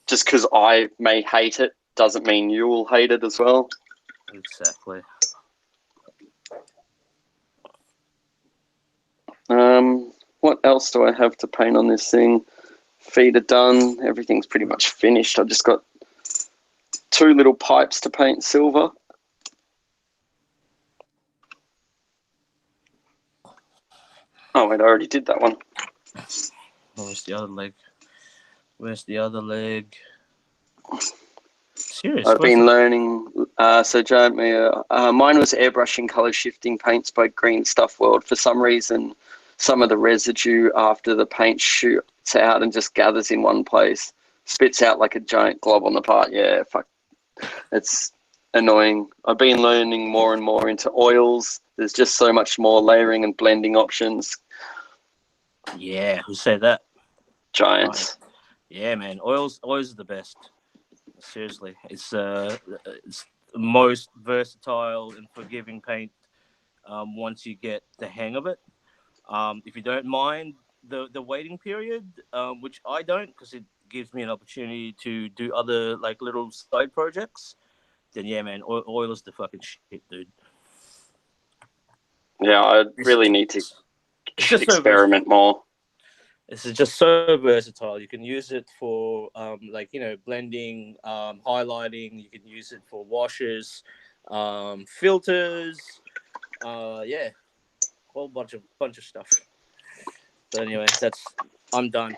Just because I may hate it doesn't mean you will hate it as well. Exactly. What else do I have to paint on this thing? Feet are done. Everything's pretty much finished. I've just got 2 little pipes to paint silver. Oh, wait, I already did that one. Where's the other leg? Where's the other leg? Serious? I've been learning. So, Giant mine was airbrushing color shifting paints by Green Stuff World. For some reason, some of the residue after the paint shoots out and just gathers in one place, spits out like a giant glob on the part. Yeah, fuck. It's annoying. I've been learning more and more into oils. There's just so much more layering and blending options. Yeah, who said that? Giants. Right. Yeah, man. Oils are the best. Seriously, it's the most versatile and forgiving paint. Once you get the hang of it, if you don't mind the waiting period, which I don't, because it gives me an opportunity to do other like little side projects, then yeah, man, oil is the fucking shit, dude. Yeah, I really need to experiment more. This is just so versatile. You can use it for blending, highlighting. You can use it for washes, filters. Yeah, whole bunch of stuff. But anyway, I'm done.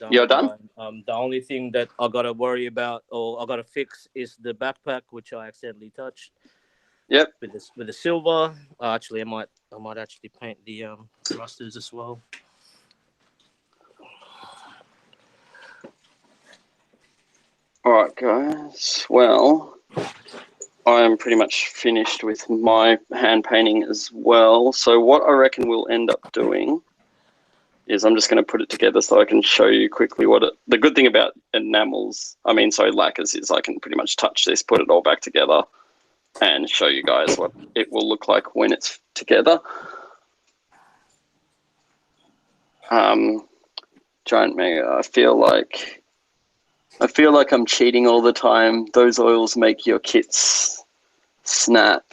You're done? The only thing that I gotta worry about or I gotta fix is the backpack, which I accidentally touched. Yep. With the silver. Actually, I might actually paint the thrusters as well. All right, guys. Well, I am pretty much finished with my hand painting as well. So what I reckon we'll end up doing is I'm just going to put it together so I can show you quickly the good thing about lacquers is I can pretty much touch this, put it all back together and show you guys what it will look like when it's together. Giant Mega, I feel like I'm cheating all the time. Those oils make your kits snap.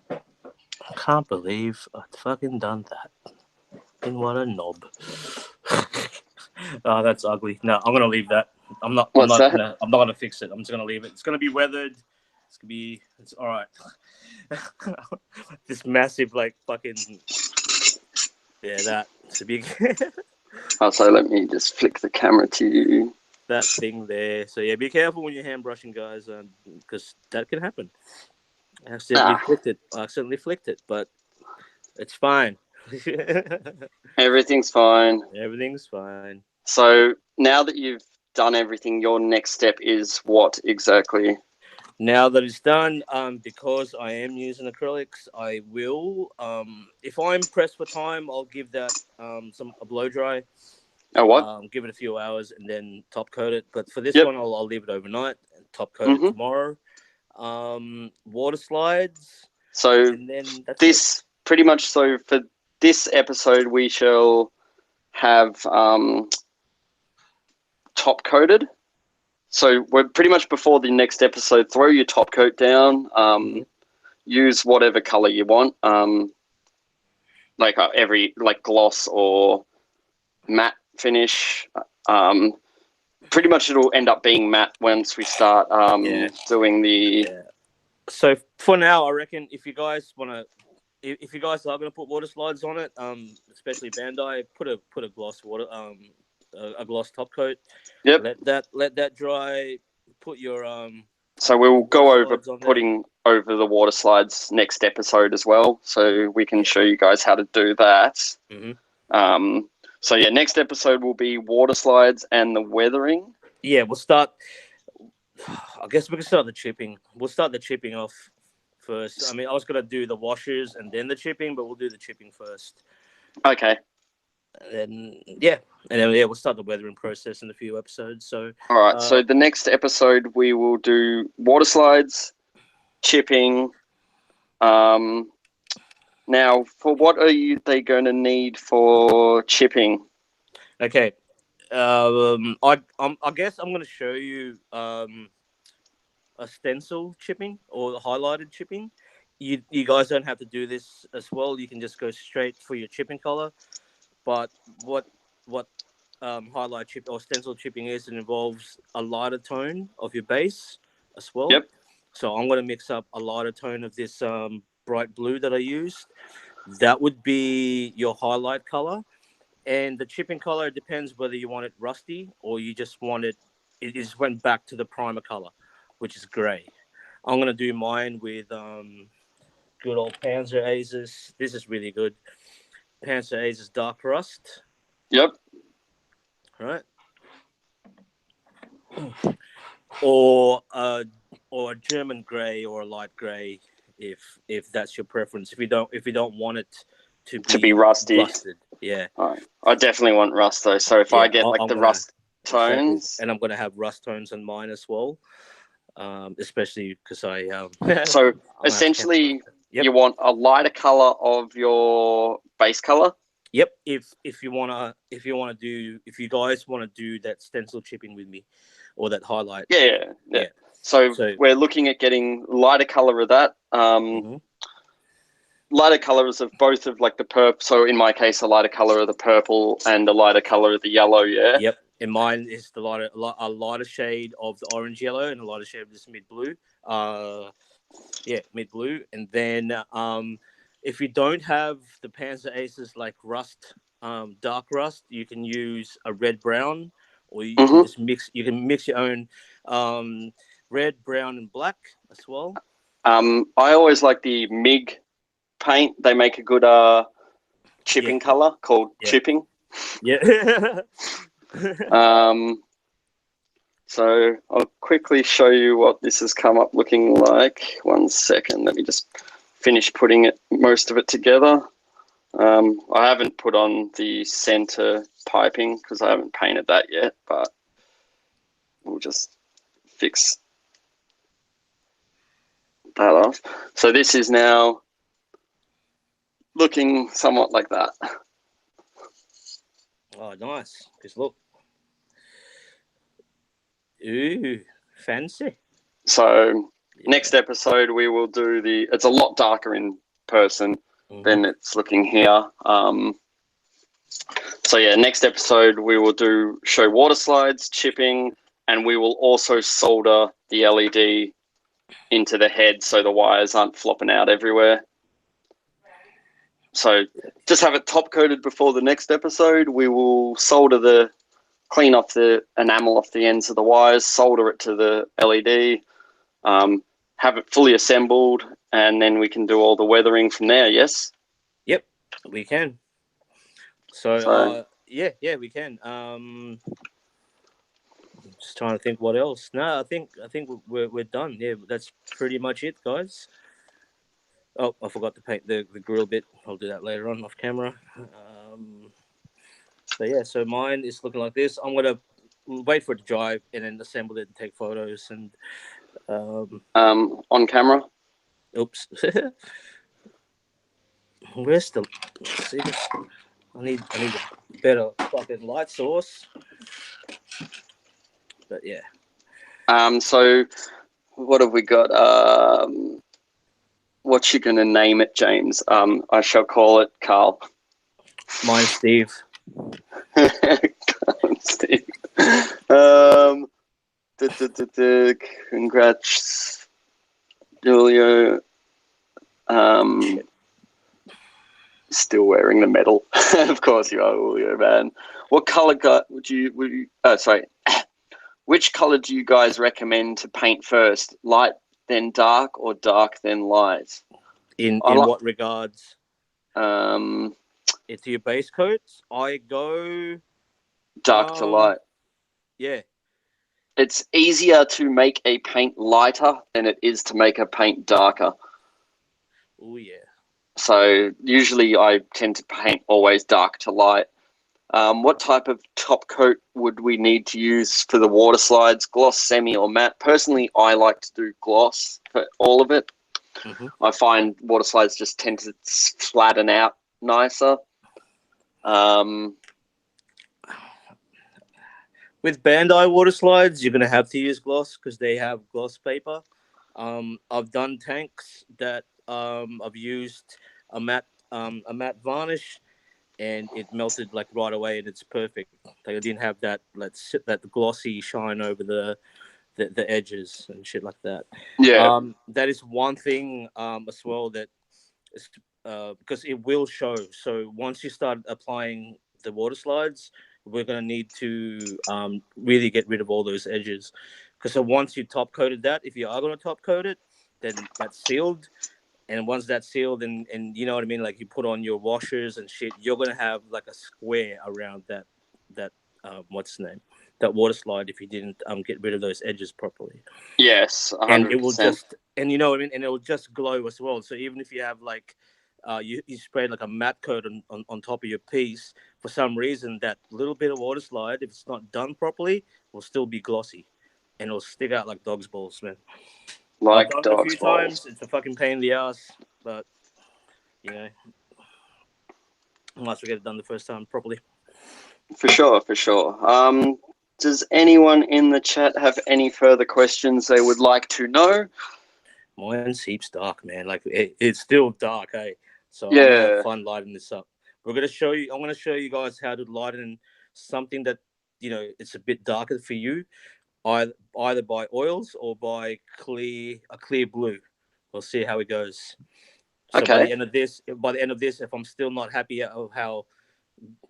I can't believe I fucking done that. And what a knob. Oh, that's ugly. No, I'm gonna leave that. I'm not gonna fix it. I'm just gonna leave it. It's gonna be weathered. It's all right. This massive fucking that. It's a big So let me just flick the camera to you. That thing there. So yeah, be careful when you're hand brushing, guys, because that can happen. I accidentally flicked it, but it's fine. Everything's fine. Everything's fine. So now that you've done everything, your next step is what exactly? Now that it's done, because I am using acrylics, I will. If I'm pressed for time, I'll give that a blow dry. What? Give it a few hours and then top coat it. But for this Yep. one, I'll leave it overnight and top coat it tomorrow. water slides, So and then that's this pretty much. So for this episode, we shall have top coated. So we're pretty much before the next episode. Throw your top coat down. Use whatever color you want. Like every gloss or matte finish. Pretty much it'll end up being matte once we start doing the. Yeah. So for now, I reckon if you guys want to, if you guys are going to put water slides on it, especially Bandai, put a gloss water, a gloss top coat. Yep. Let that dry. Put your So we'll go over slides on there. putting over the water slides next episode as well, so we can show you guys how to do that. So yeah, next episode will be water slides and the weathering. Yeah, we'll start. I guess we can start the chipping. We'll start the chipping off first. I mean, I was gonna do the washers and then the chipping, but we'll do the chipping first. Okay. And then we'll start the weathering process in a few episodes. So all right. So the next episode we will do water slides, chipping. Now, for what are they going to need for chipping? Okay. I guess I'm going to show you a stencil chipping or highlighted chipping. You guys don't have to do this as well. You can just go straight for your chipping color. But what highlight chip or stencil chipping is, it involves a lighter tone of your base as well. Yep. So I'm going to mix up a lighter tone of this bright blue that I used. That would be your highlight color. And the chipping color depends whether you want it rusty or you just want it just went back to the primer color, which is gray. I'm going to do mine with good old Panzer Aces. This is really good. Panzer Aces Dark Rust. Yep. Right. Or a German gray or a light gray, if that's your preference. If you don't want it to be rusty. Rusted. Yeah. All right. I definitely want rust though. So if I get the rust tones, exactly. And I'm gonna have rust tones on mine as well, especially because I So essentially, you want a lighter color of your base color. Yep. If you guys want to do that stencil chipping with me, or that highlight. Yeah. So we're looking at getting lighter color of that. Lighter colors of both of like the purple. So in my case, a lighter color of the purple and a lighter color of the yellow. Yeah. Yep. And mine is a lighter shade of the orange yellow and a lighter shade of this mid blue. Mid blue. And then if you don't have the Panzer Aces like rust, dark rust, you can use a red brown, or you can just mix. You can mix your own red, brown, and black as well. I always like the MIG paint. They make a good chipping color called chipping. Yeah. So I'll quickly show you what this has come up looking like. 1 second. Let me just finish putting most of it together. I haven't put on the center piping because I haven't painted that yet, but we'll just fix that off. So this is now looking somewhat like that. Oh, nice. Because look. Ooh, fancy. So next episode we will do it's a lot darker in person than it's looking here. So yeah, next episode we will show water slides, chipping, and we will also solder the LED into the head so the wires aren't flopping out everywhere. So just have it top coated before the next episode. We will clean off the enamel off the ends of the wires, solder it to the LED, have it fully assembled, and then we can do all the weathering from there, yes? Yep, we can. So we can. Just trying to think what else. No, I think we're done. Yeah, that's pretty much it, guys. Oh, I forgot to paint the grill bit. I'll do that later on off camera. So mine is looking like this. I'm gonna wait for it to dry and then assemble it and take photos and On camera. Oops. Where's the? See this? I need a better fucking light source. But yeah. So what have we got? What you gonna name it, James? I shall call it Carl. Mine's Steve. Steve. Congrats, Julio. Still wearing the medal. Of course you are, Julio, man. What color would you? Oh, sorry. Which color do you guys recommend to paint first? Light then dark, or dark then light? In what regards? To your base coats, I go dark to light. Yeah. It's easier to make a paint lighter than it is to make a paint darker. Oh yeah. So usually I tend to paint always dark to light. What type of top coat would we need to use for the water slides? Gloss, semi, or matte? Personally, I like to do gloss for all of it. Mm-hmm. I find water slides just tend to flatten out nicer. With Bandai water slides, you're gonna have to use gloss because they have gloss paper. I've done tanks that I've used a matte varnish, and it melted like right away, and it's perfect. Like I didn't have that that glossy shine over the edges and shit like that. Yeah. That is one thing as well that is, because it will show. So once you start applying the water slides, we're going to need to really get rid of all those edges. Because so once you top coated that, if you are going to top coat it, then that's sealed. And once that's sealed, and you know what I mean, like you put on your washers and shit, you're going to have like a square around that what's the name, that water slide if you didn't get rid of those edges properly. Yes, 100%. And it will just, and you know what I mean, and it will just glow as well. So even if you have like you sprayed like a matte coat on top of your piece, for some reason that little bit of water slide, if it's not done properly, will still be glossy, and it'll stick out like dog's balls, man. Like I've done it a dog's few balls. times. It's a fucking pain in the ass, but you know, unless we get it done the first time properly. For sure, for sure. Does anyone in the chat have any further questions they would like to know? Mine's heaps dark, man. Like it's still dark, hey. So Yeah. I'm gonna have fun lighting this up. I'm gonna show you guys how to lighten something that it's a bit darker for you, either by oils or by a clear blue. We'll see how it goes. So Okay. by the end of this, if I'm still not happy of how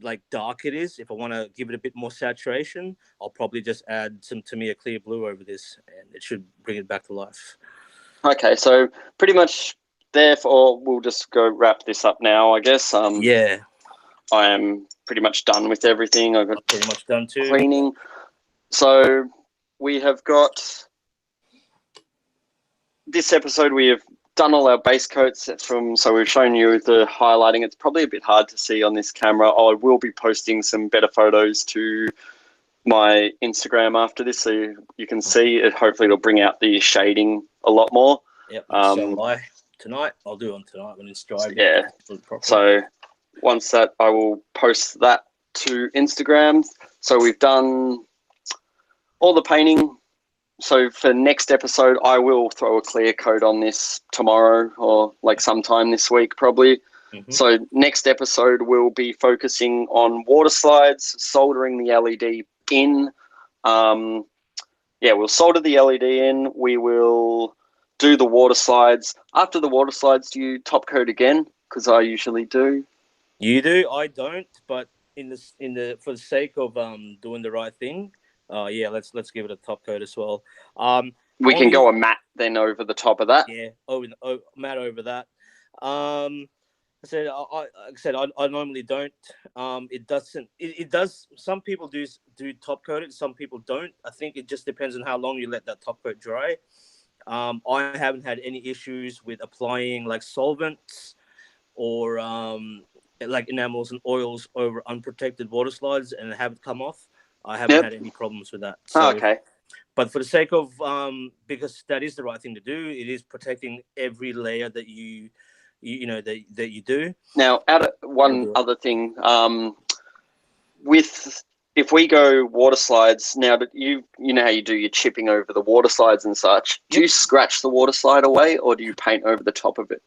like dark it is, if I want to give it a bit more saturation, I'll probably just add some Tamiya clear blue over this, and it should bring it back to life. Okay, so pretty much therefore we'll just go wrap this up now, I guess. Yeah. I am pretty much done with everything. I've got pretty much done too. Cleaning. So we have got this episode. We have done all our base coats so we've shown you the highlighting. It's probably a bit hard to see on this camera. I will be posting some better photos to my Instagram after this, so you can see it. Hopefully it'll bring out the shading a lot more. Yep. So will I. Tonight, I'll do it tonight when it's dry. Yeah. So once that, I will post that to Instagram. So we've done all the painting. So for next episode, I will throw a clear coat on this tomorrow or like sometime this week probably. Mm-hmm. So next episode, we'll be focusing on water slides, soldering the LED in. We'll solder the LED in. We will do the water slides. After the water slides, do you top coat again? Because I usually do. You do, I don't. But for the sake of doing the right thing, let's give it a top coat as well. We can go a matte then over the top of that. Yeah, matte over that. I normally don't. It doesn't. It does. Some people do top coat it. Some people don't. I think it just depends on how long you let that top coat dry. I haven't had any issues with applying like solvents or like enamels and oils over unprotected water slides and have it come off. I haven't had any problems with that. So, okay. But for the sake of because that is the right thing to do, it is protecting every layer that you know that you do. Now, one other thing, with if we go water slides now, that you know how you do your chipping over the water slides and such. Do you scratch the water slide away, or do you paint over the top of it?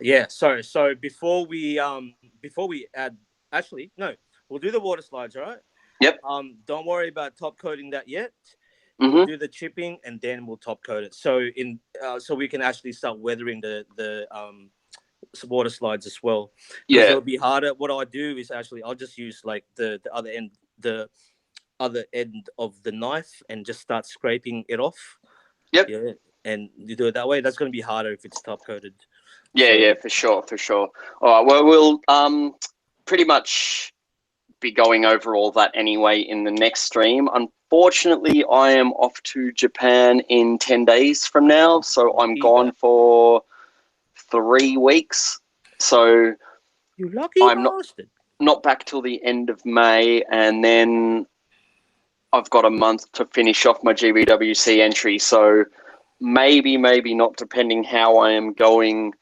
Yeah. So before we add, actually no, we'll do the water slides, all right? Yep. Don't worry about top coating that yet. Mm-hmm. We'll do the chipping and then we'll top coat it. So so we can actually start weathering the water slides as well. Because it'll be harder. What I do is actually I'll just use like the other end of the knife and just start scraping it off. Yep. Yeah. And you do it that way. That's going to be harder if it's top coated. Yeah, for sure. All right. Well, we'll pretty much be going over all that anyway in the next stream. Unfortunately, I am off to Japan in 10 days from now, so I'm gone for 3 weeks. So you lucky bastard. Not back till the end of May, and then I've got a month to finish off my GBWC entry. So maybe not, depending how I am going,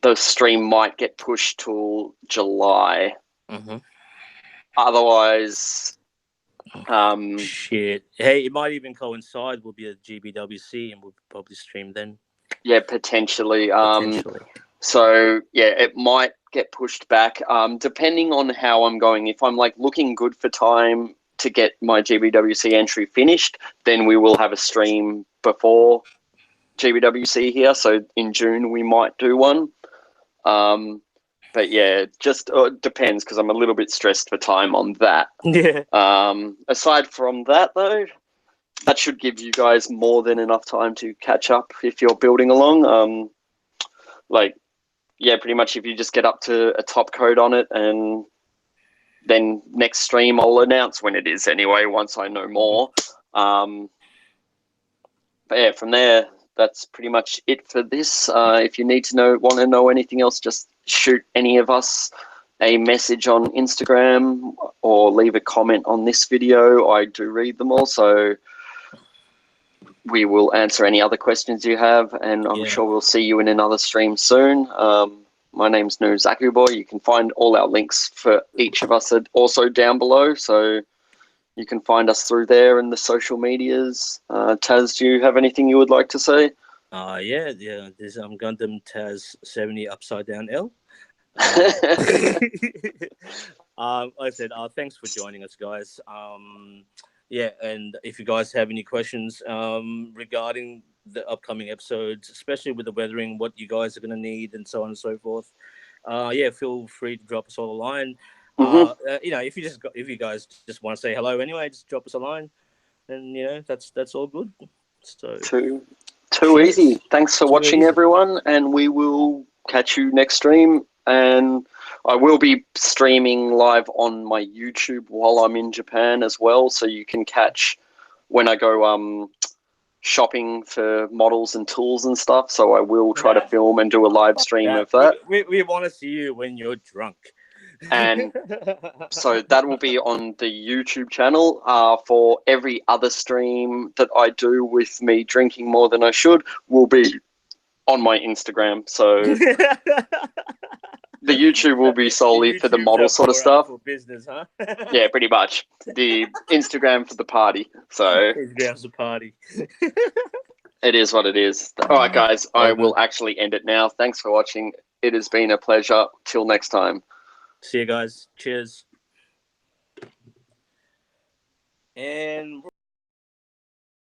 the stream might get pushed till July. Mm-hmm. Otherwise, shit. Hey, it might even coincide. We'll be at GBWC and we'll probably stream then. Yeah, potentially. So yeah, it might get pushed back. Depending on how I'm going. If I'm like looking good for time to get my GBWC entry finished, then we will have a stream before GBWC here. So in June we might do one. But yeah, just depends, because I'm a little bit stressed for time on that. Yeah. Aside from that, though, that should give you guys more than enough time to catch up if you're building along. Pretty much if you just get up to a top coat on it, and then next stream I'll announce when it is anyway, once I know more. But yeah, from there, that's pretty much it for this. If you want to know anything else, just shoot any of us a message on Instagram or leave a comment on this video. I do read them all, so we will answer any other questions you have, and I'm sure we'll see you in another stream soon. My name's Zaku Boy. You can find all our links for each of us are also down below, so you can find us through there and the social medias. Taz, do you have anything you would like to say? Yeah. There's Gundam Tas 70 upside down L. Like I said, thanks for joining us, guys. Yeah, and if you guys have any questions regarding the upcoming episodes, especially with the weathering, what you guys are going to need, and so on and so forth, feel free to drop us all a line. If you guys just want to say hello anyway, just drop us a line, and that's all good. So too easy. Thanks for watching, everyone, and we will catch you next stream. And I will be streaming live on my YouTube while I'm in Japan as well, so you can catch when I go shopping for models and tools and stuff. So I will try to film and do a live stream of that. We want to see you when you're drunk. And so that will be on the YouTube channel. For every other stream that I do with me drinking more than I should will be on my Instagram. So the YouTube will be solely for the model sort of stuff. For business, huh? Yeah, pretty much. The Instagram for the party. So Instagram's the party. It is what it is. All right, guys, I will actually end it now. Thanks for watching. It has been a pleasure. Till next time. See you guys. Cheers. And